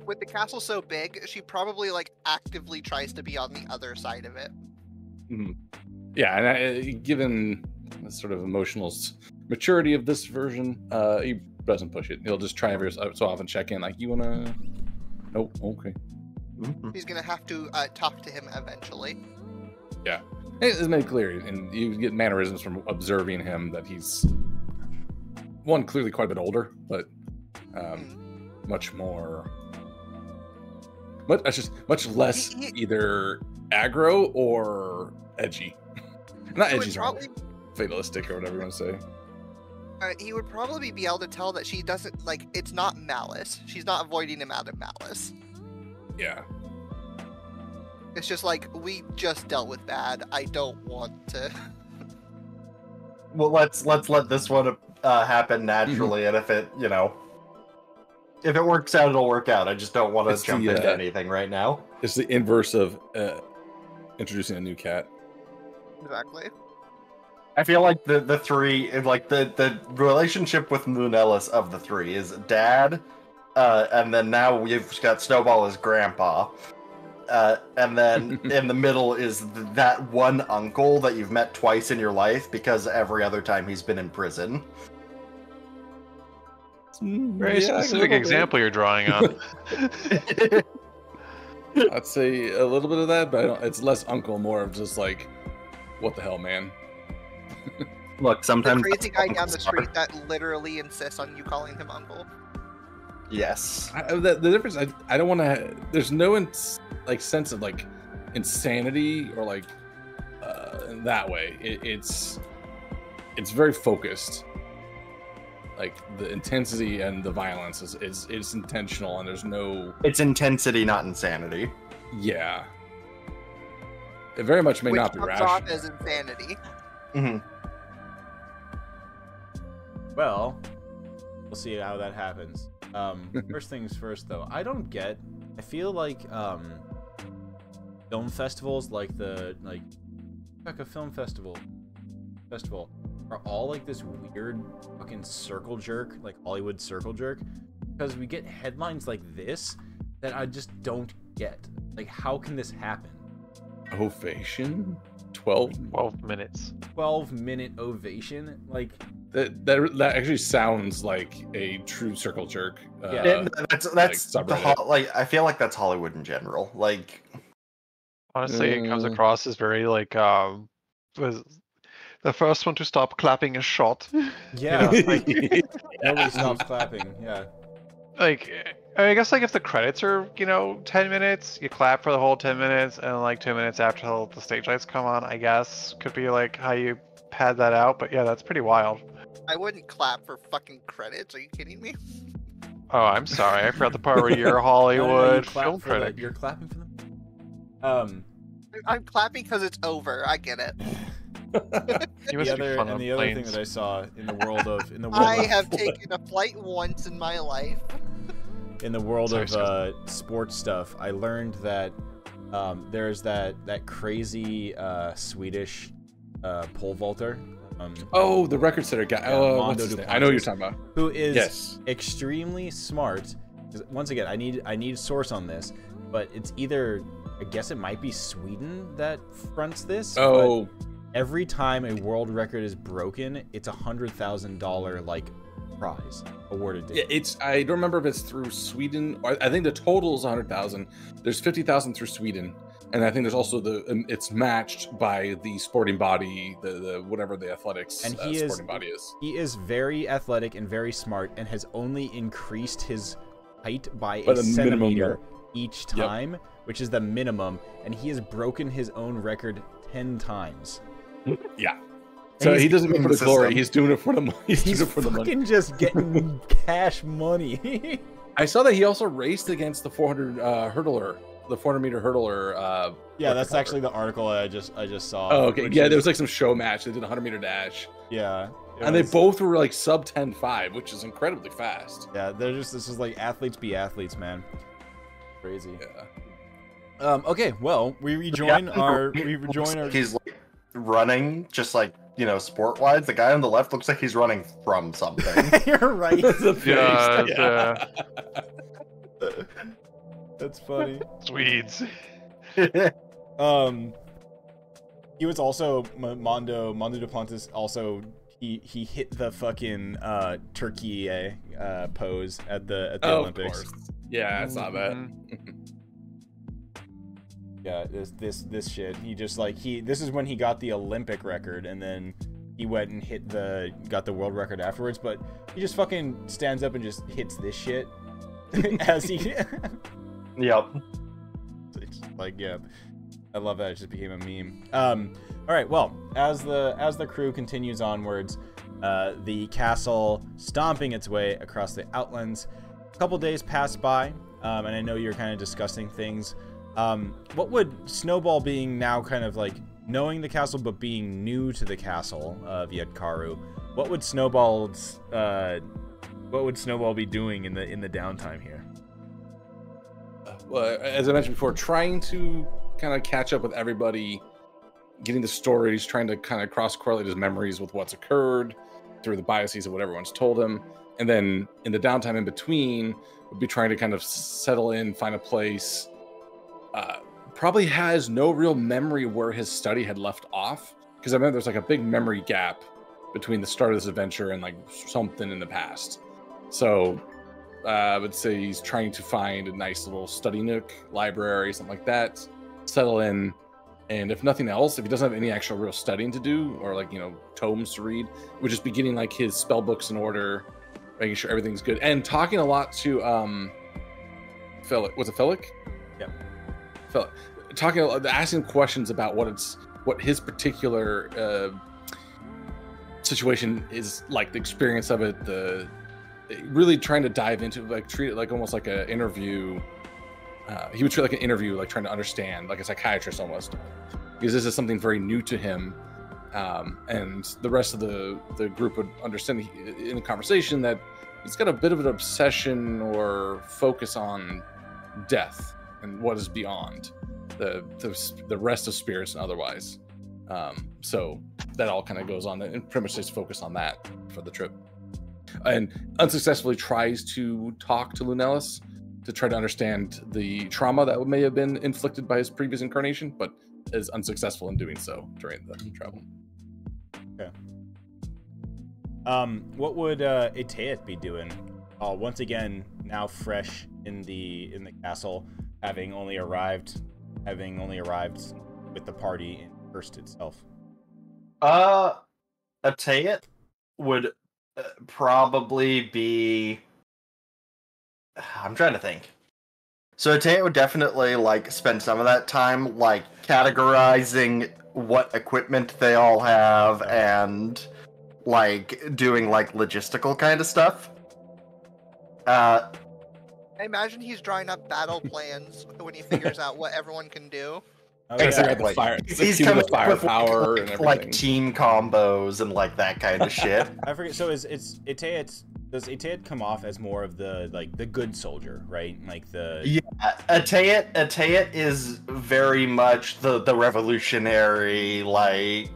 With the castle so big, she probably like actively tries to be on the other side of it. Mm-hmm. Yeah, and given the sort of emotional maturity of this version, he doesn't push it. He'll just try every so often check in, like, you wanna? Nope. Okay. He's gonna have to talk to him eventually. Yeah, it's made clear, and you get mannerisms from observing him that he's one clearly quite a bit older, but much more, much less either aggro or edgy. Not edgy, fatalistic or whatever you want to say. He would probably be able to tell that she doesn't like. It's not malice. She's not avoiding him out of malice. Yeah. It's just like, we just dealt with bad. I don't want to. Well, let's let this one happen naturally, and if it if it works out, it'll work out. I just don't want to jump into anything right now. It's the inverse of introducing a new cat. Exactly. I feel like the three, like the relationship with Moon Ellis of the three is dad, and then now we've got Snowball as grandpa. And then in the middle is that one uncle that you've met twice in your life because every other time he's been in prison. Very specific example you're drawing on. I'd say a little bit of that, but it's less uncle, more of just like, what the hell, man? Look, sometimes the crazy guy down the street that literally insists on you calling him uncle. Yes. The difference, I don't want to. There's no sense of like insanity or like in that way. It's very focused. Like the intensity and the violence is intentional, and there's no. It's intensity, not insanity. Yeah. It very much may not be rational. Which comes off as insanity. Mm-hmm. Well, we'll see how that happens. First things first, though. I feel like film festivals, like the a film festival are all like this weird fucking circle jerk, like Hollywood circle jerk, because we get headlines like this that I just don't get. Like, how can this happen? Ovation? 12 minutes. 12-minute ovation? Like, that actually sounds like a true circle jerk. That's like I feel like that's Hollywood in general. Like, honestly, it comes across as very like was the first one to stop clapping a shot. Yeah, nobody stops clapping. Yeah, like I guess like if the credits are 10 minutes, you clap for the whole 10 minutes, and like 2 minutes after the stage lights come on. I guess could be like how you pad that out, but yeah, that's pretty wild. I wouldn't clap for fucking credits. Are you kidding me? Oh, I'm sorry. I forgot the part where you're a Hollywood film critic. You're clapping for them. I'm clapping because it's over. I get it. The other thing that I saw in the world of I have taken a flight once in my lilife. In the world of sports stuff, I learned that there's that crazy Swedish pole vaulter. The record setter guy. What's his name? I know what you're talking about. Who is extremely smart. Once again, I need source on this, but it's either, I guess it might be Sweden that fronts this. Oh. But every time a world record is broken, it's $100,000 like prize awarded to. Yeah, I don't remember if it's through Sweden. I think the total is 100,000. There's 50,000 through Sweden. And I think there's also it's matched by the sporting body, the whatever the athletics and sporting body is. He is very athletic and very smart, and has only increased his height by a centimeter each time, which is the minimum. And he has broken his own record 10 times. Yeah. So he doesn't do it for the glory. He's doing it for the money. He's fucking just getting cash money. I saw that he also raced against the 400 hurdler. The 400-meter hurdler. Yeah, that's actually the article I just saw. Oh, okay. Yeah, there was like some show match. They did a 100-meter dash. Yeah. They both were like sub 10.5, which is incredibly fast. Yeah, this is like athletes be athletes, man. Crazy. Yeah. Okay, well, we rejoin our. He's like running, just like you know, sport-wise, the guy on the left looks like he's running from something. You're right. Yeah, That's funny. Swedes. He was also Mondo Duplantis. Also, he hit the fucking turkey pose at the Olympics. Of course. Yeah, I saw that. Yeah, this shit. He just like this is when he got the Olympic record, and then he went and got the world record afterwards. But he just fucking stands up and just hits this shit as he. Yep. It's like, yeah, I love that. It just became a meme. All right, well, as the crew continues onwards, the castle stomping its way across the Outlands, a couple days pass by, and I know you're kind of discussing things. What would Snowball, being now kind of like knowing the castle but being new to the castle of Yetkaru, what would Snowball be doing in the downtime here? Well, as I mentioned before, trying to kind of catch up with everybody, getting the stories, trying to kind of cross-correlate his memories with what's occurred through the biases of what everyone's told him. And then in the downtime in between, would be trying to kind of settle in, find a place. Probably has no real memory where his study had left off, because I remember there's like a big memory gap between the start of this adventure and like something in the past. So I would say he's trying to find a nice little study nook, library, something like that, settle in, and if nothing else, if he doesn't have any actual real studying to do, or like, you know, tomes to read, would just be getting like his spell books in order, making sure everything's good, and talking a lot to Philip. Was it Philip? Yep. Philip. Asking questions about what his particular situation is like, the experience of it, really trying to dive into, like, treat it like almost like an interview. He would treat it like an interview, like trying to understand, like a psychiatrist almost, because this is something very new to him. And the rest of the group would understand in the conversation that he's got a bit of an obsession or focus on death and what is beyond the rest of spirits and otherwise. So that all kind of goes on and pretty much just focus on that for the trip. And unsuccessfully tries to talk to Lunellus to try to understand the trauma that may have been inflicted by his previous incarnation, but is unsuccessful in doing so during the travel. Okay. What would Ateat be doing? Once again, now fresh in the castle, having only arrived with the party in Hurst itself. Ateat would probably be. I'm trying to think. So Ateat would definitely like spend some of that time like categorizing what equipment they all have and like doing like logistical kind of stuff. I imagine he's drawing up battle plans when he figures out what everyone can do. Oh, exactly. He's coming up with firepower and everything. like team combos and like that kind of shit. I forget. So it's Ateat. Does Ateat come off as more of the good soldier, right? Like the Ateat is very much the revolutionary like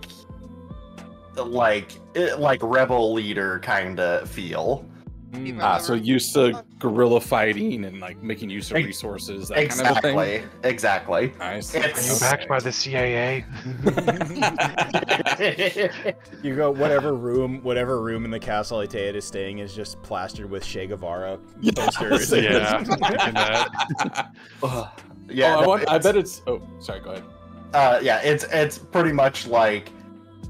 rebel leader kind of feel. So used to guerrilla fighting and like making use of resources, that kind of thing. Exactly. Nice. Are you backed by the CIA? You go whatever room in the castle Ateat is staying is just plastered with Che Guevara posters. Yeah. I bet it's. Oh, sorry. Go ahead. Yeah, it's pretty much like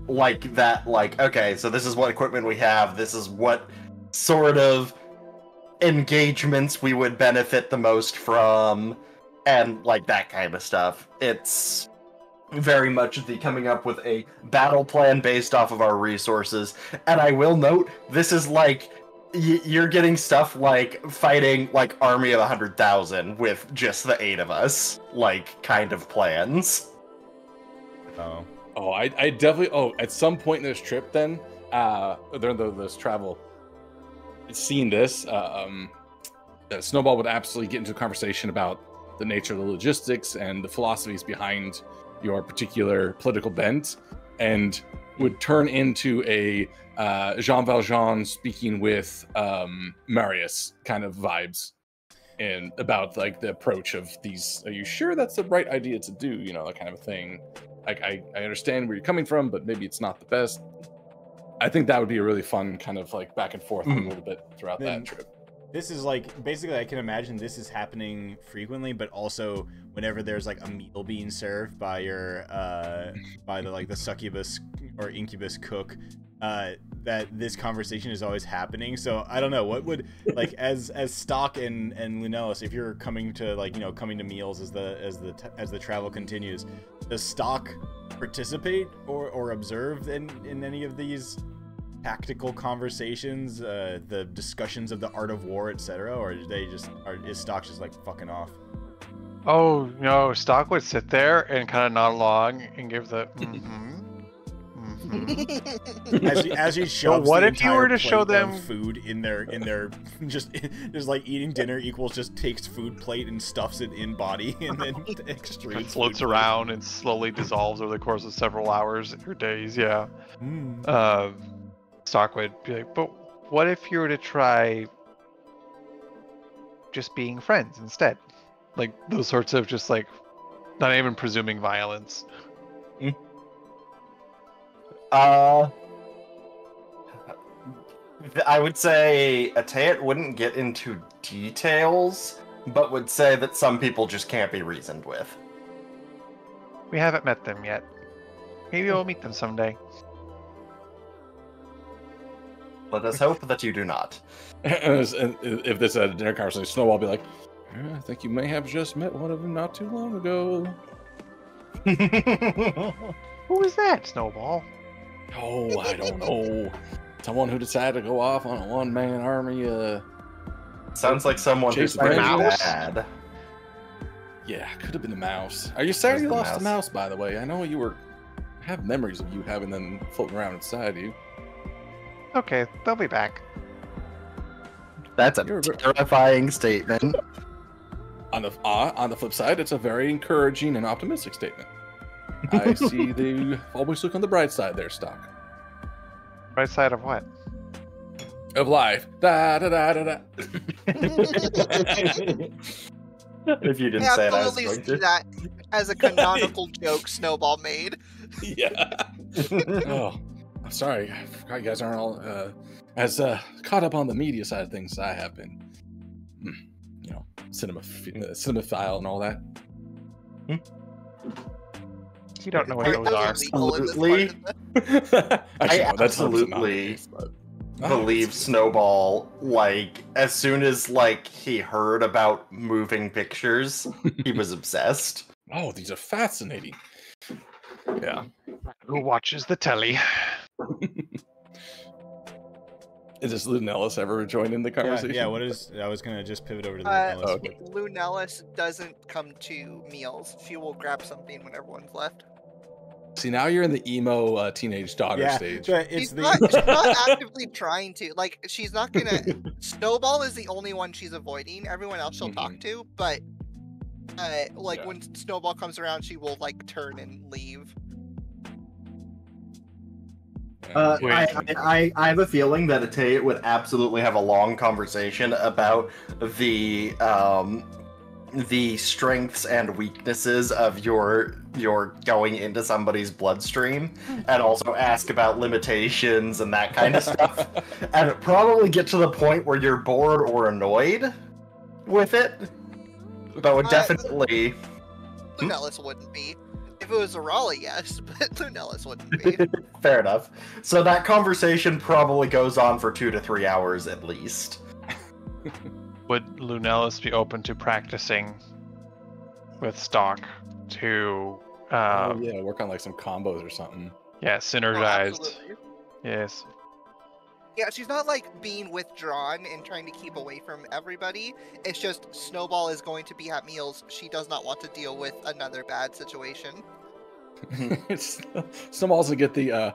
that. Like, okay, so this is what equipment we have. This is what sort of engagements we would benefit the most from, and like that kind of stuff. It's very much the coming up with a battle plan based off of our resources. And I will note, this is like you're getting stuff like fighting like army of 100,000 with just the 8 of us, like kind of plans. I definitely. At some point in this trip, then during this travel, seeing this, Snowball would absolutely get into a conversation about the nature of the logistics and the philosophies behind your particular political bent, and would turn into a Jean Valjean speaking with Marius kind of vibes, and about like the approach of these. Are you sure that's the right idea to do? You know, that kind of thing. Like I understand where you're coming from, but maybe it's not the best. I think that would be a really fun kind of like back and forth a little bit throughout that trip. This is like, basically I can imagine this is happening frequently, but also whenever there's like a meal being served by your by the succubus or incubus cook, that this conversation is always happening. So I don't know, what would, like, as Stock and Lunellus, if you're coming to, like, you know, coming to meals as the travel continues, does Stock participate or observe in any of these tactical conversations, the discussions of the art of war, etc., or is Stock just like fucking off? Oh no, Stock would sit there and kind of nod along and give the as he shoves what the if you were to entire show plate of them food in their just like eating dinner equals just takes food plate and stuffs it in body and then extrudes it floats around and slowly dissolves over the course of several hours or days. Yeah. Stock would be like, but what if you were to try just being friends instead? Like those sorts of just like not even presuming violence. I would say Ateit wouldn't get into details, but would say that some people just can't be reasoned with. We haven't met them yet. Maybe we'll meet them someday. Let us hope that you do not. And if this had a dinner conversation, Snowball will be like, I think you may have just met one of them not too long ago. Who is that, Snowball? Oh, I don't know. Someone who decided to go off on a one-man army. Sounds like someone who's pretty bad. Yeah, could have been the mouse. Are you sorry you lost mouse. the mouse, by the way? I know I have memories of you having them floating around inside you. Okay, they'll be back. That's a terrifying statement. On the flip side, it's a very encouraging and optimistic statement. I see they always look on the bright side there, Stock. Bright side of what? Of life. Da da da da da. If you didn't I say it, I was absolutely going see to. that as a canonical joke Snowball made. Yeah. Oh, I'm sorry. I forgot you guys aren't all as caught up on the media side of things as I have been. You know, cinemaphile and all that. You don't know what those are. Absolutely. Actually, I no, that's 100% not the absolutely case, but- believe Snowball, like, as soon as, like, he heard about moving pictures, he was obsessed. Oh, these are fascinating. Yeah. Who watches the telly? Is this Lunellus ever joined in the conversation? Yeah, what is... I was going to just pivot over to Lunellus. Okay. Lunellus doesn't come to meals. She will grab something when everyone's left. See, now you're in the emo teenage daughter stage. But She's not actively trying to. Like, she's not gonna... Snowball is the only one she's avoiding. Everyone else she'll talk to, but... when Snowball comes around, she will, like, turn and leave. I have a feeling that Ateit would absolutely have a long conversation about the strengths and weaknesses of your going into somebody's bloodstream, and also ask about limitations and that kind of stuff, and probably get to the point where you're bored or annoyed with it, but would definitely... Lunellus wouldn't be. If it was Arala, yes, but Lunellus wouldn't be. Fair enough. So that conversation probably goes on for 2 to 3 hours at least. Would Lunellus be open to practicing with Stock to work on like some combos or something. Yeah, synergized. Absolutely. Yes. Yeah, she's not like being withdrawn and trying to keep away from everybody. It's just Snowball is going to be at meals. She does not want to deal with another bad situation. Snowball's to get the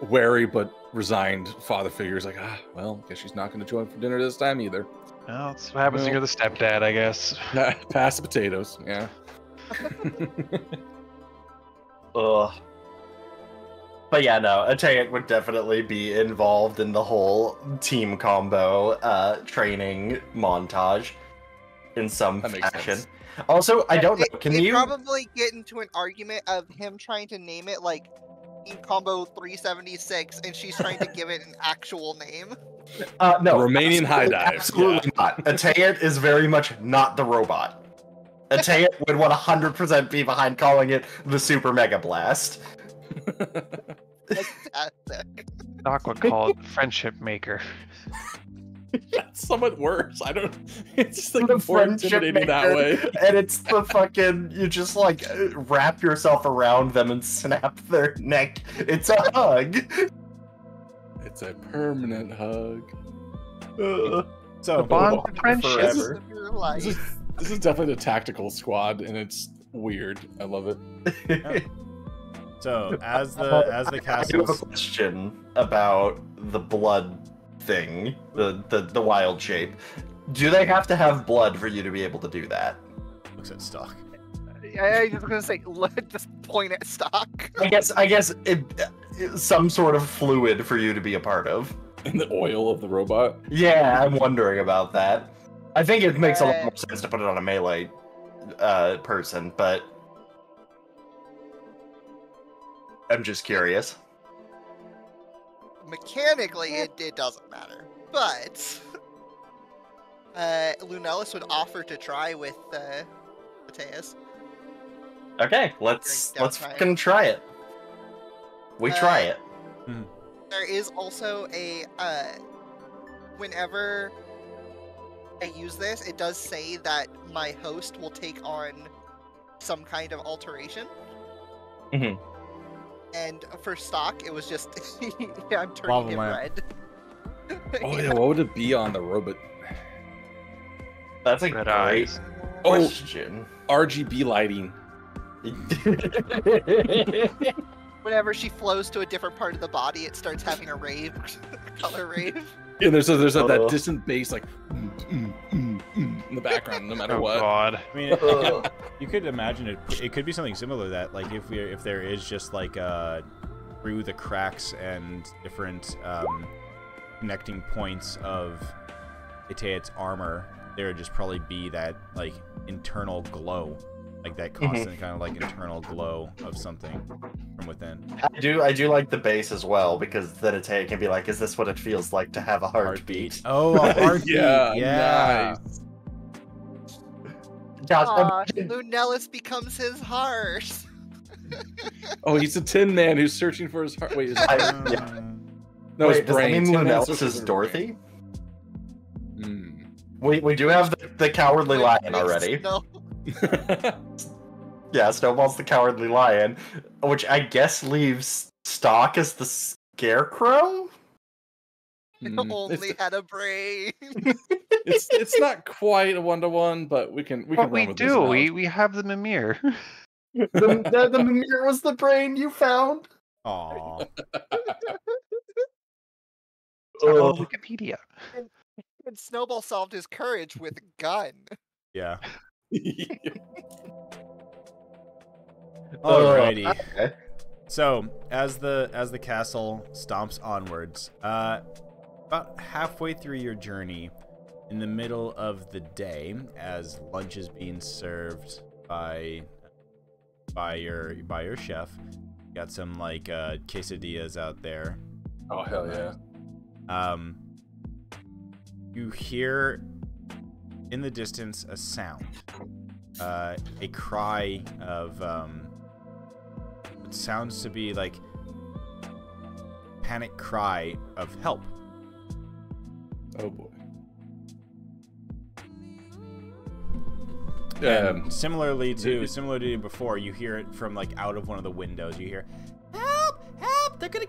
wary but resigned father figure. Is like, well, guess she's not going to join for dinner this time either. Well, that's what happens when you're the stepdad, I guess. Pass the potatoes, yeah. Ugh. But yeah, no, Ateyat would definitely be involved in the whole team combo training montage in some That makes fashion. sense. Also, I don't know. Can They you? probably get into an argument of him trying to name it like Team Combo 376, and she's trying to give it an actual name. No, Romanian high absolutely- dive. Absolutely not. Ateyat is very much not the robot. Ateyat would 100% be behind calling it the Super Mega Blast. Fantastic. Doc would call it friendship maker. That's somewhat worse. I don't. It's just like The more friendship intimidating that maker. way. And it's the fucking, you just like wrap yourself around them and snap their neck. It's a hug. It's a permanent hug. So Bond Oh, friendship. forever. Your life. This is definitely the tactical squad, and it's weird. I love it. So as the I do have a castle's question about the blood thing, the wild shape. Do they have to have blood for you to be able to do that? looks at stock. I was gonna say, just point at stock. I guess some sort of fluid for you to be a part of. And the oil of the robot. Yeah, I'm wondering about that. I think it makes a lot more sense to put it on a melee person, but I'm just curious. Mechanically, it doesn't matter, but Lunellus would offer to try with Mateus. Okay, let's During downtime. fucking try it. We try it. There is also a whenever I use this, it does say that my host will take on some kind of alteration. Mhm. And for stock, it was just I'm turning Lava him lamp. red. Oh yeah, what would it be on the robot? That's a Red great eyes. question. RGB lighting. Whenever she flows to a different part of the body, it starts having a rave, color rave. And there's that Uh-oh. distant bass like in the background, no matter Oh what. God. I mean, you could imagine it could be something similar to that, like if there is just like through the cracks and different connecting points of Ateyat's armor, there would just probably be that like internal glow, like that constant kind of like internal glow of something from within. I do like the bass as well, because then Ateyat can be like, is this what it feels like to have a heartbeat? Oh, a heartbeat. Yeah, nice. Aw, Lunellus becomes his heart. Oh, he's a Tin Man who's searching for his heart. Wait, is it? Yeah. No, Wait, his does that brain. mean Tin Man Lunellus searching is for his Dorothy? brain. We do have the cowardly lion already. No. Yeah, Snowball's the cowardly lion, which I guess leaves Stock as the scarecrow? Only had a brain. It's not quite a 1-to-1, but we can What run we with do, this we have the Mimir. The Mimir was the brain you found? Aw. Oh, Wikipedia. And Snowball solved his courage with a gun. Yeah. now. Alrighty. Okay. So as the castle stomps onwards, about halfway through your journey, in the middle of the day, as lunch is being served by your chef, got some like quesadillas out there. Oh hell yeah! You hear in the distance a sound, a cry of what sounds to be like panic cry of help. Oh boy. And similarly to before, you hear it from like out of one of the windows. You hear, "Help! Help! They're gonna,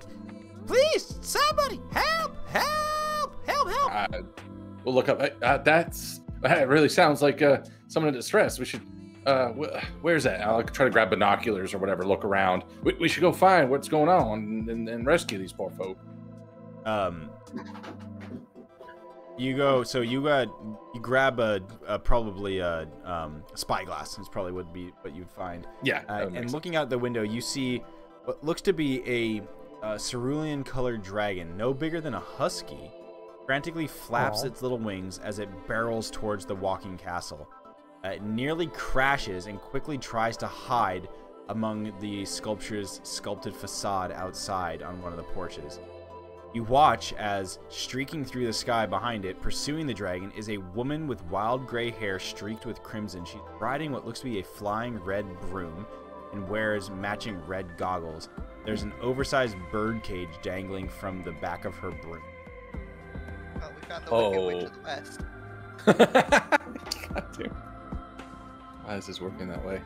please, somebody, help! Help! Help! Help!" We'll look up. That really sounds like someone in distress. We should. Where's that? I'll try to grab binoculars or whatever. Look around. We should go find what's going on and rescue these poor folk. You go. So you grab probably a spyglass. Is probably would be what you'd find. Yeah. And looking out the window, you see what looks to be cerulean-colored dragon, no bigger than a husky, frantically flaps its little wings as it barrels towards the walking castle. It nearly crashes and quickly tries to hide among the sculpture's sculpted facade outside on one of the porches. You watch as, streaking through the sky behind it, pursuing the dragon, is a woman with wild gray hair streaked with crimson. She's riding what looks to be a flying red broom and wears matching red goggles. There's an oversized bird cage dangling from the back of her broom. Oh, we found the Wicked Witch of the West. God damn. Why is this working that way?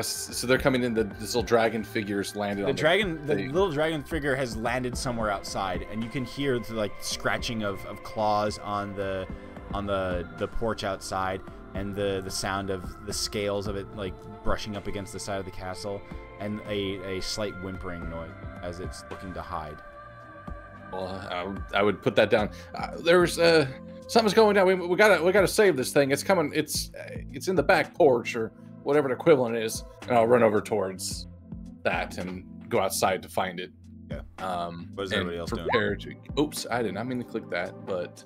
So they're coming in. This little dragon figure's landed. The little dragon figure has landed somewhere outside, and you can hear the like scratching of claws on the porch outside, and the sound of the scales of it like brushing up against the side of the castle, and a slight whimpering noise as it's looking to hide. Well, I would put that down. There's something's going down. We gotta save this thing. It's coming. It's in the back porch or whatever the equivalent is, and I'll run over towards that and go outside to find it. Yeah. What is everybody else doing? Oops, I did not mean to click that, but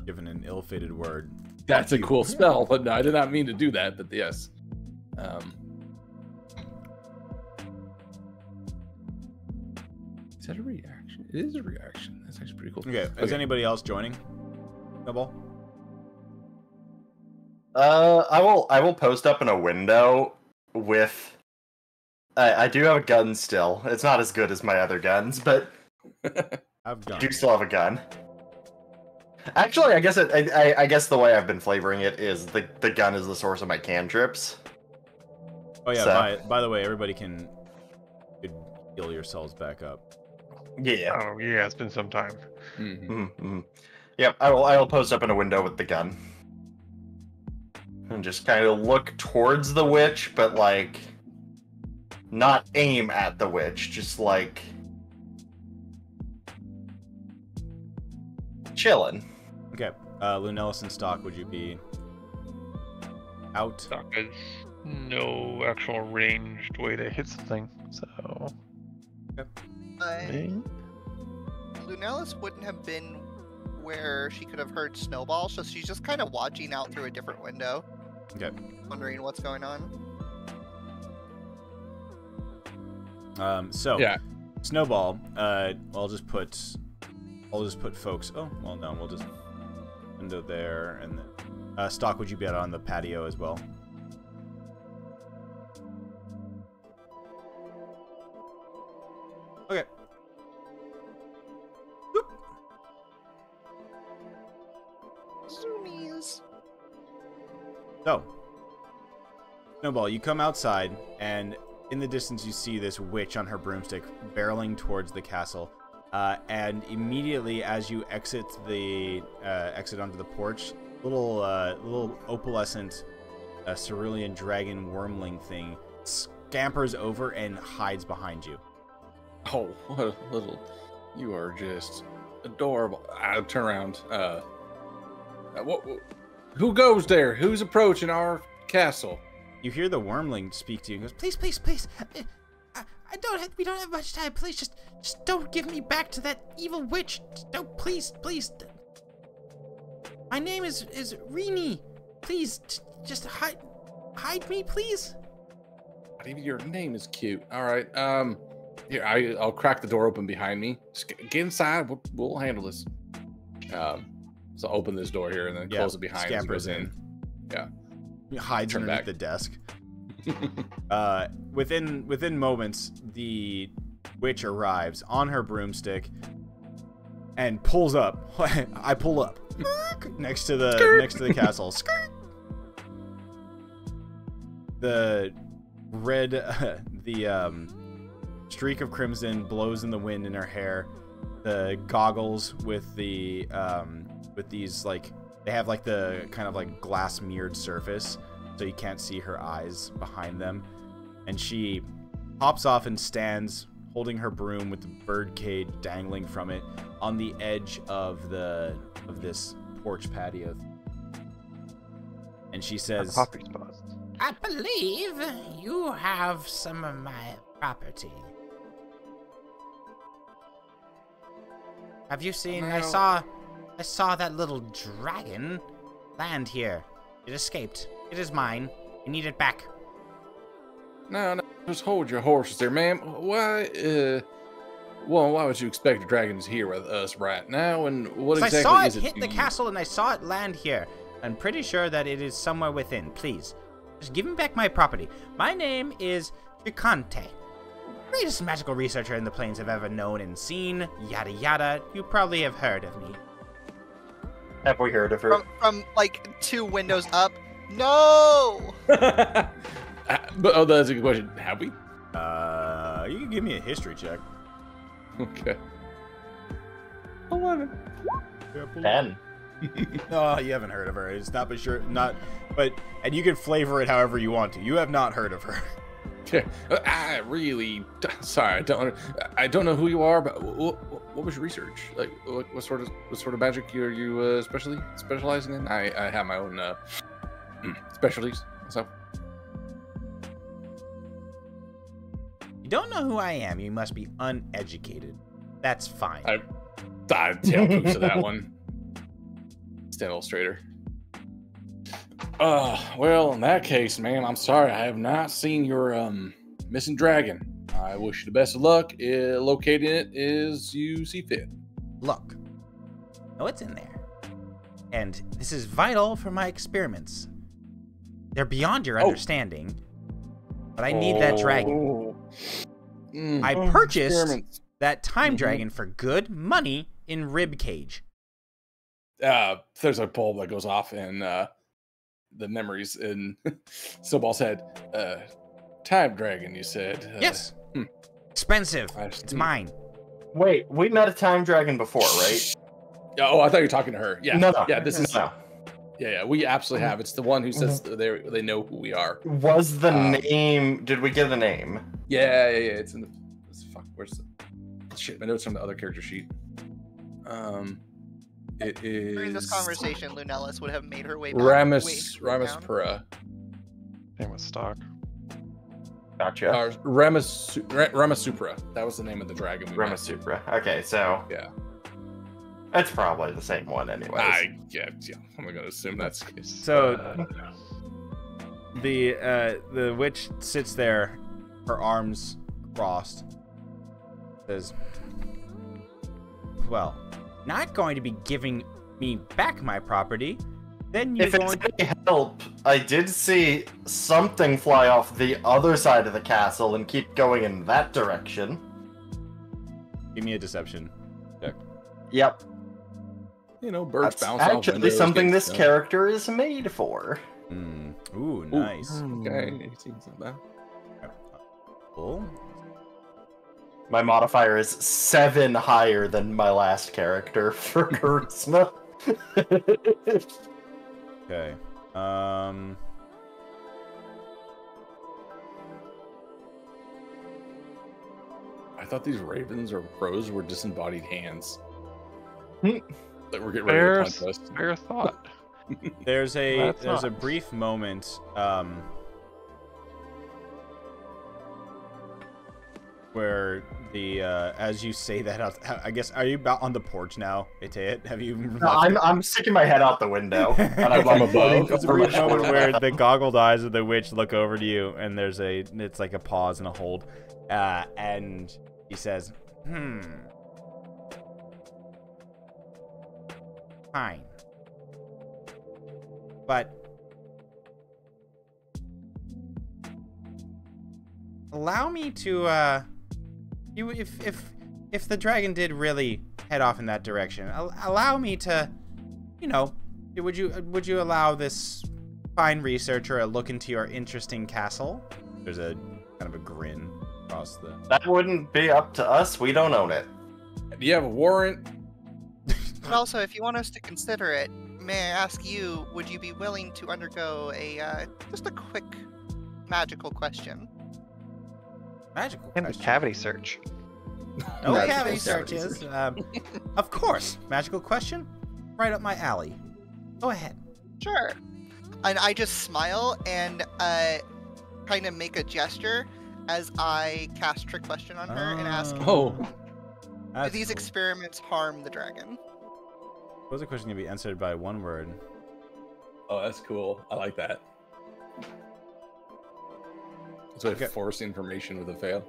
given an ill-fated word. That's a cool spell, but no, I did not mean to do that. But yes. Is that a reaction? It is a reaction. That's actually pretty cool. Okay. Is anybody else joining? Snowball? I will post up in a window with. I do have a gun still. It's not as good as my other guns, but I do still have a gun. Actually, I guess I guess the way I've been flavoring it is the gun is the source of my cantrips. Oh yeah. So. By the way, everybody can heal yourselves back up. Yeah. Oh yeah, it's been some time. Yep. I will post up in a window with the gun. And just kind of look towards the witch, but like not aim at the witch, just like chilling. Okay. Lunellus and Stock, would you be out? Stock has no actual ranged way to hit something, so. Okay. Lunellus wouldn't have been where she could have heard Snowball, so she's just kind of watching out through a different window. Okay. Wondering what's going on. So yeah. Snowball. I'll just put folks. Oh well, no, we'll just window there, and then Stock. Would you be out on the patio as well? Okay. Boop. Zoomies. So, Snowball, you come outside, and in the distance you see this witch on her broomstick barreling towards the castle. And immediately as you exit onto the porch, little opalescent cerulean dragon wormling thing scampers over and hides behind you. Oh, what a little! You are just adorable. I'll turn around. Who goes there? Who's approaching our castle? You hear the wormling speak to you and goes, Please. We don't have much time. Please, just don't give me back to that evil witch. Don't, please. My name is Rini. Please, just hide me, please. Not even your name is cute. All right. Here, I'll crack the door open behind me. Just get inside. We'll handle this. So I'll open this door here and then close it behind. Scampers in. Yeah. He hides underneath the desk. Within moments, the witch arrives on her broomstick and pulls up. I pull up next to the castle. The red, the streak of crimson blows in the wind in her hair. The goggles with the with these like they have like the kind of like glass mirrored surface, so you can't see her eyes behind them. And she hops off and stands holding her broom with the bird cage dangling from it on the edge of this porch patio. And she says, I believe you have some of my property. Have you seen? No. I saw that little dragon land here. It escaped. It is mine. I need it back. No, just hold your horses there, ma'am. Why, why would you expect a dragon is here with us right now? And what exactly I saw is it it hit to the you? castle and I saw it land here. I'm pretty sure that it is somewhere within. Please, just give me back my property. My name is Gigante. Greatest magical researcher in the plains have ever known and seen. Yada yada. You probably have heard of me. Have we heard of her? From like 2 windows up. No. But that's a good question. Have we? You can give me a history check. Okay. 11. 10. Oh, you haven't heard of her. It's not, and you can flavor it however you want to. You have not heard of her. Yeah, I really sorry. I don't know who you are, but what was your research? Like, what sort of magic are you specializing in? I have my own specialties. So You don't know who I am. You must be uneducated. That's fine. I tail poops to that one. Stand illustrator. Well, in that case, ma'am, I'm sorry. I have not seen your missing dragon. I wish you the best of luck. Locating it as you see fit. Look. No, it's in there. And this is vital for my experiments. They're beyond your understanding. But I need that dragon. I purchased Experiments. that time dragon for good money in Ribcage. There's a bulb that goes off in the memories in Snowball's head. Time dragon, you said? Yes. Expensive. I It's see. mine. Wait, we met a time dragon before, right? Oh, I thought you were talking to her. Yeah. No. Yeah, this is. No. Yeah, we absolutely have. It's the one who says they know who we are. Was the name? Did we get a name? Yeah. It's in the. Where's the shit? My notes from the other character sheet. It is. During this conversation, Lunellis would have made her way back. Ramus down. Pura. Name was stock. Gotcha. Ramasupra. That was the name of the dragon. We met. Ramasupra. Okay, so Yeah. that's probably the same one, anyways. Yeah. I'm gonna assume that's. So the witch sits there, her arms crossed, says, Well, not going to be giving me back my property. Then you're If it's going to... any help, I did see something fly off the other side of the castle and keep going in that direction. "Give me a deception." Yep. Birds That's bounce off actually windows, something get this stuff. character is made for. Ooh, nice. Okay, it seems like that. Cool. My modifier is 7 higher than my last character for charisma. Okay. I thought these ravens or crows were disembodied hands. Hmm. That were getting ready to punch us. Fair thought. There's a That's there's a not- brief moment where the as you say that out, I guess, are you about on the porch now, Iteat? Have you? No, I'm sticking my head out the window. And I'm From like, above? looking There's a over my brief moment shoulder. where the goggled eyes of the witch look over to you, and it's like a pause and a hold, and he says, Fine. But... allow me to, if the dragon did really head off in that direction, allow me to, would you allow this fine researcher a look into your interesting castle? There's a kind of a grin across the. That wouldn't be up to us. We don't own it. Do you have a warrant? But also, if you want us to consider it, may I ask you, would you be willing to undergo just a quick magical question? Magical And question. cavity search. No Magical cavity cavity searches. Of course. Magical question? Right up my alley. Go ahead. Sure. And I just smile and kind of make a gesture as I cast trick question on her and ask, Oh. Do these experiments harm the dragon? Was a question can be answered by one word. Oh, that's cool. I like that. So I force information with a fail.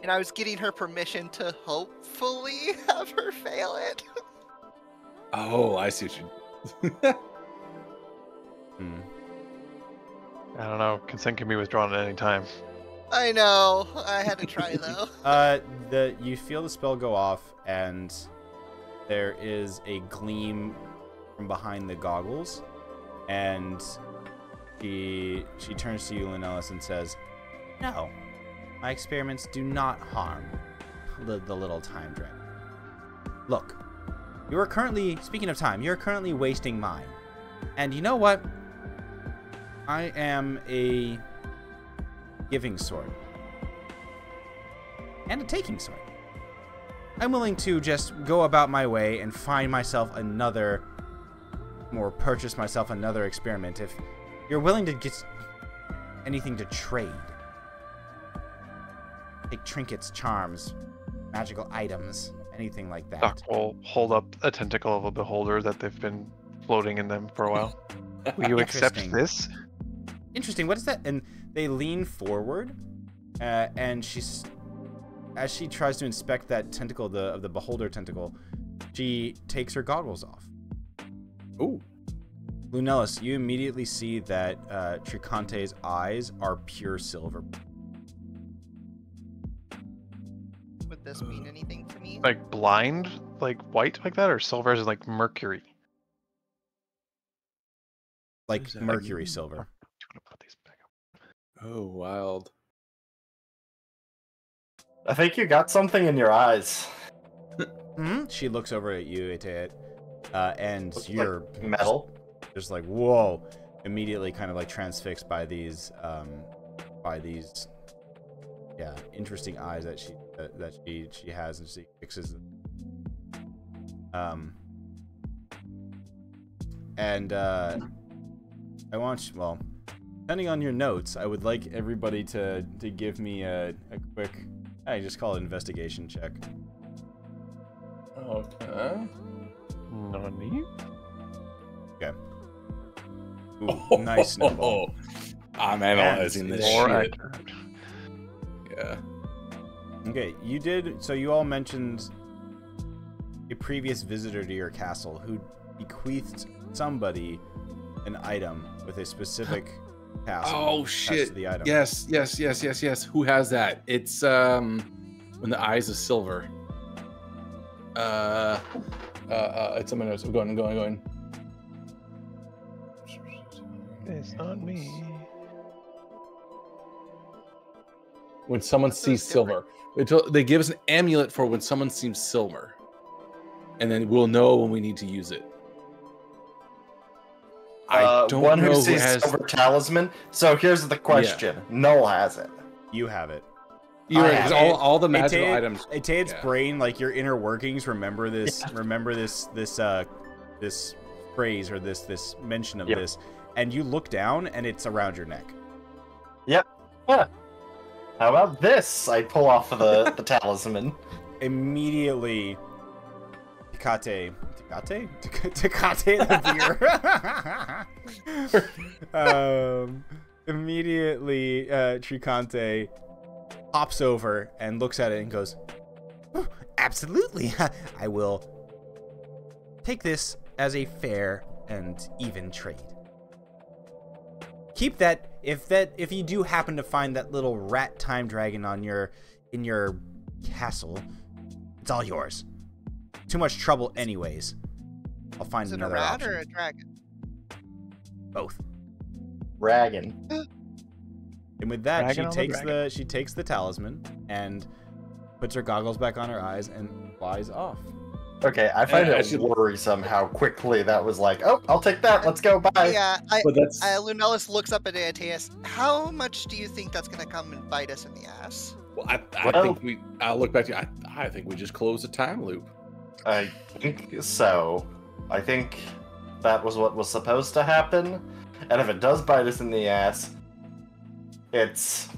And I was getting her permission to hopefully have her fail it. Oh, I see what you. I don't know. Consent can be withdrawn at any time. I know. I had to try though. You feel the spell go off, and there is a gleam from behind the goggles, and she turns to you, Lunellus, and says, "No, my experiments do not harm the little time dragon. Look, you are currently, speaking of time, you're currently wasting mine. And you know what? I am a giving sword. And a taking sword. I'm willing to just go about my way and find myself another, or purchase myself another experiment if you're willing to get anything to trade. Take trinkets, charms, magical items, anything like that." Doc will hold up a tentacle of a beholder that they've been floating in them for a while. Will you accept this? Interesting. What is that? And they lean forward, and as she tries to inspect that tentacle, of the beholder tentacle, she takes her goggles off. Ooh. Lunellus, you immediately see that Tricante's eyes are pure silver. Would this mean anything to me? Like blind, like white, like that, or silver is like mercury? Like mercury silver. I'm gonna put these back up. Oh, wild. I think you got something in your eyes. She looks over at you, Eteet, and Looks you're like metal. just like, whoa, immediately kind of like transfixed by these interesting eyes that she has, and she fixes them. I want you, well, depending on your notes, I would like everybody to give me a quick, I just call it investigation check. Okay. Nani? Okay. Ooh, nice snowball. I'm analyzing this More shit. accurate. Yeah. Okay, you did. So you all mentioned a previous visitor to your castle who bequeathed somebody an item with a specific castle. Oh attached shit! to the item. Yes. Who has that? It's when the eyes is silver. It's on my notes. I'm going. It's not me. When someone sees silver, they give us an amulet for when someone sees silver, and then we'll know when we need to use it. I don't one know who who sees has. silver talisman. So here's the question: Null has it. You have it. You're right, I 'cause have all the magical Eteet's items. Eteet's yeah. brain, like your inner workings, remember this. Remember this phrase or this mention of this, and you look down and it's around your neck. Yep. Yeah. How about this? I pull off the talisman. Immediately, Tecate the beer. Immediately, Tricante hops over and looks at it and goes, "Oh, absolutely, I will take this as a fair and even trade. Keep that if you do happen to find that little rat time dragon in your castle, it's all yours. Too much trouble anyways. I'll find Is it a another rat option." or a dragon? Both. Dragon. And with that, Dragon on the dragon. she takes the talisman and puts her goggles back on her eyes and flies off. Okay, I find Yeah, it she- worrisome how quickly that was like, oh, I'll take that, let's go, bye. Yeah, But that's Lunellus looks up at Aeneas. How much do you think that's gonna come and bite us in the ass? well, I Well- think I'll look back to you. I think we just closed the time loop. I think so. I think that was what was supposed to happen. And if it does bite us in the ass, it's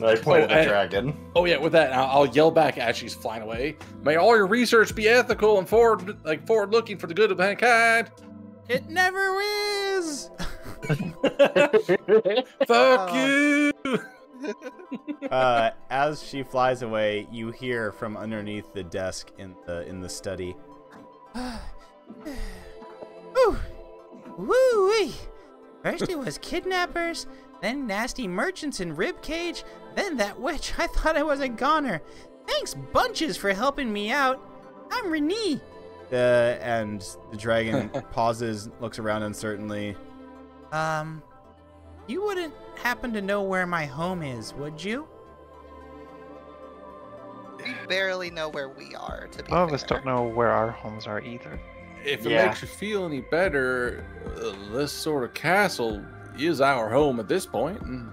I point at the dragon. Oh yeah, with that, I'll yell back as she's flying away. May all your research be ethical and forward-looking for the good of mankind. It never is. Fuck you. As she flies away, you hear from underneath the desk in the study. Ooh. Woo-wee. First it was kidnappers, then nasty merchants in Ribcage, then that witch. I thought I was a goner. Thanks bunches for helping me out. I'm Renee. And the dragon pauses, looks around uncertainly. You wouldn't happen to know where my home is, would you? We barely know where we are, to be All of us fair. don't know where our homes are either. If it Yeah. makes you feel any better, this sort of castle is our home at this point, and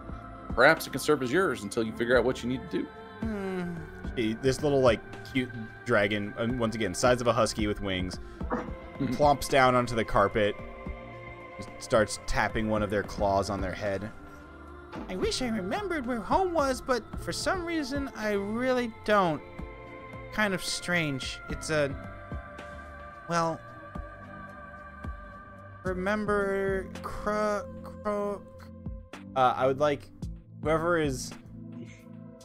perhaps it can serve as yours until you figure out what you need to do. This little, like, cute dragon, once again, size of a husky with wings, plumps down onto the carpet, starts tapping one of their claws on their head. I wish I remembered where home was, but for some reason I really don't. Kind of strange. It's well, remember I would like, whoever is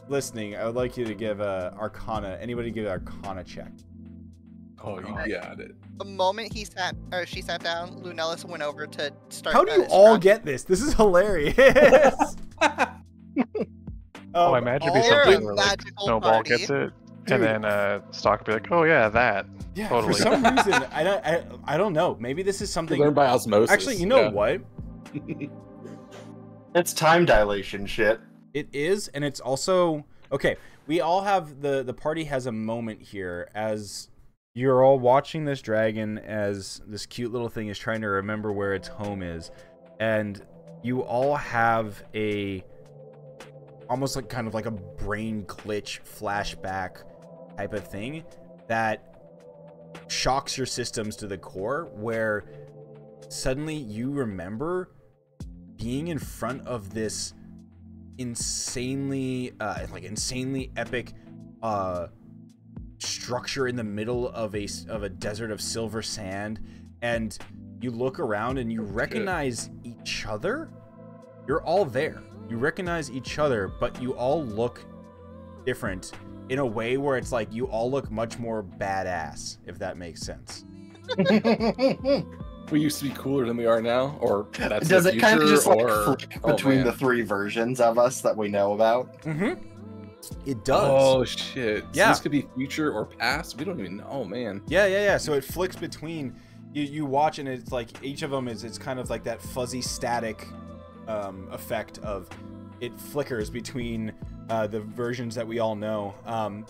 listening, I would like you to give a Arcana. Anybody give an Arcana check. Oh, you got it. The moment she sat down, Lunellus went over to start. How do you all get this? This is hilarious. Oh, I imagine it'd be They're a something where like, magical Snowball party. gets it, Dude. and then Stock would be like, "Oh yeah, that." Yeah, Totally. for some reason, I don't know. Maybe this is something. Learn by osmosis. Actually, you know yeah. what? It's time dilation shit. It is, and it's also okay. We all have the party has a moment here as you're all watching this dragon as this cute little thing is trying to remember where its home is, and you all have a almost like kind of like a brain glitch flashback type of thing that shocks your systems to the core, where suddenly you remember being in front of this insanely epic structure in the middle of a desert of silver sand, and you look around and you recognize each other. You're all there. You recognize each other, but you all look different in a way where it's like you all look much more badass, if that makes sense. We used to be cooler than we are now, or that's Does the it kind of future, just like or flip between the three versions of us that we know about? Mm-hmm. It does. Oh shit! So Yeah. this could be future or past. We don't even know, man. Yeah. So it flicks between you watch, and it's like each of them it's kind of like that fuzzy static effect of it flickers between the versions that we all know,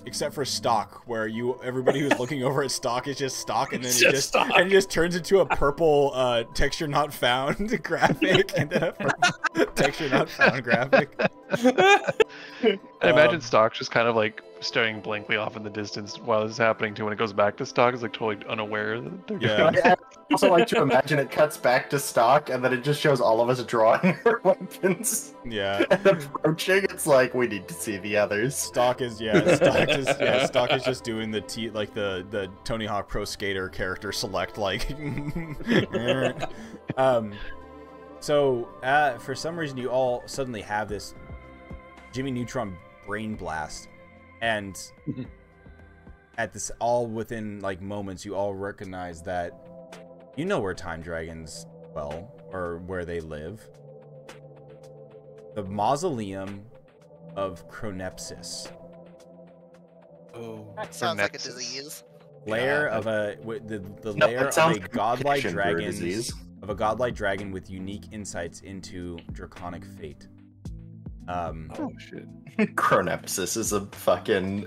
except for Stock, where everybody who's looking over at Stock is just Stock, and then it just turns into a purple texture not found graphic, and then a purple texture not found graphic. I imagine Stock's just kind of like staring blankly off in the distance while this is happening too. When it goes back to Stock, is like totally unaware that they're Yeah. I also like to imagine it cuts back to Stock, and then it just shows all of us drawing our weapons Yeah. and approaching. It's like we need to see the others. Stock is just doing the Tony Hawk Pro Skater character select, like. So for some reason you all suddenly have this Jimmy Neutron brain blast, and at this all within like moments you all recognize that you know where time dragons dwell or where they live. The mausoleum of Chronepsis. Oh, That sounds like a Nexus. disease. Lair Yeah. of the No, lair it sounds of a like godlike addiction to a dragon disease. with unique insights into draconic fate. oh shit! Chronepsis is a fucking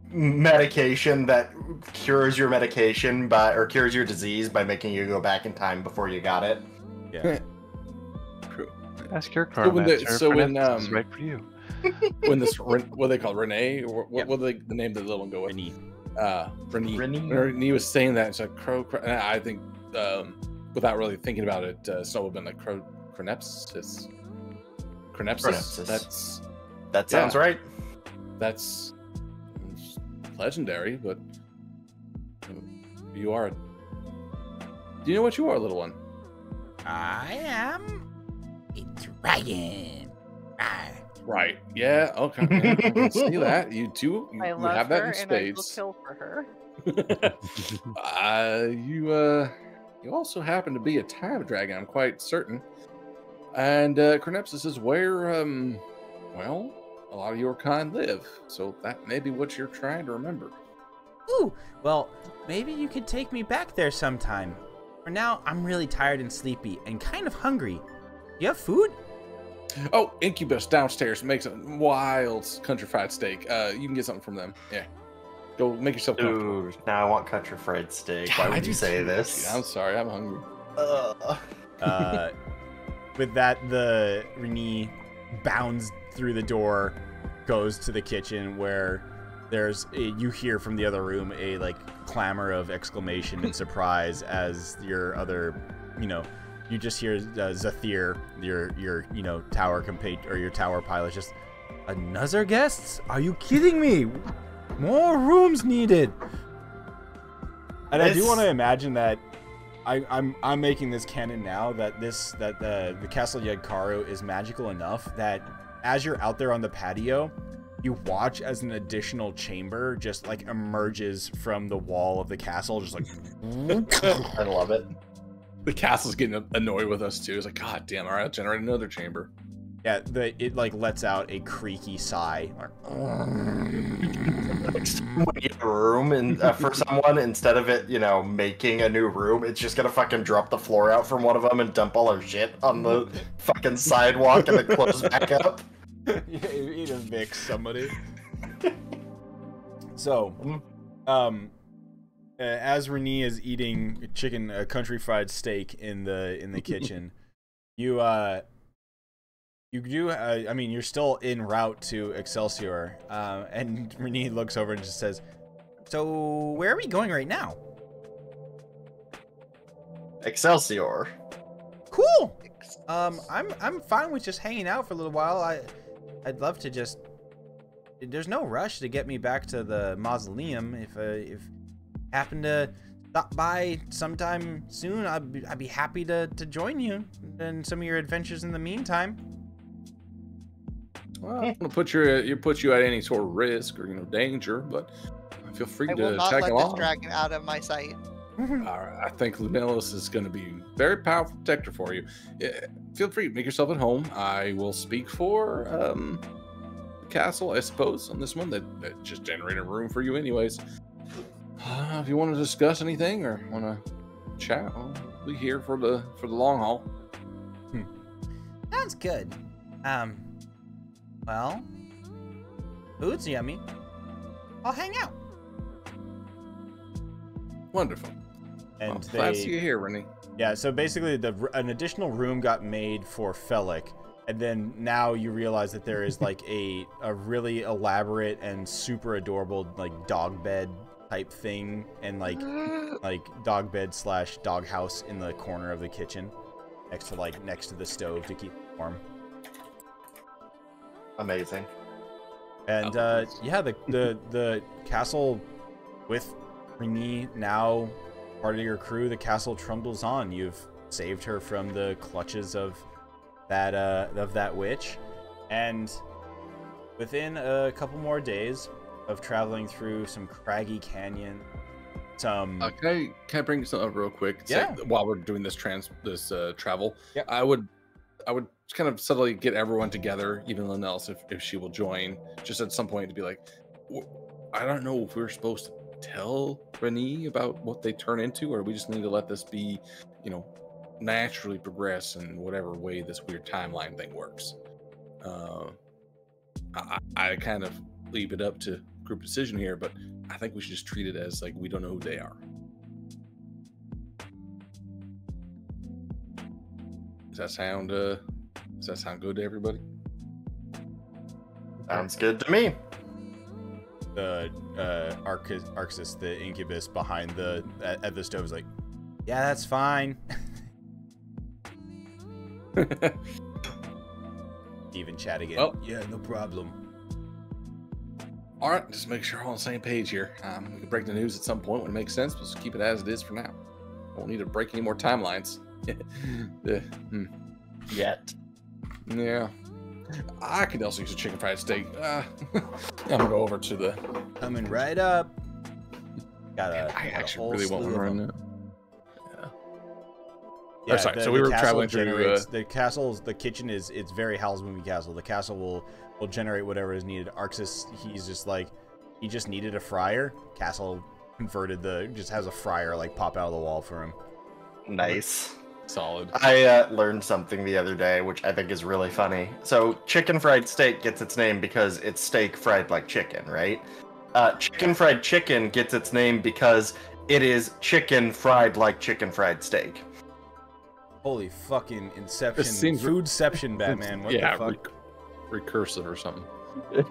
medication that cures your medication cures your disease by making you go back in time before you got it. Yeah. Ask your So when karma. so when is right for you. when this what they call Renee, or what Yep. what the name that they let one go with? Renee. Renee. Renee. Renee was saying that it's like and I think without really thinking about it, Snow would have been like Chronepsis. Chronepsis. That sounds right. That's legendary, but you are. Do you know what you are, little one? I am a dragon. Right. Yeah. Okay. Yeah, I can see that. You do. I You love have her, that in and I will spades. kill for her. You also happen to be a time dragon, I'm quite certain. And Chronepsis is where well, a lot of your kind live. So that may be what you're trying to remember. Ooh, well, maybe you could take me back there sometime. For now, I'm really tired and sleepy and kind of hungry. You have food? Oh, Incubus downstairs makes a wild country fried steak. You can get something from them. Yeah. Go make yourself comfortable. Dude, now I want country fried steak. Why would you say this? I'm sorry, I'm hungry. With that, the Renee bounds through the door, goes to the kitchen where you hear from the other room a clamor of exclamation and surprise as your other, you just hear Zathir, your tower your tower pilot, just, another guests? Are you kidding me? More rooms needed. And I do want to imagine that I'm making this canon now that the Castle Yagkaru is magical enough that as you're out there on the patio, you watch as an additional chamber just emerges from the wall of the castle, just I love it. The castle's getting annoyed with us too. It's like, God damn, all right, I'll generate another chamber. Yeah, it lets out a creaky sigh. A room and for someone, instead of it, making a new room, it's just gonna fucking drop the floor out from one of them and dump all our shit on the fucking sidewalk and then close back up. Yeah, you need to mix somebody. So, as Renee is eating country fried steak in the kitchen, you do. You're still en route to Excelsior, and Renee looks over and just says, "So where are we going right now?" Excelsior. Cool. I'm fine with just hanging out for a little while. I'd love to just. There's no rush to get me back to the mausoleum. If happen to stop by sometime soon, I'd be happy to join you in some of your adventures in the meantime. Well, I don't want to put you at any sort of risk or danger, but feel free I will to not tag let along. this dragon out of my sight. I think Lunellus is going to be a very powerful protector for you. Feel free to make yourself at home. I will speak for the castle, I suppose, on this one that just generated room for you anyways. If you want to discuss anything or want to chat, I'll be here for the long haul. Sounds good. Well, food's yummy. I'll hang out. Wonderful. And glad to see you here, Renee. Yeah, so basically an additional room got made for Felik, and then now you realize that there is a really elaborate and super adorable dog bed type thing, and dog bed / dog house in the corner of the kitchen next to the stove to keep it warm. Amazing. And yeah, the castle with Renee now part of your crew, the castle trundles on. You've saved her from the clutches of that witch, and within a couple more days of traveling through some craggy canyon, can I bring something up real quick? Yeah. While we're doing this travel, yeah. I would kind of subtly get everyone together, even Lunellus, if she will join, just at some point to be like, I don't know if we're supposed to tell Renee about what they turn into, or we just need to let this be, naturally progress in whatever way this weird timeline thing works. I kind of leave it up to group decision here, but I think we should just treat it as we don't know who they are. Does that sound good to everybody? Sounds good to me. The Arxis, the incubus behind at the stove, is like, yeah, that's Even chat again. Well. Yeah, no problem. All right, just make sure we're on the same page here. We can break the news at some point when it makes sense, but just keep it as it is for now. Won't need to break any more timelines. Yet. Yeah. I could also use a chicken fried steak. I'm gonna go over to the. Coming right up. I actually really want one right now. Yeah, oh, sorry. So we were traveling through the castle's. The kitchen is. It's very Howl's Moving Castle. The castle will generate whatever is needed. Arxis, he's just like, he just needed a fryer. Castle converted just has a fryer like pop out of the wall for him. Nice. Solid. I learned something the other day, which I think is really funny. So, chicken fried steak gets its name because it's steak fried like chicken, right? Chicken fried chicken gets its name because it is chicken fried like chicken fried steak. Holy fucking Inception. This seems Foodception, Batman. What the fuck? Recursive or something.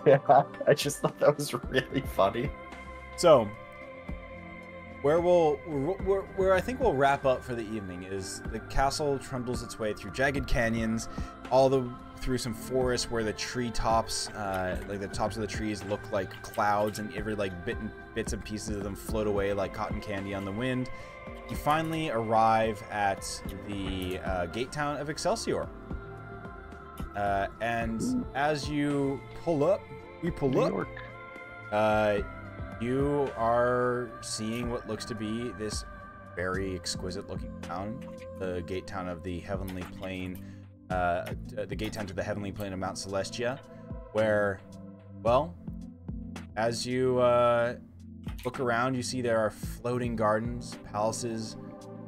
Yeah, I just thought that was really funny. So, where I think we'll wrap up for the evening is the castle trundles its way through jagged canyons, through some forests where the treetops, like the tops of the trees, look like clouds, and every like bits and pieces of them float away like cotton candy on the wind. You finally arrive at the gate town of Excelsior, and as you pull up, you are seeing what looks to be this very exquisite looking town, the gate town of the Heavenly Plain, the gate town to the Heavenly Plain of Mount Celestia, where, well, as you look around, you see there are floating gardens, palaces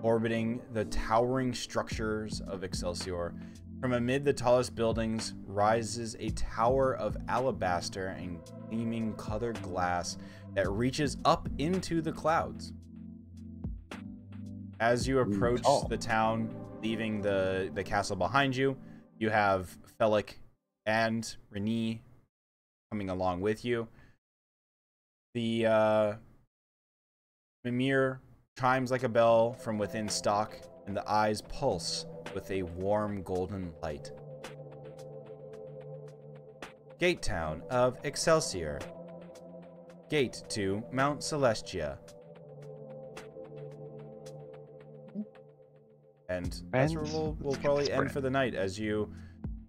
orbiting the towering structures of Excelsior. From amid the tallest buildings rises a tower of alabaster and gleaming colored glass that reaches up into the clouds. As you approach the town, leaving the castle behind you, you have Felix and Renee coming along with you. The Mimir chimes like a bell from within stock, and the eyes pulse with a warm golden light. Gate town of Excelsior. Gate to Mount Celestia. And that's where we'll probably end for the night as you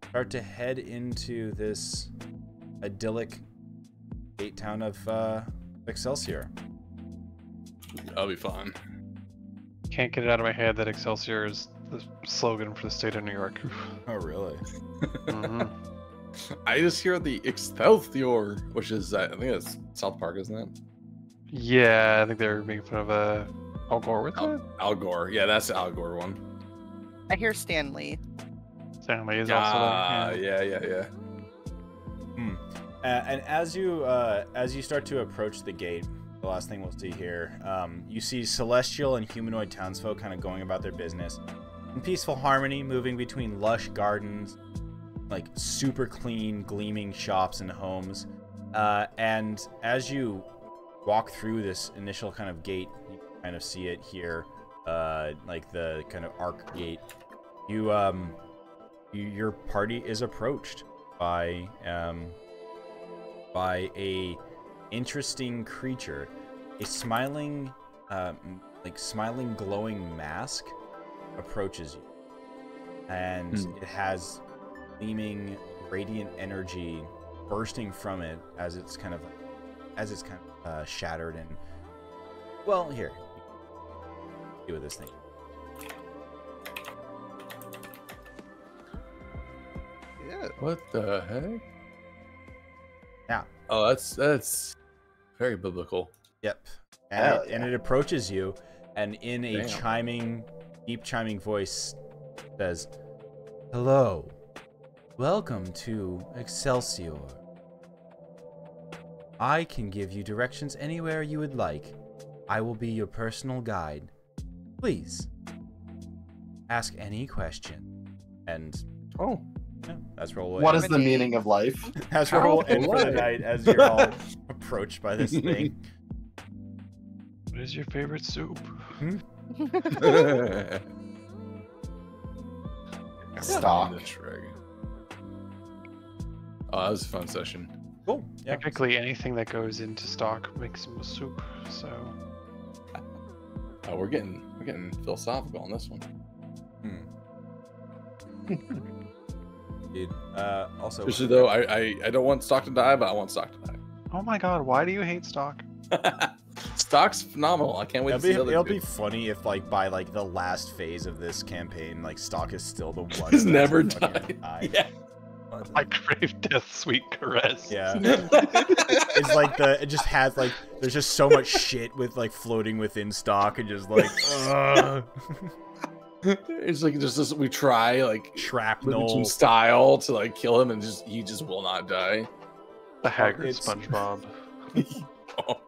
start to head into this idyllic gate town of Excelsior. That'll be fun. Can't get it out of my head that Excelsior is the slogan for the state of New York. Oh, really? Mm-hmm. I just hear the Excelsior, which is, I think it's South Park, isn't it? Yeah, I think they're making fun of Al Gore with it. Al Gore. Yeah, that's the Al Gore one. I hear Stanley. Stanley is also there. Yeah. And as you start to approach the gate, the last thing we'll see here, you see celestial and humanoid townsfolk kind of going about their business in peaceful harmony, moving between lush gardens, like super clean, gleaming shops and homes. And as you walk through this initial kind of gate, you kind of see it here, like the kind of arc gate. Your party is approached by a interesting creature. A smiling, smiling glowing mask approaches you, and it has gleaming radiant energy bursting from it as it's kind of shattered. And well, here, see with this thing. Yeah. What the heck? Yeah. Oh, that's very biblical. Yep. And it approaches you, and in a deep chiming voice says, "Hello. Welcome to Excelsior. I can give you directions anywhere you would like. I will be your personal guide. Please ask any question." And yeah, that's where we'll What is the meaning of life? That's where we'll end for the night as you're all approached by this thing. What is your favorite soup? Stock. Oh, that was a fun session. Cool. Yeah. Technically, anything that goes into stock makes him a soup. So Oh, we're getting philosophical on this one. Indeed. Also, Especially though, I don't want stock to die, but I want stock to die. oh my god, why do you hate stock? Stock's phenomenal. I can't wait to see the other it'll two. be funny if, like, by like the last phase of this campaign, like stock is still the one. He's that's never fucking died. high. Yeah. I crave death, sweet caress. Yeah. It's like it just has like there's just so much shit with like floating within stock and just like It's like just this, we try like shrapnel. some style to like kill him, and he just will not die. The haggard It's- SpongeBob. Oh.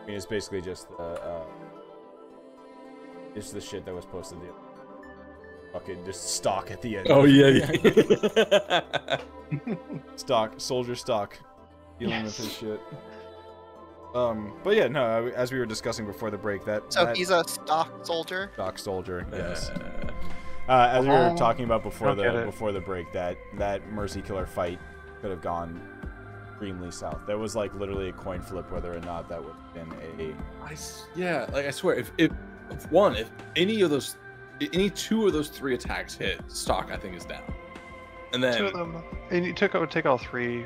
I mean, it's basically just the shit that was posted the fucking just stock at the end. Oh yeah. Stock, soldier stock, dealing with his shit. But yeah, no. As we were discussing before the break, that So he's a stock soldier. stock soldier. Yes. As we were talking about before Don't get it. the break, that Mercy Killer fight could have gone extremely south. There was like literally a coin flip whether or not that would have been Yeah, like I swear, if any two of those three attacks hit, stock I think is down. And Two then of them. And you take all three.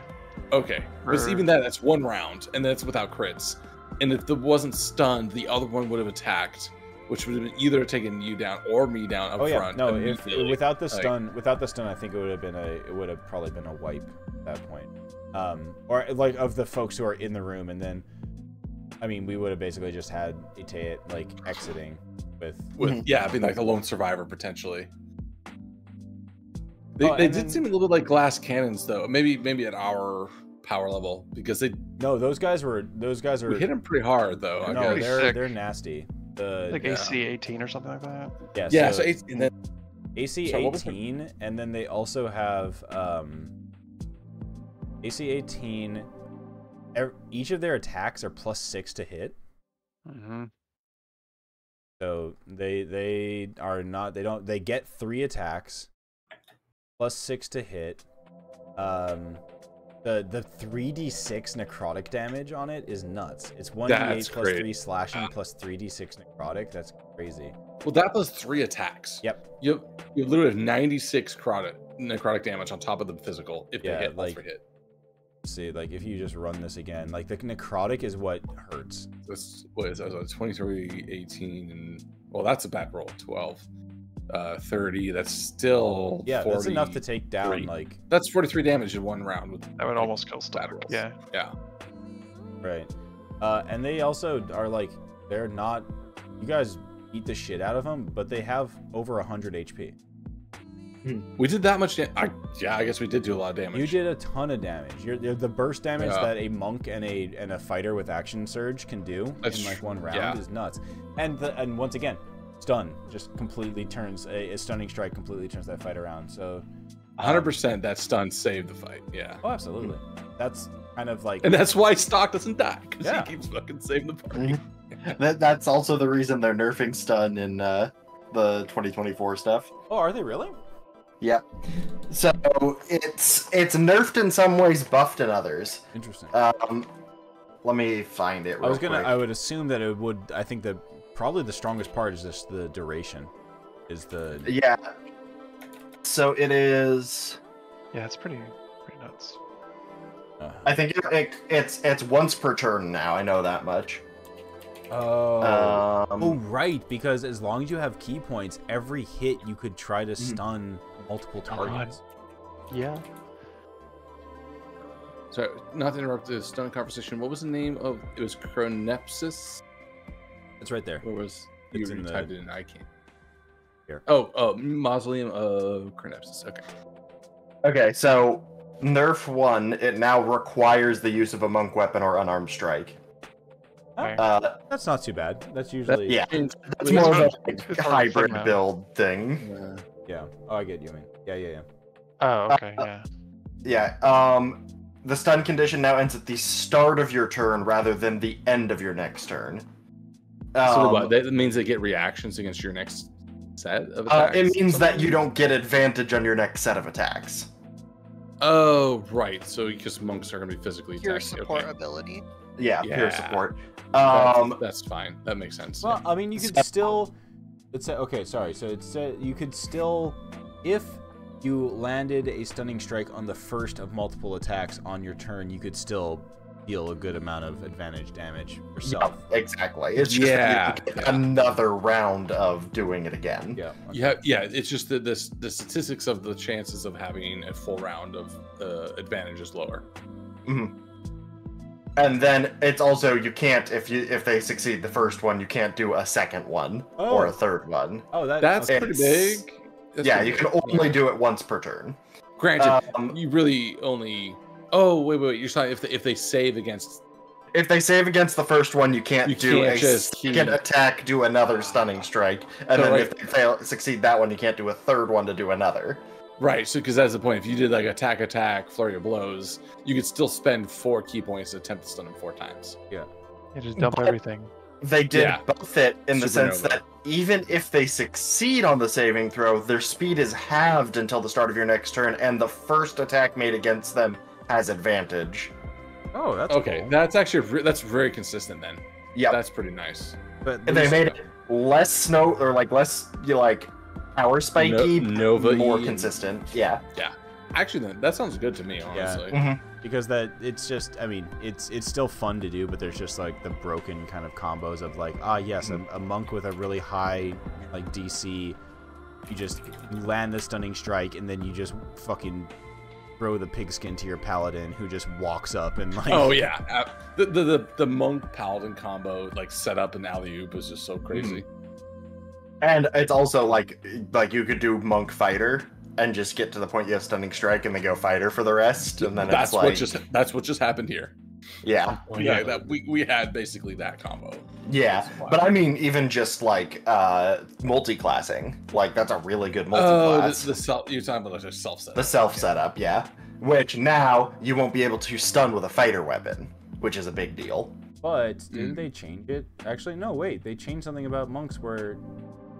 okay, but even that's one round, and that's without crits. And if it wasn't stunned, the other one would have attacked, which would have been either taken you down or me down up front. No, immediately. without the Like, stun, I think it would have probably been a wipe at that point. Or like of the folks who are in the room, and then I mean we would have basically just had Iteat like exiting with yeah, being like the lone survivor potentially. Oh, They and did then- seem a little bit like glass cannons though. Maybe at our power level, because no, those guys are we hit them pretty hard though. I no, guess. Sick. they're nasty. Like Yeah. AC 18 or something like that. Yeah, Yeah, so, so and then AC So what was 18, and then they also have AC 18. Each of their attacks are +6 to hit. Mm-hmm. So they are not they get 3 attacks +6 to hit. The 3d6 necrotic damage on it is nuts. It's 1d8 That's plus great. 3 slashing plus 3d6 necrotic. That's crazy. well, that was 3 attacks. Yep. You literally have 96 necrotic damage on top of the physical if Yeah, they hit all like- 3 hit. See, like if you just run this again, like the necrotic is what hurts. That's what is that? 23, 18, and well, that's a bad roll. 12, 30. That's still Yeah, 40, that's enough to take down 40. like That's 43 damage in one round. With That would almost kill stock. bad rolls. Yeah. Yeah. right. And they also are like they're not. You guys beat the shit out of them, but they have over 100 HP. We did that much. I guess we did do a lot of damage. You did a ton of damage. You're the burst damage Yeah. that a monk and a fighter with action surge can do That's in like one round yeah. is nuts. And once again, stun just completely turns a stunning strike completely turns that fight around. So 100% that stun saved the fight. Yeah. oh, absolutely. That's kind of like And that's why Stock doesn't die, because Yeah. he keeps fucking saving the party. That's also the reason they're nerfing stun in the 2024 stuff. oh, are they really? Yep. So it's nerfed in some ways, buffed in others. Interesting. Let me find it. I was real gonna. quick. I would assume that it would. I think that probably the strongest part is just the duration. Is the Yeah. So it is. Yeah, it's pretty nuts. I think it's once per turn now. I know that much. oh. Um, Oh right, because as long as you have key points, every hit you could try Hmm. to stun multiple targets. Yeah. So, not to interrupt the stun conversation, what was the name of it? Was Chronepsis? It's right there. Or was It's you in the- typed it in? I can't. Here. Oh, Mausoleum of Chronepsis. Okay. Okay, so nerf 1, it now requires the use of a monk weapon or unarmed strike. Okay. That's not too bad. That's usually Yeah, It's that's more of a hard- like, it's hard to hybrid figure out. build thing. yeah. Oh, I get you. Man. Yeah. Oh, okay. Yeah. Yeah. The stun condition now ends at the start of your turn rather than the end of your next turn. So what? That means they get reactions against your next set of attacks? It means that you don't get advantage on your next set of attacks. Oh, right. So because monks are going to be physically Pure attacking. support Okay. ability. Yeah, pure Yeah. support. That's fine. That makes sense. Well, I mean, you could still. It's okay. Sorry. So it's you could still, if you landed a stunning strike on the first of multiple attacks on your turn, you could still deal a good amount of advantage damage yourself. Yeah, exactly. It's just that you get another round of doing it again. Yeah. Yeah. It's just that the statistics of the chances of having a full round of advantage is lower. Mm-hmm. And then it's also you can't if they succeed the first one, you can't do a second one or a third one. Oh, that's pretty big. You can only do it once per turn. Granted, you really only. Oh wait! You're saying if they save against. If they save against the first one, you can't do a second attack, do another stunning strike, and then if they succeed that one, you can't do a third one to do another. Right, so because that's the point. If you did like attack, flurry of blows, you could still spend 4 key points to attempt to stun them 4 times. Yeah. You just dump everything. They did both it in the sense that even if they succeed on the saving throw, their speed is halved until the start of your next turn, and the first attack made against them has advantage. Oh, that's okay. cool. That's actually that's very consistent then. Yeah, that's pretty nice. But they made it less snow or less power spiky, Nova more consistent. Yeah. Yeah. Actually, then that sounds good to me, honestly. Yeah. Because it's just, I mean, it's still fun to do, but there's just like the broken kind of combos of like, a monk with a really high like DC, you just land the stunning strike and then you just fucking throw the pigskin to your paladin who just walks up and like. Oh yeah, the monk paladin combo like set up an alley oop is just so crazy. And it's also like you could do monk fighter and just get to the point you have stunning strike and then go fighter for the rest, and then that's what just happened here. Yeah. Yeah, that we had basically that combo. Yeah, but I mean even just like multi-classing, like that's a really good multi-class. You're talking about the self setup. The self setup, yeah. Which now you won't be able to stun with a fighter weapon, which is a big deal. But didn't they change it? Actually, no. Wait, they changed something about monks where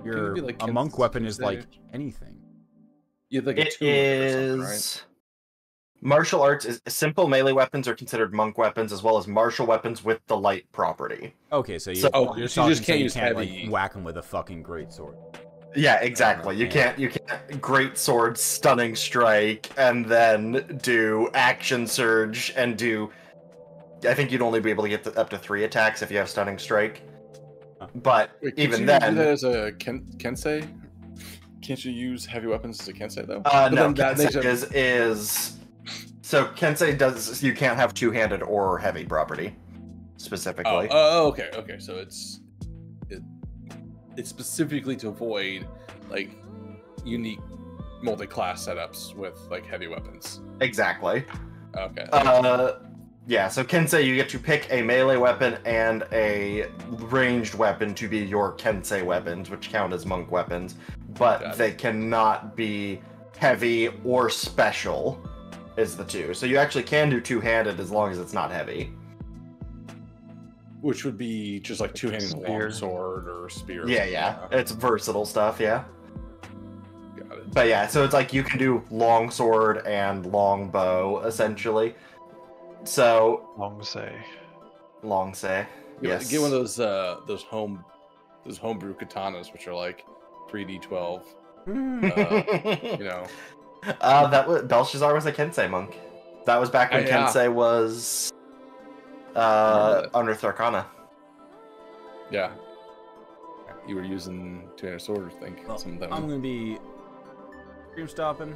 a monk weapon is like anything. You like it is. Right? Martial arts is simple melee weapons are considered monk weapons as well as martial weapons with the light property. Okay, so you just can't use heavy. Like, whack them with a fucking greatsword. Yeah, exactly. You can't great sword, stunning strike, and then do action surge and do. I think you'd only be able to get up to 3 attacks if you have stunning strike. But even then, do that as a kensei. Can't you use heavy weapons as a kensei though? No, kensei is so kensei does. You can't have two-handed or heavy property specifically. Okay. So it's specifically to avoid like unique multi-class setups with like heavy weapons. Exactly. Okay. Yeah, so kensei, you get to pick a melee weapon and a ranged weapon to be your kensei weapons, which count as monk weapons, but they cannot be heavy or special, is the two. So you actually can do two-handed as long as it's not heavy. Which would be just like two-handed long sword or spear. Yeah. It's versatile stuff, yeah. Got it. But yeah, so it's like you can do long sword and long bow, essentially. So long say, yes. Get one of those homebrew katanas, which are like 3d12. That was Belshazzar was a kensei monk. That was back when kensei was Unearthed Arcana. Yeah, you were using two-handed sword, I think. Well, I'm gonna be stream stopping.